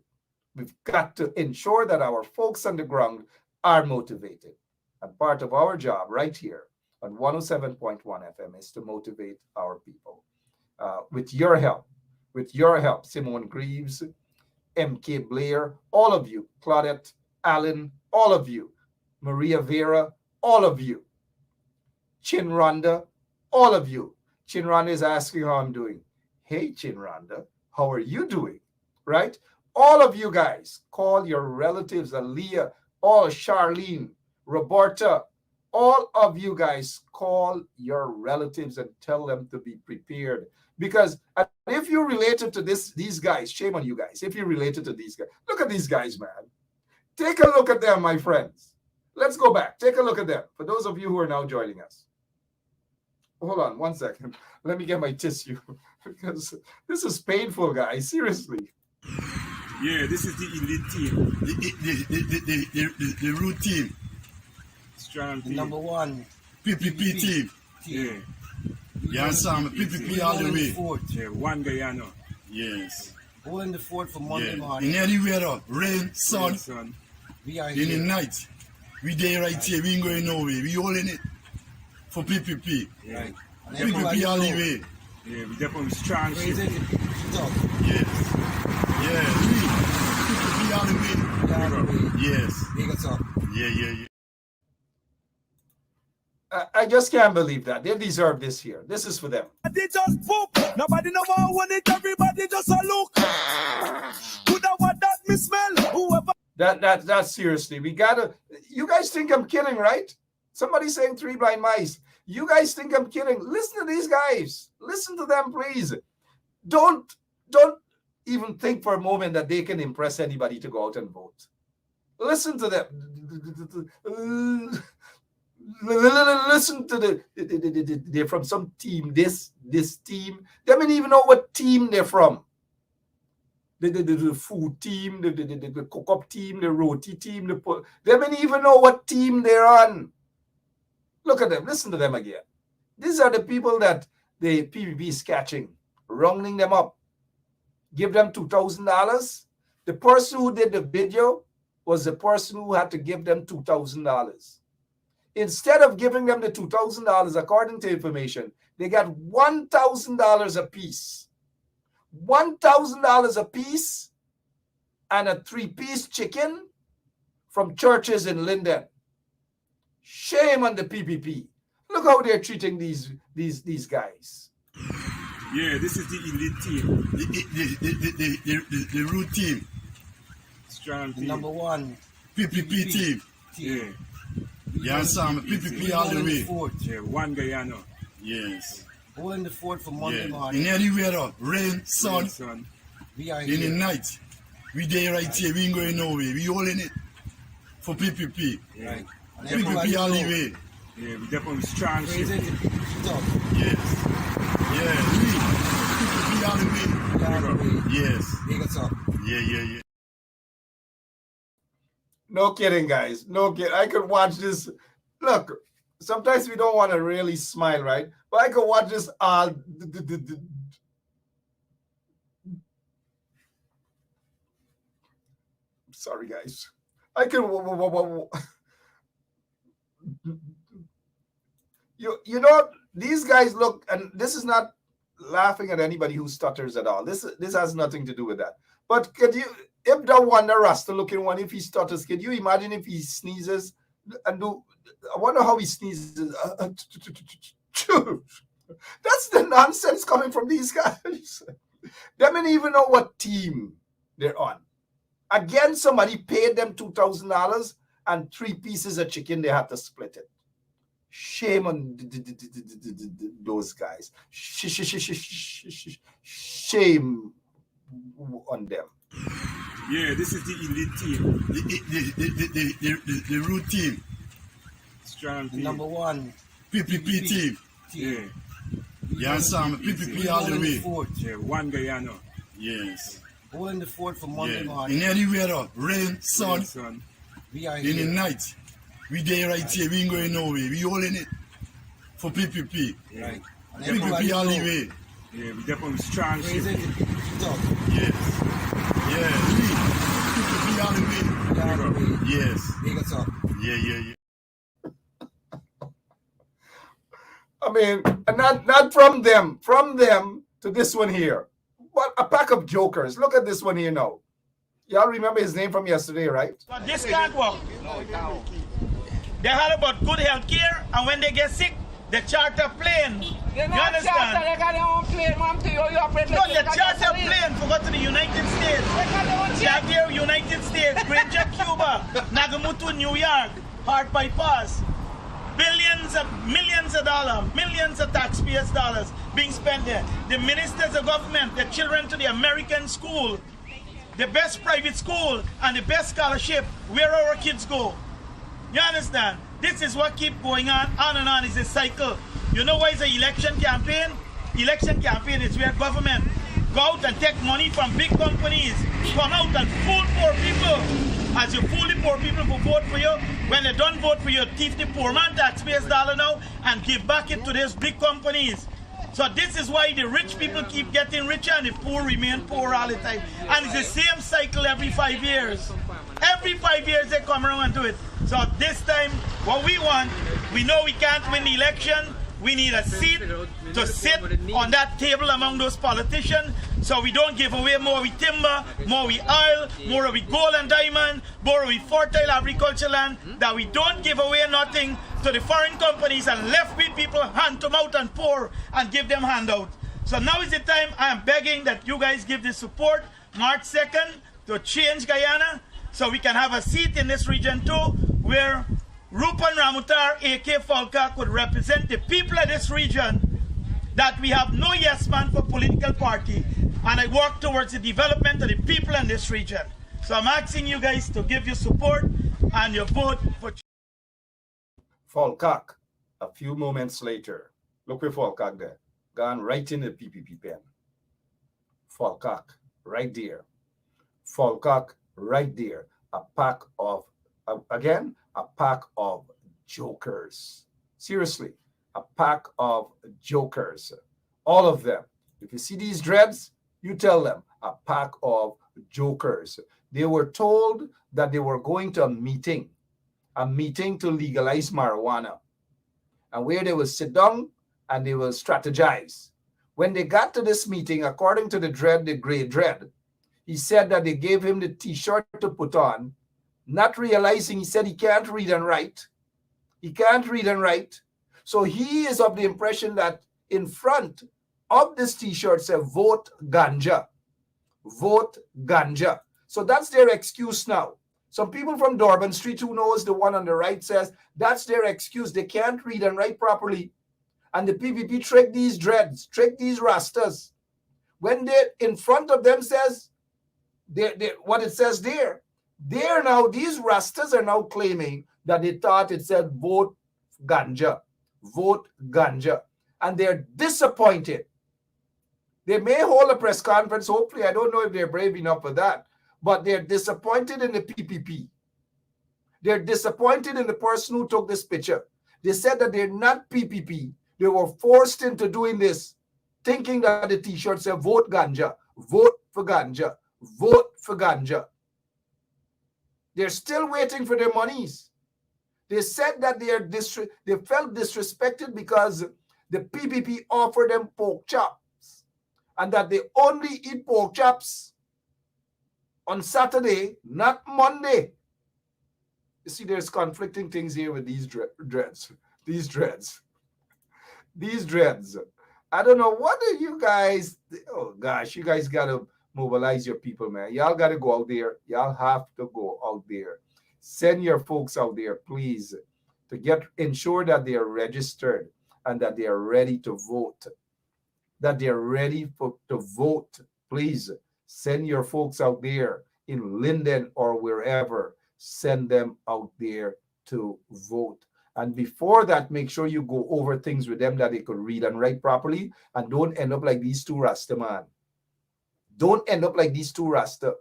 We've got to ensure that our folks on the ground are motivated. And part of our job right here on 107.1 FM is to motivate our people. With your help, Simone Greaves, MK Blair, all of you, Claudette Allen, all of you, Maria Vera, all of you, Chinranda, all of you. Chinranda is asking how I'm doing. Hey, Chinranda, how are you doing? Right? All of you guys, call your relatives, Aaliyah, all Charlene, Roberta, all of you guys, call your relatives and tell them to be prepared. Because if you're related to these guys, shame on you guys. If you're related to these guys, look at these guys, man. Take a look at them, my friends. Let's go back. Take a look at them. For those of you who are now joining us. Hold on 1 second. Let me get my tissue because this is painful, guys. Seriously. Yeah, this is the elite team. The root team. Strong team. Number one. PPP team. Yeah. You understand? PPP all the way. Yeah, one Guyana. Yes. Holding the fort for Monday morning. In any weather, rain, sun. We are in the night. We there right here. We ain't going nowhere. We holding it for PPP. Yeah. PPP all the way. Yeah, we definitely strong shit. Yes. Yeah. PPP all the way. Yes. Big us up. Yeah. I just can't believe that. They deserve this here. This is for them. They just poop. Nobody know want it. Everybody just a look. Could have what that me smell? Whoever. That seriously. We gotta. You guys think I'm kidding, right? Somebody saying 3 blind mice. You guys think I'm kidding? Listen to these guys. Listen to them, please. Don't even think for a moment that they can impress anybody to go out and vote. Listen to them. Listen to they're from some team. This team. They don't even know what team they're from. The food team, the cook-up team, the roti team. They don't even know what team they're on. Look at them. Listen to them again. These are the people that the PPP is catching, rounding them up. Give them $2,000. The person who did the video was the person who had to give them $2,000. Instead of giving them the $2,000, according to information, they got $1,000 a piece. $1,000 a piece and a 3-piece chicken from churches in Linden. Shame on the PPP. Look how they're treating these guys. Yeah, this is the elite team. The root team. Strong team. Number one. PPP team. Yeah. You understand? PPP all the way. Yeah, one Guyana. Yes. Holding the fort for Monday morning. In any weather, rain, sun. We are in the night. We there right here. We ain't going nowhere. We holding it for PPP. Right. PPP all the way. Yeah, we definitely strong shit. Yes. Yeah. PPP all the way. Yes. Big us up. Yeah. No kidding, guys. No kidding. I could watch this. Look, sometimes we don't want to really smile, right? But I could watch this all. Sorry, guys. I could. You know, these guys look, and this is not laughing at anybody who stutters at all. This has nothing to do with that. But could you, if the Wonder Rasta looking one, if he stutters, could you imagine if he sneezes and do? I wonder how he sneezes. That's the nonsense coming from these guys. They don't even know what team they're on. Again, somebody paid them $2,000 and 3 pieces of chicken. They had to split it. Shame on those guys. Shame on them. Yeah, this is the elite team. The root team. Strong team. Number one. PPP team. Yeah. You understand? PPP all the way. Yeah, one Guyana. Yes. Holding the fort for Monday Yeah. morning. In any weather, rain, sun, We are in the here. night. We there right here. We ain't going nowhere. We holding it for PPP. Right. And PPP everybody all the know. way. Yeah, we definitely strong. Yes. Yeah. PPP all the way. Yes. Big us up. Yeah. I mean, not from them to this one here. What a pack of jokers. Look at this one here now. Y'all remember his name from yesterday, right? But this can't work. They heard about good health care, and when they get sick, they charter plane. You understand? They got their own plane, mom. No, they charter plane to go to the United States. They have their United States, Granger, Cuba, Nagamutu, New York, hard bypass. Millions of dollars, millions of taxpayers' dollars being spent there. The ministers of government, the children to the American school, the best private school, and the best scholarship, where our kids go. You understand? This is what keeps going on and on. It's a cycle. You know why it's an election campaign? Election campaign is where government go out and take money from big companies, come out and fool poor people. As you fool the poor people who vote for you, when they don't vote for you, thief the poor man taxpayers' dollar now and give back it to these big companies. So this is why the rich people keep getting richer and the poor remain poor all the time. And it's the same cycle every 5 years. Every 5 years they come around and do it. So this time, what we want, we know we can't win the election. We need a seat to sit on that table among those politicians so we don't give away more we timber, more we oil, more we gold and diamond, more we fertile agriculture land, that we don't give away nothing to the foreign companies and left with people hand to mouth and poor and give them handout. So now is the time I am begging that you guys give the support March 2nd to change Guyana so we can have a seat in this region too where Rupan Ramutar, A.K. Falka, could represent the people of this region, that we have no yes man for political party, and I work towards the development of the people in this region. So I'm asking you guys to give your support and your vote for Falkak, a few moments later. Look where Falkak there. Gone right in the PPP pen. Falkak, right there. Falkak, right there. A pack of, again, a pack of jokers. Seriously, a pack of jokers. All of them. If you see these dreads, you tell them, a pack of jokers. They were told that they were going to a meeting to legalize marijuana, and where they will sit down and they will strategize. When they got to this meeting, according to the dread, the gray dread, he said that they gave him the t-shirt to put on, not realizing he said he can't read and write. He can't read and write. So he is of the impression that in front of this t-shirt says, vote ganja. Vote ganja. So that's their excuse now. Some people from Durban Street who knows the one on the right says that's their excuse. They can't read and write properly. And the PPP trick these dreads, trick these rastas. When they in front of them says, what it says there, they're now, these rastas are now claiming that they thought it said vote ganja. Vote ganja. And they're disappointed. They may hold a press conference, hopefully. I don't know if they're brave enough for that. But they're disappointed in the PPP. They're disappointed in the person who took this picture. They said that they're not PPP. They were forced into doing this, thinking that the t-shirt said vote ganja, vote for ganja, vote for ganja. They're still waiting for their monies. They said that they felt disrespected because the PPP offered them pork chops and that they only eat pork chops on Saturday, not Monday. You see, there's conflicting things here with these dreads. These dreads. These dreads. I don't know. What are you guys? Oh, gosh. You guys got to mobilize your people, man. Y'all got to go out there. Y'all have to go out there. Send your folks out there, please, to ensure that they are registered and that they are ready to vote. That they're ready to vote. Please send your folks out there in Linden or wherever. Send them out there to vote. And before that, make sure you go over things with them that they could read and write properly, and don't end up like these two Rasta, man. Don't end up like these two Rasta.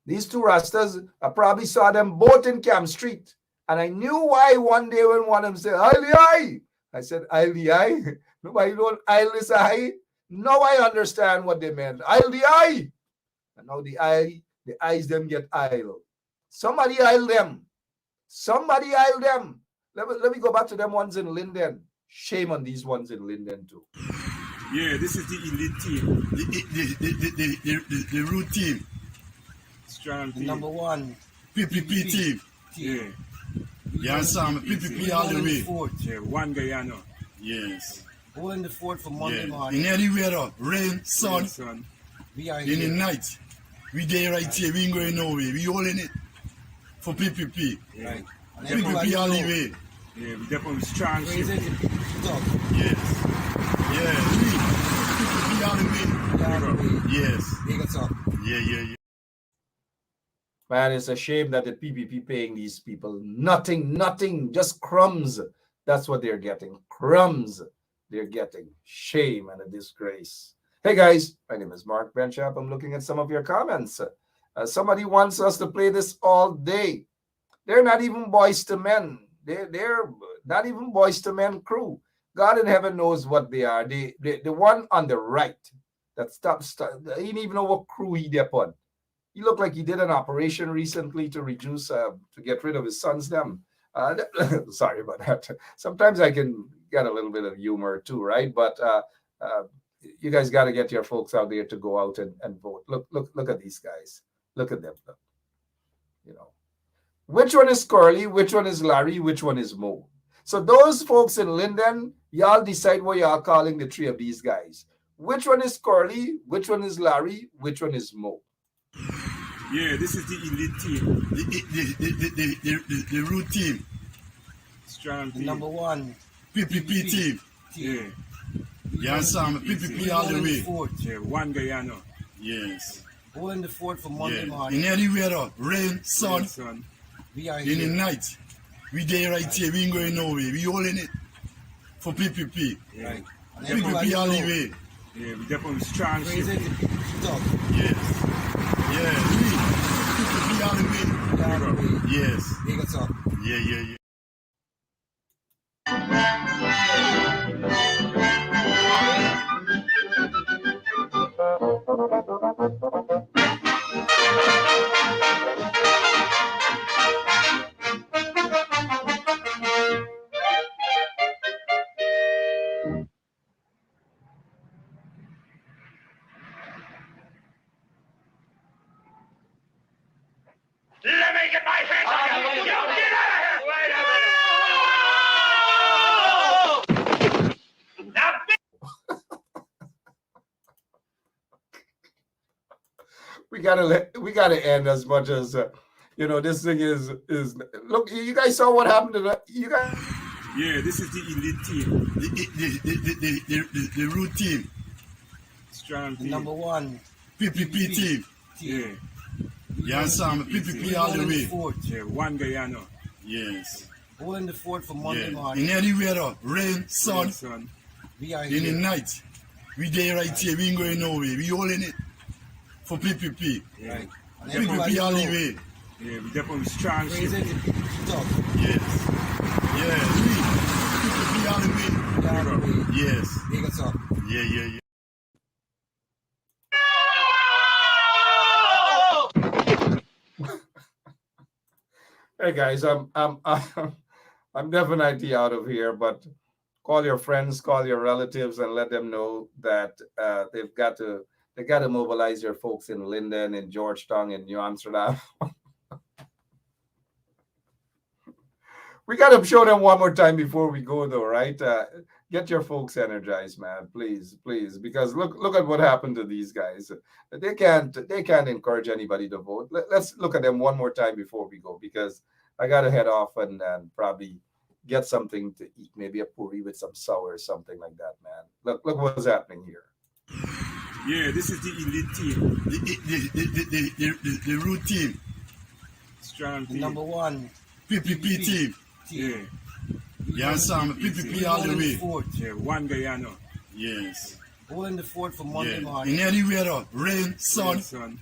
These two Rastas, I probably saw them both in Camp Street. And I knew why one day when one of them said, "Aye, aye." I said, "Aye, aye." Nobody don't aisle this eye. Now I understand what they meant. Aisle the eye. And now the eyes them get aisle. Somebody aisle them. Somebody aisle them. Let me go back to them ones in Linden. Shame on these ones in Linden too. Yeah, this is the elite team. The root team. Strong team. Number one. PPP team. Yeah. You understand? PPP all the way. Yeah, one Guyana. Yes. Holding the fort for Monday morning. In any weather, rain, sun, We are in the here. night. We there right here. We ain't going nowhere. We holding it for PPP. Right. And PPP everybody all the know. way. Yeah, we definitely strong. Praise it. Stop. Yes. Yeah. PPP all the way. Yes. Big us up. Yeah. Man, it's a shame that the PPP paying these people nothing, just crumbs. That's what they're getting. Crumbs. They're getting shame and a disgrace. Hey guys, my name is Mark Benchap. I'm looking at some of your comments. Somebody wants us to play this all day. They're not even boys to men. They're not even boys to men crew. God in heaven knows what they are. The one on the right that stops. He didn't even know what crew he upon. He looked like he did an operation recently to reduce, to get rid of his sons. Them. Sorry about that. Sometimes I can get a little bit of humor too, right? But you guys got to get your folks out there to go out and vote. Look at these guys. Look at them. Look. You know, which one is Curly? Which one is Larry? Which one is Mo? So those folks in Linden, y'all decide what y'all calling the three of these guys. Which one is Curly? Which one is Larry? Which one is Mo? Yeah, this is the elite team. The root team. Strong team. Number one. PPP team. Yeah. You understand? PPP all the way. Yeah, one Guyana. Yes. Holding the fort for Monday morning. In any weather, rain, sun, We are in the here. night. We there right here. We ain't going nowhere. We holding it for PPP. Right. And PPP everybody all the know. way. Yeah, we definitely strong. Praise it. Stop. Yes. Yeah. PPP all the way. Yes. Big us up. Yeah. Let me get my hands on you! You get out of here! Wait a minute! Now, we gotta end as much as this thing is. Look, you guys saw what happened to that. You guys. Yeah, this is the elite team. The root team. Strong team. Number one. PPP team. Yeah. You understand? PPP all the way. Yeah, one Guyana. Yes. Holding the fort for Monday morning. In any weather, rain, sun, We are in the here. night. We there right here. We ain't going nowhere. We holding it for PPP. Right. And PPP everybody all the know. way. Yeah, we definitely strong. Praise it. Stop. Yes. Yeah. PPP all the way. Yes. Big us up. Yeah. Hey guys, I'm definitely out of here, but call your friends, call your relatives, and let them know that they got to mobilize your folks in Linden, in Georgetown, in New Amsterdam. We got to show them one more time before we go, though, right? Get your folks energized, man, please, because look at what happened to these guys. They can't encourage anybody to vote. Let's look at them one more time before we go, because I got to head off and probably get something to eat, maybe a puri with some sour or something like that, man. Look what's happening here. Yeah, this is the elite team. The root team. Strong team. Number one. PPP team. team. Yeah, Sam, PPP all the way. Fort. Yeah, one Guyana. Yes. Holding the fort for Monday Yeah. morning. In any weather, rain, sun, Son.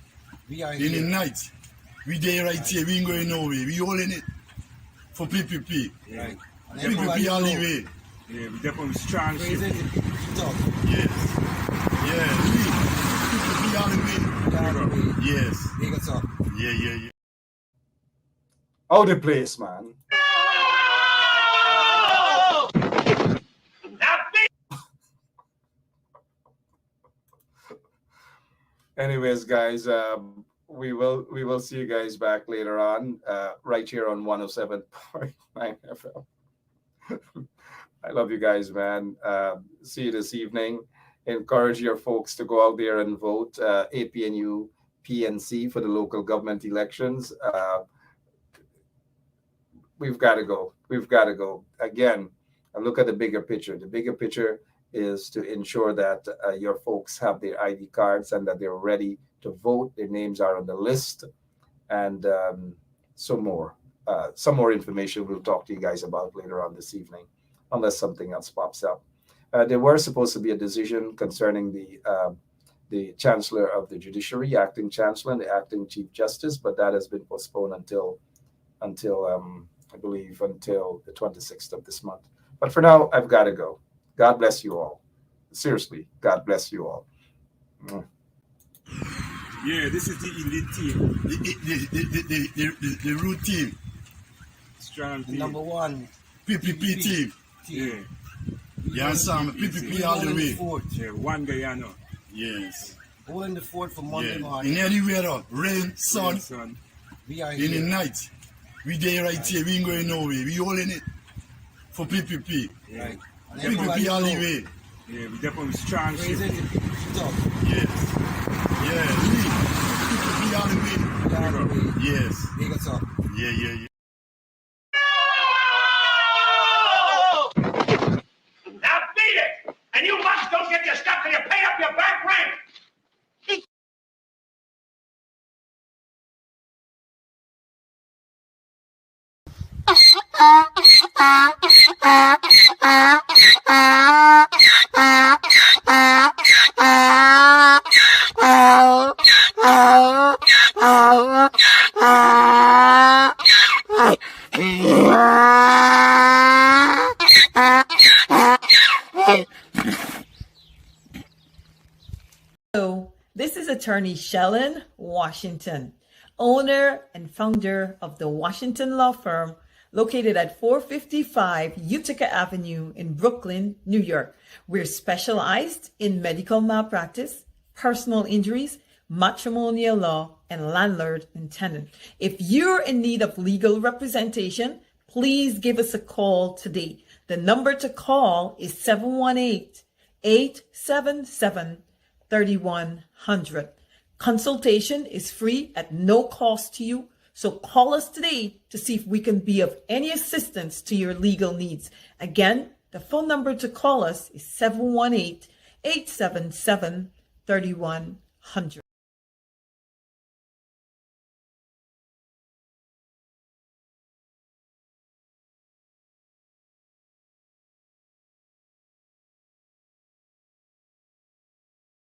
We are in the here. night. We there right here. We ain't going nowhere. We holding it for PPP. Yeah. Right. And everybody PPP all the know. way. Yeah, we definitely strong ship. Crazy tough. Yes. Yeah. We PPP all the way. All the way. Yes. Big us up. Yeah. Out the place, man. Anyways, guys, we will see you guys back later on, right here on 107.9 FM. I love you guys, man. See you this evening. Encourage your folks to go out there and vote APNU PNC for the local government elections. We've got to go. We've got to go. Again, look at the bigger picture. The bigger picture is to ensure that your folks have their ID cards and that they're ready to vote. Their names are on the list, and some more information we'll talk to you guys about later on this evening, unless something else pops up. There was supposed to be a decision concerning the Chancellor of the Judiciary, acting Chancellor, and the acting Chief Justice, but that has been postponed until I believe until the 26th of this month. But for now, I've got to go. God bless you all. Seriously, God bless you all. Yeah, this is the elite team. The root team. Strong The team. number one PPP team. Yeah. Yeah, Sam, PPP all the holding the way. fort. Yeah, one Guyana. Yes. Holding the fort for Monday Yeah. morning. In any weather, rain, sun, Son. We are in the here. night. We there right here. We ain't going nowhere. We holding it for PPP. Yeah. Right. And everybody PPP all the know. way. Yeah, we definitely strong ship. Crazy tough. Yes. Yeah. We PPP all the way. All the way. Yes. Big us up. Yeah. Now beat it! And you must don't get your stuff till you pay up your back rent! Hello, this is attorney Shellen Washington, owner and founder of the Washington Law Firm located at 455 Utica Avenue in Brooklyn, New York. We're specialized in medical malpractice, personal injuries, matrimonial law, and landlord and tenant. If you're in need of legal representation, please give us a call today. The number to call is 718-877-3100. Consultation is free at no cost to you. So call us today to see if we can be of any assistance to your legal needs. Again, the phone number to call us is 718-877-3100.